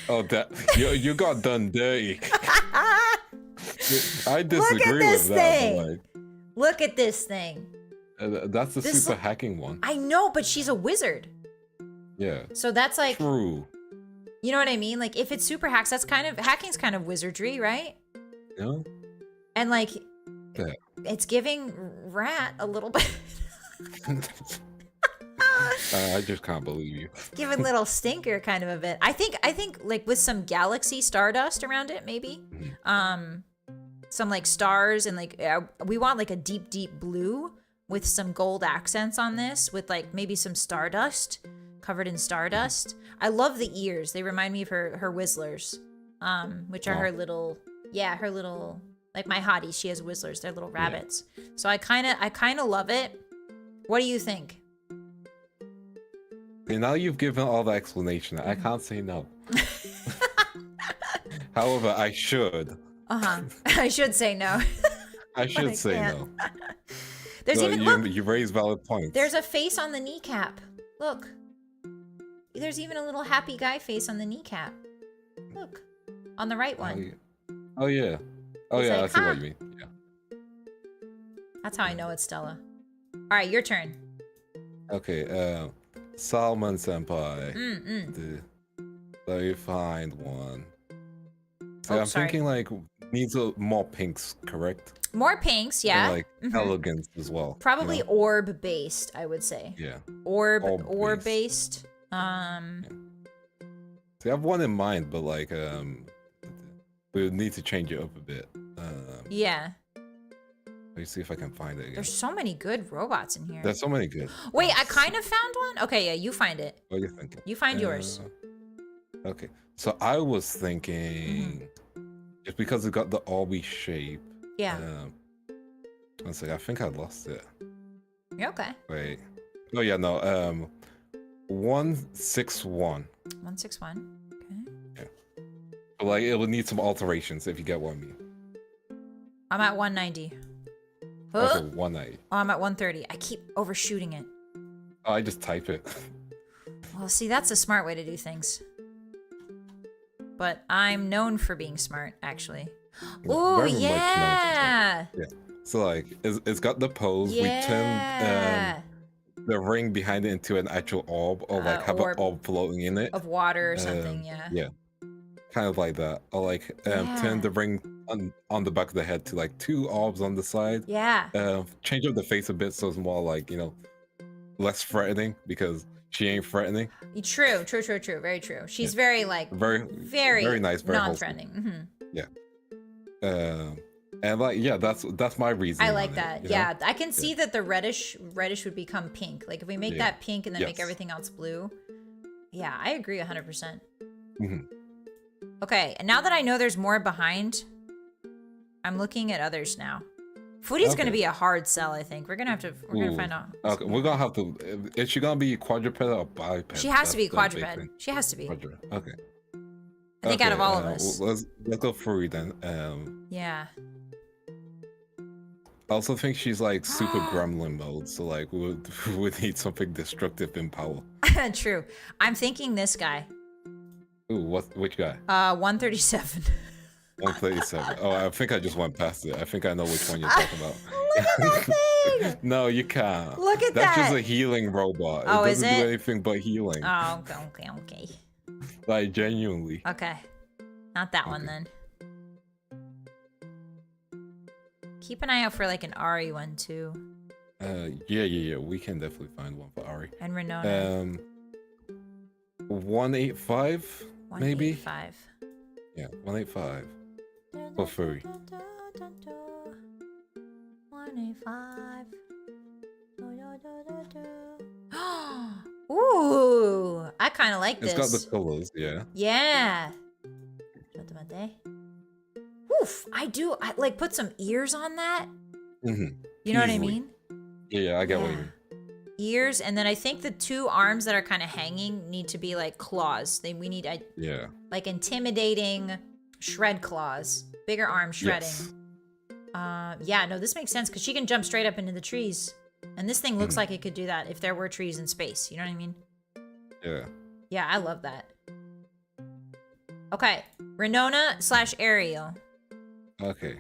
Oh, that you got done dirty. I disagree with that. But like, look at this thing. That's the super hacking one. I know, but she's a wizard. Yeah. So that's like true. You know what I mean? Like if it's super hacks, hacking's kind of wizardry, right? Yeah. And like it's giving rat a little bit. I just can't believe you. Give a little stinker kind of a bit. I think like with some galaxy stardust around it, maybe. Some like stars and like we want like a deep blue with some gold accents on this, with like maybe some stardust, covered in stardust. I love the ears. They remind me of her Whistlers, which are her little like my hotties. She has Whistlers. They're little rabbits. Yeah. So I kind of love it. What do you think? Okay, now you've given all the explanation. I can't say no. However, I should. I should say no. I should say no. There's you raise valid points. There's a face on the kneecap. Look. There's even a little happy guy face on the kneecap. Look. On the right one. Oh yeah. Oh yeah, I see what you mean. Yeah. That's how I know it's Stella. All right, your turn. Okay, Salmon Senpai. Let me find one. So I'm thinking like needs more pinks, correct? More pinks, yeah. And, like elegance as well. Probably orb based, I would say. Yeah. Orb based. See, I have one in mind, but like we would need to change it up a bit. Yeah. Let me see if I can find it again. There's so many good robots in here. There's so many good. Wait, I kind of found one? Okay, yeah, you find it. What are you thinking? You find yours. Okay, so I was thinking, just because it got the Orby shape. Yeah. One second, I think I lost it. You're okay. Wait. Oh yeah, no. 161. 161. Okay. Yeah. Like it would need some alterations if you get what I mean. I'm at 190. Okay, 190. Oh, I'm at 130. I keep overshooting it. Oh, I just type it. Well, see, that's a smart way to do things. But I'm known for being smart, actually. Oh, yeah. Yeah. So like, it's got the pose. Yeah. We turn the ring behind it into an actual orb, or like have an orb floating in it. Of water or something, yeah. Yeah. Kind of like that. Or like turn the ring on the back of the head to like 2 orbs on the side. Yeah. Change up the face a bit so it's more like, you know, less threatening, because she ain't threatening. True. Very true. She's very like very nice, very non-threatening. Yeah. And like, yeah, that's my reason. I like that. Yeah, I can see that the reddish would become pink. Like if we make that pink and then make everything else blue. Yeah, I agree 100%. Okay, and now that I know there's more behind, I'm looking at others now. Foodie's gonna be a hard sell, I think. We're gonna find out. Okay, we're gonna have to. Is she gonna be quadruped or biped? She has to be quadruped. She has to be. Okay. I think out of all of us. Let's go Furry then. Yeah. I also think she's like super gremlin mode, so like we would need something destructive in power. True. I'm thinking this guy. Ooh, which guy? 137. 137. Oh, I think I just went past it. I think I know which one you're talking about. Look at that thing! No, you can't. Look at That's that. just a healing robot. Oh, it is doesn't it? do anything but healing. Oh, okay. Like genuinely. Okay. Not that one then. Keep an eye out for like an Ari one too. Yeah. We can definitely find one for Ari. And Renona. 185 maybe. 185. Yeah, 185. For Furry. 185. Ooh, I kind of like this. It's got the colors, yeah. Yeah. Oof, I like put some ears on that. You know what I mean? Yeah, I get what you mean. Ears, and then I think the 2 arms that are kind of hanging need to be like claws. We need like intimidating shred claws, bigger arm shredding. Yes. Yeah, no, this makes sense because she can jump straight up into the trees, and this thing looks like it could do that if there were trees in space. You know what I mean? Yeah. Yeah, I love that. Okay, Renona / Ariel. Okay.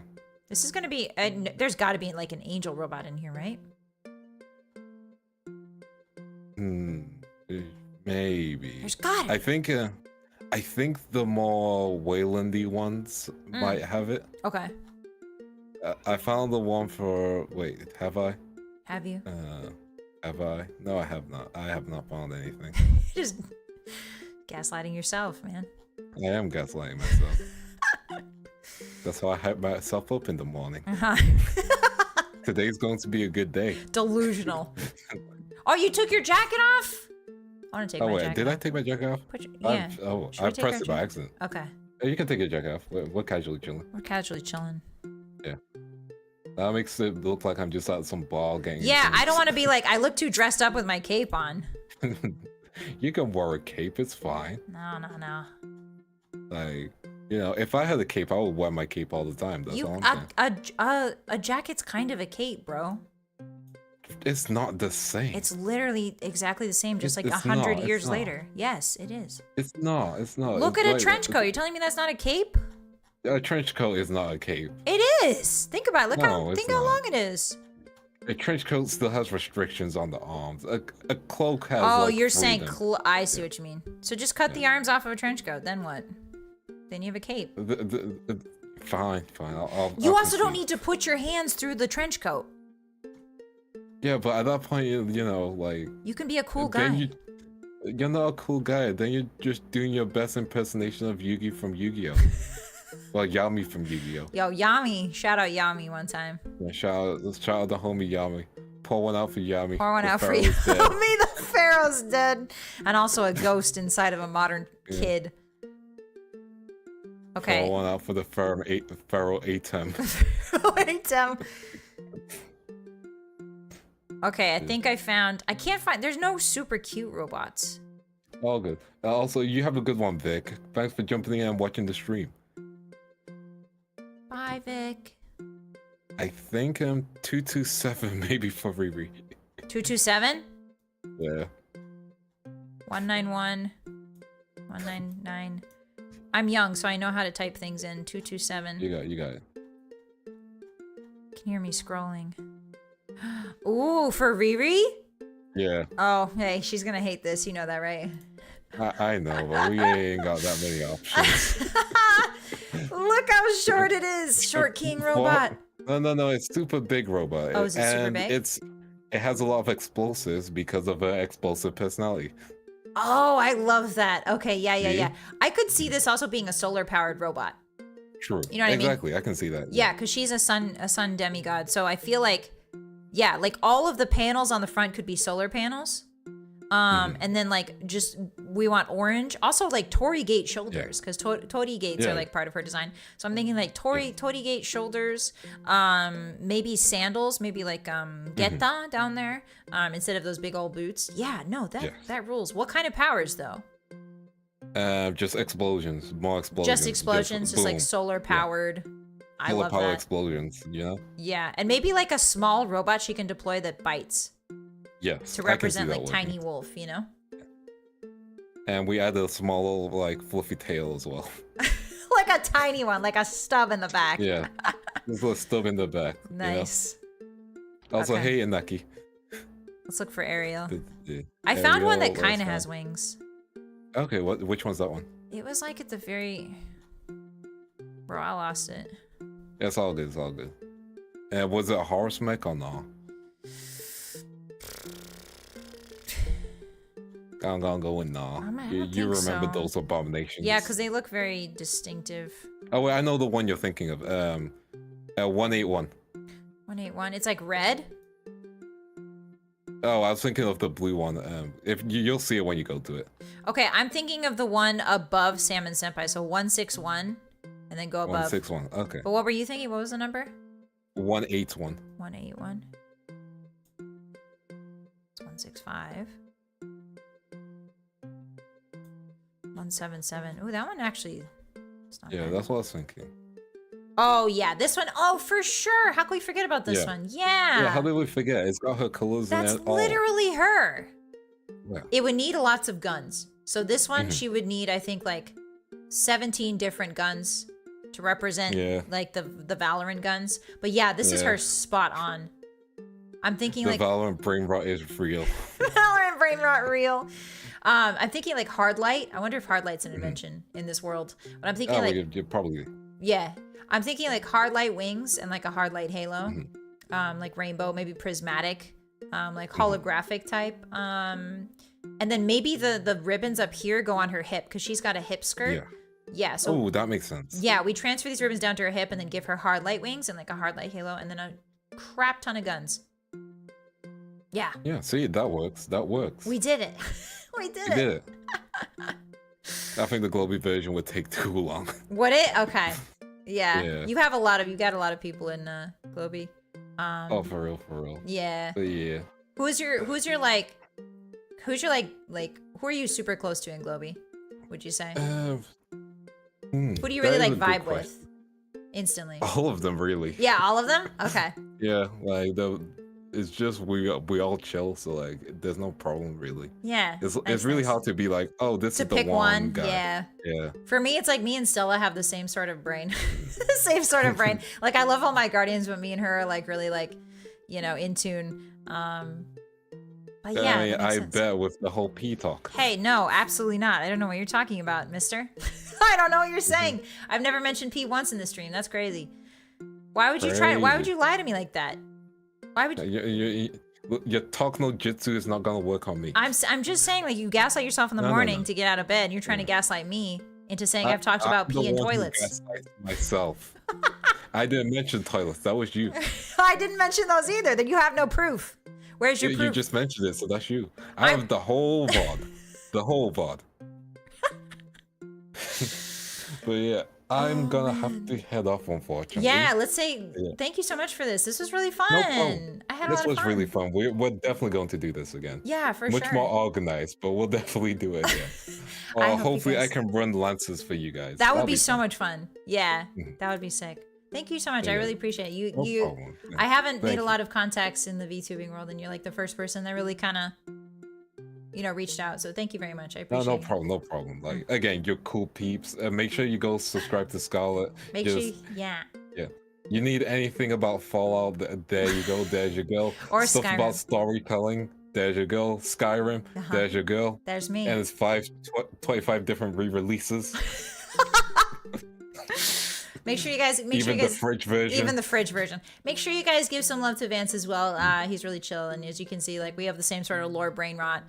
This is gonna be. There's got to be like an angel robot in here, right? Maybe. There's got it. I think the more Waylandy ones might have it. Okay. I found the one for. Wait, have I? Have you? Have I? No, I have not. I have not found anything. Just gaslighting yourself, man. I am gaslighting myself. That's why I hype myself up in the morning. Today's going to be a good day. Delusional. Oh, you took your jacket off? I want to take my jacket off. Did I take my jacket off? Yeah. I pressed it by accident. Okay. You can take your jacket off. We're casually chilling. We're casually chilling. Yeah. That makes it look like I'm just at some ball game. Yeah, I don't want to be like, I look too dressed up with my cape on. You can wear a cape, it's fine. No. Like, you know, if I had a cape, I would wear my cape all the time. That's all I'm saying. A jacket's kind of a cape, bro. It's not the same. It's literally exactly the same, just like 100 years later. Yes, it is. It's not. Look at a trench coat. You're telling me that's not a cape? A trench coat is not a cape. It is. Think about it. Think how long it is. A trench coat still has restrictions on the arms. A cloak has. Oh, like, you're freedom. saying I see what you mean. So just cut the arms off of a trench coat. Then what? Then you have a cape. Fine. You also don't need to put your hands through the trench coat. Yeah, but at that point, you know, like... You can be a cool guy. You're not a cool guy. Then you're just doing your best impersonation of Yugi from Yu-Gi-Oh! Well, Yami from Yu-Gi-Oh. Yo, Yami. Shout out Yami one time. Yeah, shout out the homie Yami. Pour one out for Yami. Pour one out for you. Me, the Pharaoh's dead. And also a ghost inside of a modern kid. Okay. Pour one out for the Pharaoh Atem. Atem. Okay, I think I can't find, there's no super cute robots. All good. Also, you have a good one, Vic. Thanks for jumping in and watching the stream. Bye, Vic. I think 227 maybe for VReverie. 227? Yeah. 191. 199. I'm young, so I know how to type things in. 227. You got it. Can you hear me scrolling? Ooh, for Riri? Yeah. Oh, hey, she's gonna hate this. You know that, right? I know, but we ain't got that many options. Look how short it is. Short king robot. No, it's super big robot. Oh, is it super big? It has a lot of explosives because of her explosive personality. Oh, I love that. Okay, yeah. I could see this also being a solar-powered robot. True. You know what I mean? Exactly, I can see that. Yeah, because she's a sun demigod. So I feel like, yeah, like all of the panels on the front could be solar panels. And then like just we want orange. Also like Tori Gate shoulders, because Tori Gates are like part of her design. So I'm thinking like Tori Gate shoulders, maybe sandals, maybe like Geta down there, instead of those big old boots. Yeah, no, that rules. What kind of powers though? Just explosions, more explosions. Just explosions, just like solar powered. Yeah. I love power that. Explosions, you know? Yeah, and maybe like a small robot she can deploy that bites. Yes. To represent like Tiny Wolf, you know? And we added a small like fluffy tail as well. Like a tiny one, like a stub in the back. Yeah. There's a stub in the back. Nice. You know? Also, hey, Inaki. Let's look for Ariel. Yeah. I found one that kind of has wings. Okay, which one's that one? It was like at the very... Bro, I lost it. Yeah, it's all good, it's all good. And was it a horse mech or no? I'm gonna go with nah. You remember those abominations. Yeah, because they look very distinctive. Oh, wait, I know the one you're thinking of. 181. 181. It's like red? Oh, I was thinking of the blue one. If you'll see it when you go to it. Okay, I'm thinking of the one above Salmon Senpai. So 161, and then go above. 161. Okay. But what were you thinking? What was the number? 181. 181. It's 165. 177. Ooh, that one actually. Yeah, bad. That's what I was thinking. Oh yeah, this one. Oh, for sure. How could we forget about this one? Yeah. Yeah. How did we forget? It's got her colors in it. That's literally her. Yeah. It would need lots of guns. So this one, she would need, I think, like 17 different guns to represent like the Valorant guns. But yeah, this is her spot on. I'm thinking the like Valorant brain rot is real. Valorant brain rot real. I'm thinking like hard light. I wonder if hard light's an invention in this world. But I'm thinking like you're probably. Yeah. I'm thinking like hard light wings and like a hard light halo. Like rainbow, maybe prismatic, like holographic type. And then maybe the ribbons up here go on her hip because she's got a hip skirt. Yeah. So that makes sense. Yeah, we transfer these ribbons down to her hip and then give her hard light wings and like a hard light halo and then a crap ton of guns. Yeah. Yeah, see, that works. That works. We did it. We did it. I think the Globy version would take too long. Would it? Okay. Yeah. You got a lot of people in Globy. Oh, for real. Yeah. But yeah. Who are you super close to in Globy? Would you say? Who do you really like vibe with? Instantly. All of them, really. Yeah, all of them? Okay. Yeah, like it's just we all chill, so like there's no problem really. Yeah. It's really hard to be like, oh, this is the one guy. Yeah. For me, it's like me and Stella have the same sort of brain. Same sort of brain. Like I love all my guardians, but me and her are like really like, in tune. But yeah, I bet with the whole P talk. Hey, no, absolutely not. I don't know what you're talking about, mister. I don't know what you're saying. I've never mentioned P once in the stream. That's crazy. Why would you why would you lie to me like that? Why would your talk no jutsu is not gonna work on me. I'm just saying, like, you gaslight yourself in the morning to get out of bed and you're trying to gaslight me into saying I've talked about pee and toilets. Myself. I didn't mention toilets. That was you. I didn't mention those either. Then you have no proof. Where's your proof? You just mentioned it, so that's you. I have the whole VOD. The whole VOD. But yeah, I'm gonna have to head off, unfortunately. Yeah, let's say thank you so much for this. This was really fun. No problem. I had a lot of fun. This was really fun. We're definitely going to do this again. Yeah, for sure. Much more organized, but we'll definitely do it again. Or hopefully I can run lances for you guys. That would be so much fun. Yeah, that would be sick. Thank you so much. I really appreciate it. You problem. I haven't made a lot of contacts in the VTubing world, and you're like the first person that really kind of, you know, reached out. So thank you very much. I appreciate it. No problem. Like, again, you're cool peeps. Make sure you go subscribe to Scarlett. Make sure, yeah. You need anything about Fallout? There you go. There's your girl. Or stuff Skyrim. About storytelling. There's your girl. Skyrim. There's your girl. There's me. And it's 25 different re-releases. Make sure you guys. Even the fridge version. Even the fridge version. Make sure you guys give some love to Vance as well. He's really chill, and as you can see, like we have the same sort of lore brain rot.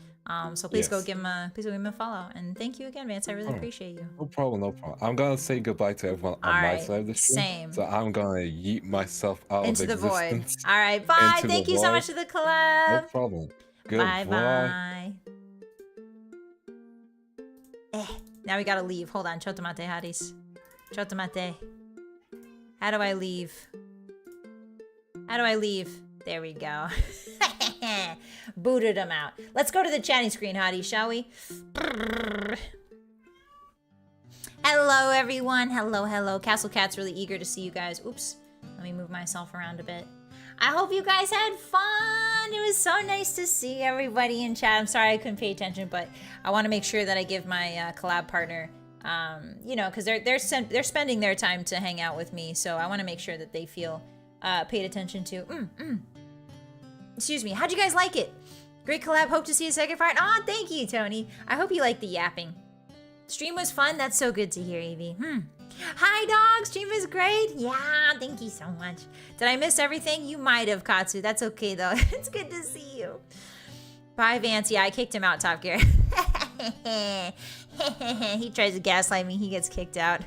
So please go give him a follow. And thank you again, Vance. I really appreciate you. No problem. I'm gonna say goodbye to everyone on my side of the stream. Same. So I'm gonna yeet myself out into of the existence. void. All right, bye. Thank you so much to the collab. No problem. Goodbye. Bye. Now we gotta leave. Hold on. Chotomate, Haris. Chotomate. How do I leave? There we go. Booted him out. Let's go to the chatting screen, hottie, shall we? Hello, everyone. Hello. Castle Cat's really eager to see you guys. Oops. Let me move myself around a bit. I hope you guys had fun. It was so nice to see everybody in chat. I'm sorry I couldn't pay attention, but I want to make sure that I give my collab partner you know, because they're spending their time to hang out with me, so I want to make sure that they feel paid attention to. Excuse me. How'd you guys like it? Great collab. Hope to see a second part. Oh, thank you, Tony. I hope you liked the yapping. Stream was fun. That's so good to hear, Evie. Hi, dog. Stream is great. Yeah, thank you so much. Did I miss everything? You might have, Katsu. That's okay, though. It's good to see you. Bye, Vance. Yeah, I kicked him out, Top Gear. He tries to gaslight me. He gets kicked out.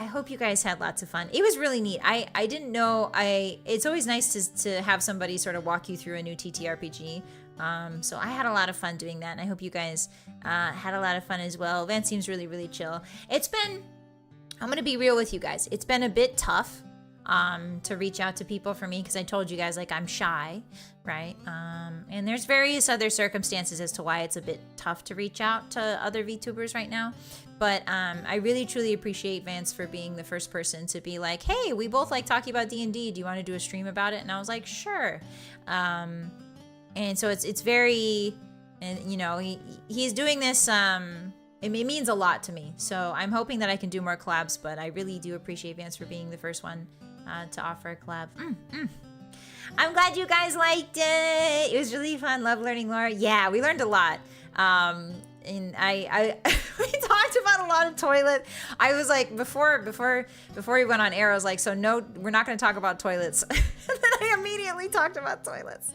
I hope you guys had lots of fun. It was really neat. I didn't know. It's always nice to have somebody sort of walk you through a new TTRPG. So I had a lot of fun doing that, and I hope you guys had a lot of fun as well. Vance seems really, really chill. I'm gonna be real with you guys. It's been a bit tough to reach out to people for me, because I told you guys, like, I'm shy, right? And there's various other circumstances as to why it's a bit tough to reach out to other VTubers right now. But I really truly appreciate Vance for being the first person to be like, hey, we both like talking about D&D. Do you want to do a stream about it? And I was like, sure. And so it's very, and you know, he's doing this. It means a lot to me. So I'm hoping that I can do more collabs, but I really do appreciate Vance for being the first one to offer a collab. I'm glad you guys liked it. It was really fun. Love learning lore. Yeah, we learned a lot. And I we talked about a lot of toilet. I was like, before we went on air, I was like, so no, we're not going to talk about toilets. And then I immediately talked about toilets.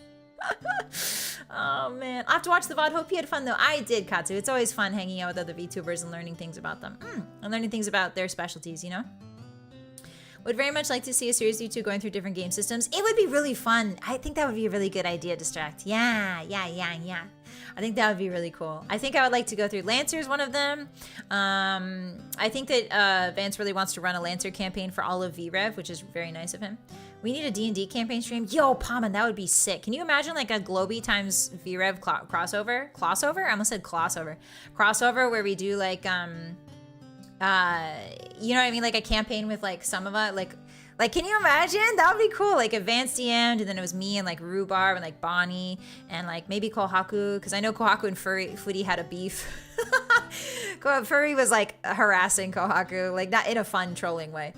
Oh man, I'll have to watch the VOD. Hope you had fun though. I did, Katsu. It's always fun hanging out with other VTubers and learning things about them. And learning things about their specialties, you know? Would very much like to see a series of you two going through different game systems. It would be really fun. I think that would be a really good idea, Distract. Yeah. I think that would be really cool. I think I would like to go through Lancer's one of them. I think that Vance really wants to run a Lancer campaign for all of VRev, which is very nice of him. We need a D&D campaign stream. Yo, Paman, that would be sick. Can you imagine like a Globy times VRev crossover? I almost said crossover. Crossover where we do like, you know what I mean? Like a campaign with like some of us, like can you imagine? That would be cool. Like Advanced DM'd, and then it was me and like Rhubarb and like Bonnie and like maybe Kohaku, because I know Kohaku and Footy had a beef. Furry was like harassing Kohaku, like not in a fun trolling way.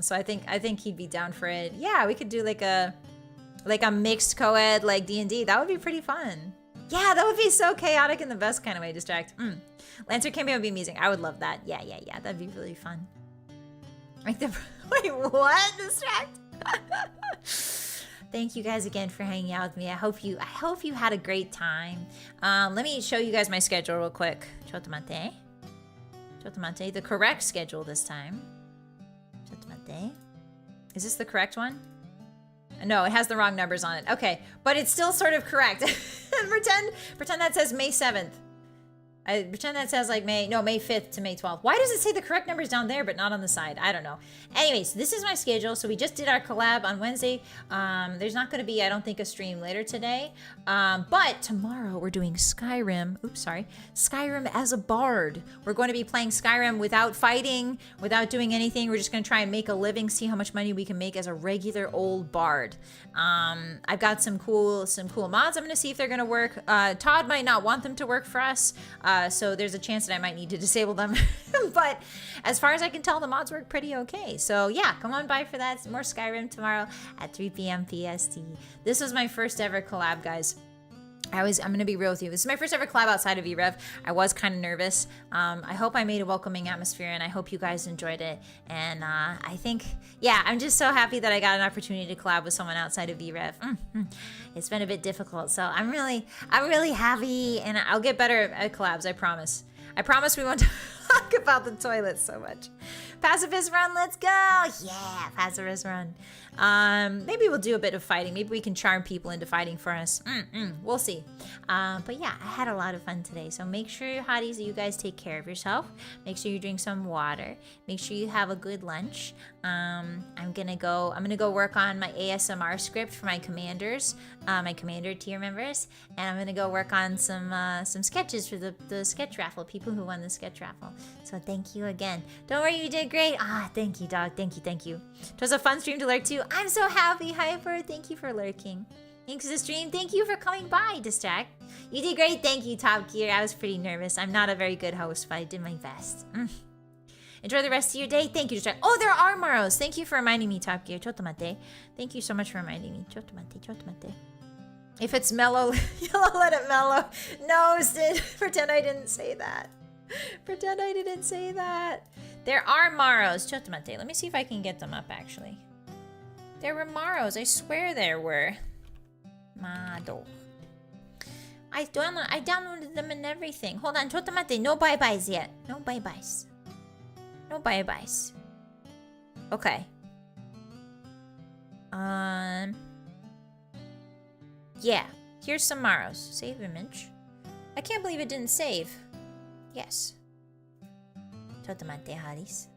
So I think he'd be down for it. Yeah, we could do like a mixed co-ed like D&D. That would be pretty fun. Yeah, that would be so chaotic in the best kind of way. Distract. Lancer campaign would be amazing. I would love that. Yeah. That'd be really fun. Like wait, what? Distract? Thank you guys again for hanging out with me. I hope you had a great time. Let me show you guys my schedule real quick. Chotomate. Chotomate. The correct schedule this time. Chotomate. Is this the correct one? No, it has the wrong numbers on it. Okay, but it's still sort of correct. pretend that says May 7th. I pretend that says like May 5th to May 12th. Why does it say the correct numbers down there but not on the side? I don't know. Anyways, this is my schedule. So we just did our collab on Wednesday. There's not going to be, I don't think, a stream later today. But tomorrow we're doing Skyrim. Oops, sorry. Skyrim as a bard. We're going to be playing Skyrim without fighting, without doing anything. We're just going to try and make a living, see how much money we can make as a regular old bard. I've got some cool mods. I'm going to see if they're going to work. Todd might not want them to work for us. So there's a chance that I might need to disable them. But as far as I can tell, the mods work pretty okay. So yeah, come on by for that. More Skyrim tomorrow at 3 p.m. PST. This was my first ever collab, guys. I'm going to be real with you. This is my first ever collab outside of VRev. I was kind of nervous. I hope I made a welcoming atmosphere, and I hope you guys enjoyed it. And I think, yeah, I'm just so happy that I got an opportunity to collab with someone outside of VRev. It's been a bit difficult, so I'm really happy, and I'll get better at collabs, I promise. I promise we won't talk about the toilet so much. Pacifist run, let's go! Yeah, pacifist run. Maybe we'll do a bit of fighting. Maybe we can charm people into fighting for us. We'll see. But yeah, I had a lot of fun today. So make sure, hotties, that you guys take care of yourself. Make sure you drink some water. Make sure you have a good lunch. I'm gonna go work on my ASMR script for my commanders, my commander tier members, and I'm gonna go work on some sketches for the sketch raffle, people who won the sketch raffle. So thank you again. Don't worry, you did great. Thank you, dog. Thank you. It was a fun stream to lurk to. I'm so happy, Hyper. Thank you for lurking. Thanks for the stream. Thank you for coming by, Distract. You did great. Thank you, Top Gear. I was pretty nervous. I'm not a very good host, but I did my best. Enjoy the rest of your day. Thank you, Distract. Oh, there are Maros. Thank you for reminding me, Top Gear. Chotomate. Thank you so much for reminding me. Chotomate. If it's mellow, you'll let it mellow. No, Sid. Pretend I didn't say that. Pretend I didn't say that. There are Maros. Chotomate. Let me see if I can get them up, actually. There were Maros. I swear there were. Mado. I downloaded them and everything. Hold on. Chotomate. No bye-byes yet. No bye-byes. No bye-byes. Okay. Yeah. Here's some Maros. Save image. I can't believe it didn't save. Yes. Chotomate, Haris.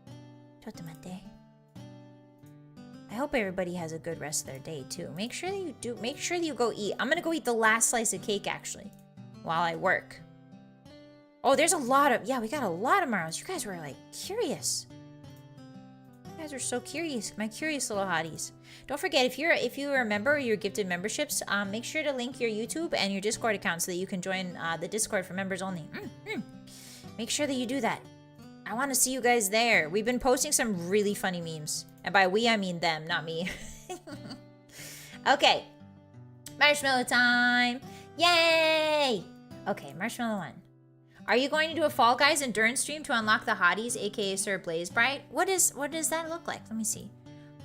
Chotomate. I hope everybody has a good rest of their day too. Make sure that you do. Make sure that you go eat. I'm gonna go eat the last slice of cake actually, while I work. Oh, there's a lot of, yeah, we got a lot of Maros. You guys were like curious. You guys are so curious. My curious little hotties. Don't forget, if you are a member or you're gifted memberships, make sure to link your YouTube and your Discord account so that you can join the Discord for members only. Make sure that you do that. I want to see you guys there. We've been posting some really funny memes. And by we, I mean them, not me. Okay. Marshmallow time. Yay! Okay, Marshmallow 1. Are you going to do a Fall Guys endurance stream to unlock the hotties, aka Sir Blaze Bright? What does that look like? Let me see.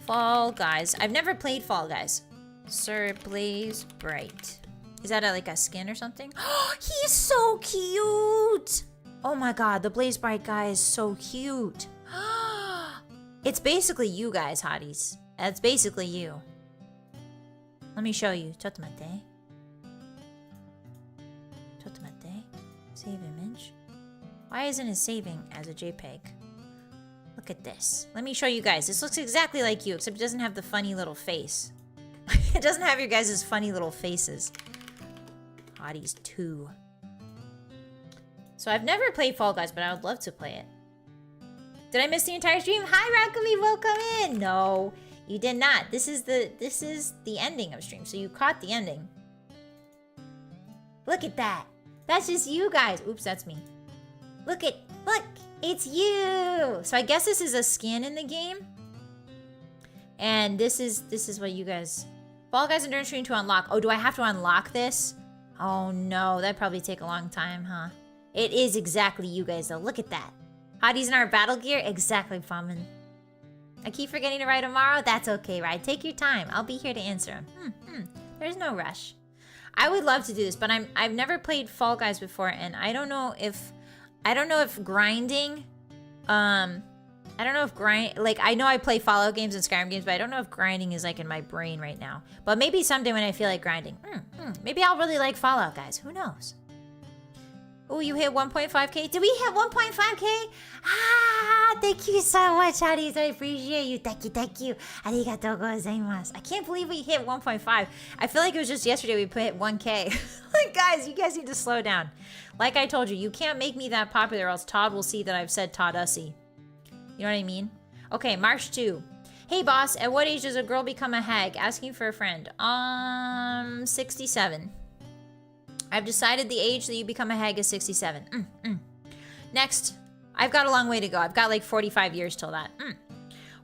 Fall Guys. I've never played Fall Guys. Sir Blaze Bright. Is that like a skin or something? Oh, he's so cute! Oh my god, the Blaze Bright guy is so cute. It's basically you guys, hotties. That's basically you. Let me show you. Chotomate. Chotomate. Save image. Why isn't it saving as a JPEG? Look at this. Let me show you guys. This looks exactly like you, except it doesn't have the funny little face. It doesn't have your guys' funny little faces. Hotties 2. So The never played Fall Guys, but I would love to play it. Did I miss the entire stream? Hi, Rakumi, welcome in. No, you did not. This is the ending of stream, so you caught the ending. Look at that. That's just you guys. Oops, that's me. Look, it's you. So I guess this is a skin in the game. And this is what you guys... Fall Guys endurance stream to unlock. Oh, do I have to unlock this? Oh no, that'd probably take a long time, huh? It is exactly you guys though. Look at that. Hotties in our battle gear? Exactly, Famin. I keep forgetting to write tomorrow. That's okay, right? Take your time. I'll be here to answer them. There's no rush. I would love to do this, but I've never played Fall Guys before, and I don't know if grinding, like, I know I play Fallout games and Skyrim games, but I don't know if grinding is, like, in my brain right now. But maybe someday when I feel like grinding, maybe I'll really like Fallout Guys. Who knows? Oh, you hit 1.5K? Did we hit 1.5K? Ah, thank you so much, Hades. I appreciate you. Thank you. Arigatou gozaimasu. I can't believe we hit 1.5. I feel like it was just yesterday we hit 1K. Like, guys, you guys need to slow down. Like I told you, you can't make me that popular or else Todd will see that I've said Todd Ussy. You know what I mean? Okay, March 2. Hey, boss, at what age does a girl become a hag? Asking for a friend. 67. I've decided the age that you become a hag is 67. Next. I've got a long way to go. I've got like 45 years till that.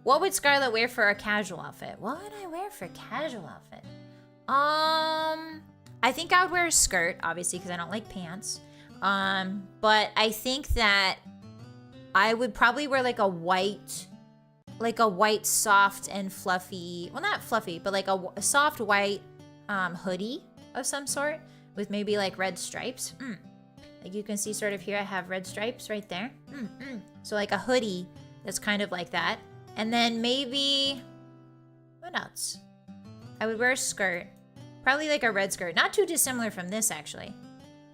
What would Scarlett wear for a casual outfit? What would I wear for a casual outfit? I think I would wear a skirt, obviously, because I don't like pants. But I think that I would probably wear like a white soft and fluffy, well, not fluffy, but like a soft white hoodie of some sort with maybe like red stripes. Like you can see sort of here, I have red stripes right there. So like a hoodie that's kind of like that. And then maybe, what else? I would wear a skirt, probably like a red skirt, not too dissimilar from this actually.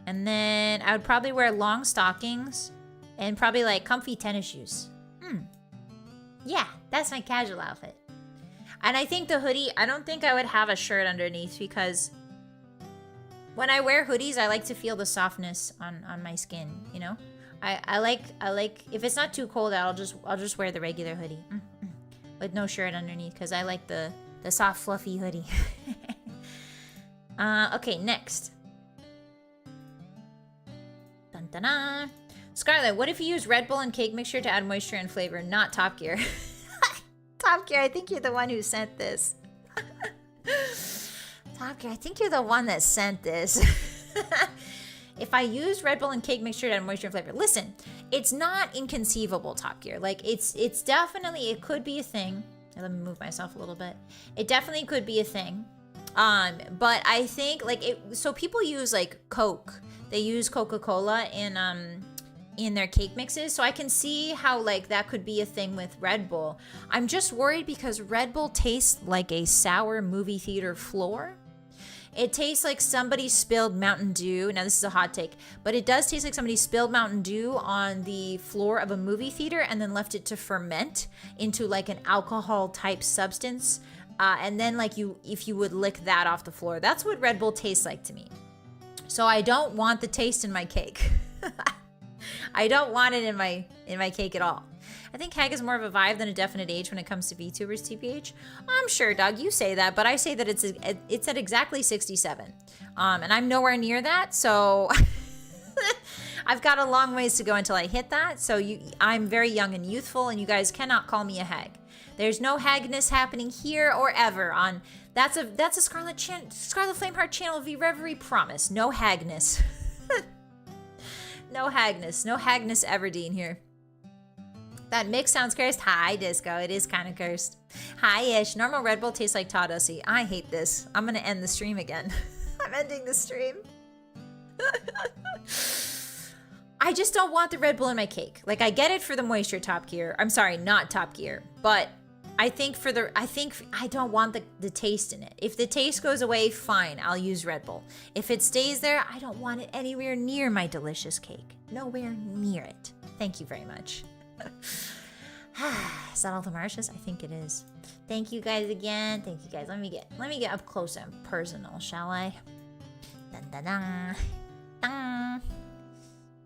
And then I would probably wear long stockings and probably like comfy tennis shoes. Yeah, that's my casual outfit. And I think the hoodie, I don't think I would have a shirt underneath because when I wear hoodies, I like to feel the softness on my skin, you know? I like if it's not too cold out, I'll just wear the regular hoodie. With no shirt underneath because I like the soft fluffy hoodie. Okay, next. Dun dun dun. Scarlett, what if you use Red Bull and cake mixture to add moisture and flavor, not Top Gear? Top Gear, I think you're the one who sent this. Top Gear, I think you're the one that sent this. If I use Red Bull and cake mixture to add moisture and flavor, listen, it's not inconceivable, Top Gear. Like, it's definitely, it could be a thing. Let me move myself a little bit. It definitely could be a thing. But I think, like, so people use, like, Coke. They use Coca-Cola in their cake mixes, so I can see how like that could be a thing with Red Bull. I'm just worried because Red Bull tastes like a sour movie theater floor. It tastes like somebody spilled Mountain Dew. Now this is a hot take, but it does taste like somebody spilled Mountain Dew on the floor of a movie theater and then left it to ferment into like an alcohol type substance. And then like if you would lick that off the floor, that's what Red Bull tastes like to me. So I don't want the taste in my cake. I don't want it in my cake at all. I think hag is more of a vibe than a definite age when it comes to VTubers, TPH. I'm sure, Doug, you say that, but I say that it's at exactly 67. And I'm nowhere near that, so I've got a long ways to go until I hit that. So I'm very young and youthful, and you guys cannot call me a hag. There's no hagness happening here or ever on. That's a Scarlett Flameheart channel VReverie promise. No hagness. No hagness. No hagness Everdeen here. That mix sounds cursed. Hi, Disco. It is kind of cursed. Hi-ish. Normal Red Bull tastes like Todd Ussy. I hate this. I'm going to end the stream again. I'm ending the stream. I just don't want the Red Bull in my cake. Like, I get it for the moisture, Top Gear. I'm sorry, not Top Gear. But I think I don't want the taste in it. If the taste goes away, fine, I'll use Red Bull. If it stays there, I don't want it anywhere near my delicious cake. Nowhere near it. Thank you very much. Is that all the marshes? I think it is. Thank you guys again. Thank you guys. Let me get up close and personal, shall I? Dun dun dun. Dun.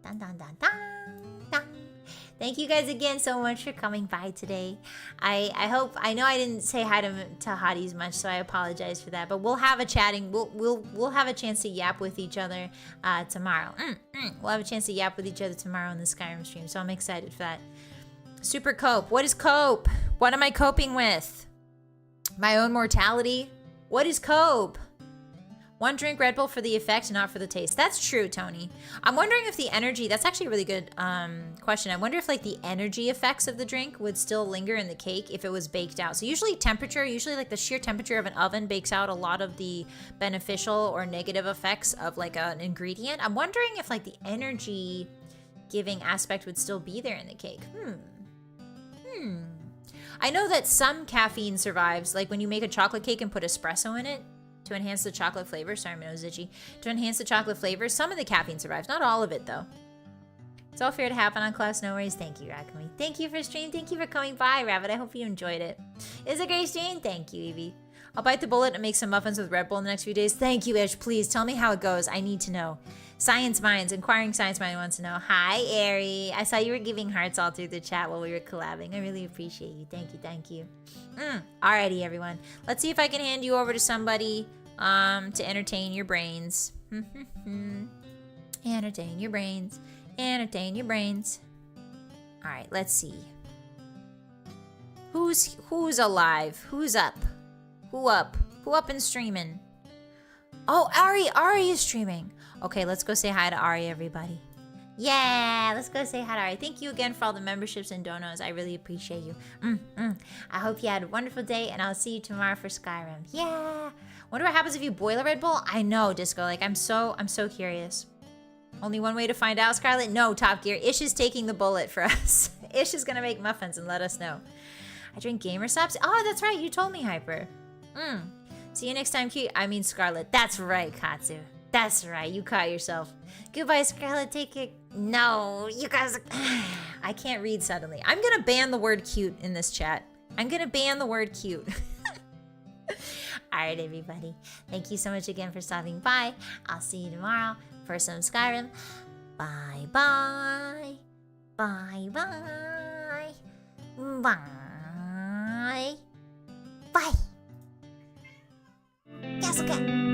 Dun dun dun dun. Dun. Thank you guys again so much for coming by today. I know I didn't say hi to Hotties much, so I apologize for that. But we'll have a chatting. We'll have a chance to yap with each other tomorrow. We'll have a chance to yap with each other tomorrow in the Skyrim stream. So I'm excited for that. Super cope. What is cope? What am I coping with? My own mortality? What is cope? One drink Red Bull for the effect, not for the taste. That's true, Tony. I'm wondering if the energy, that's actually a really good question. I wonder if like the energy effects of the drink would still linger in the cake if it was baked out. So usually like the sheer temperature of an oven bakes out a lot of the beneficial or negative effects of like an ingredient. I'm wondering if like the energy giving aspect would still be there in the cake. I know that some caffeine survives, like when you make a chocolate cake and put espresso in it, to enhance the chocolate flavor. Sorry, my nose is itchy. To enhance the chocolate flavor, some of the caffeine survives. Not all of it, though. It's all fair to happen on class, no worries. Thank you, Rakami. Thank you for stream. Thank you for coming by, Rabbit. I hope you enjoyed it. It's a great stream. Thank you, Evie. I'll bite the bullet and make some muffins with Red Bull in the next few days. Thank you, Ish. Please tell me how it goes. I need to know. Science Minds, Inquiring Science Mind wants to know. Hi, Ari. I saw you were giving hearts all through the chat while we were collabing. I really appreciate you. Thank you, thank you. Alrighty, everyone. Let's see if I can hand you over to somebody to entertain your brains. Entertain your brains. Entertain your brains. Alright, let's see. Who's alive? Who's up? Who up? Who up and streaming? Oh, Ari is streaming. Okay, let's go say hi to Ari, everybody. Yeah, let's go say hi to Ari. Thank you again for all the memberships and donos. I really appreciate you. I hope you had a wonderful day, and I'll see you tomorrow for Skyrim. Yeah. Wonder what happens if you boil a Red Bull? I know, Disco. Like, I'm so curious. Only one way to find out, Scarlett? No, Top Gear. Ish is taking the bullet for us. Ish is gonna make muffins and let us know. I drink Gamer Subs? Oh, that's right. You told me, Hyper. See you next time, Scarlett. That's right, Katsu. That's right. You caught yourself. Goodbye, Scarlett. Take it. No, you guys. I can't read suddenly. I'm gonna ban the word cute in this chat. I'm gonna ban the word cute. Alright, everybody. Thank you so much again for stopping by. I'll see you tomorrow for some Skyrim. Bye-bye. Bye-bye. Bye. Bye. Yes, okay.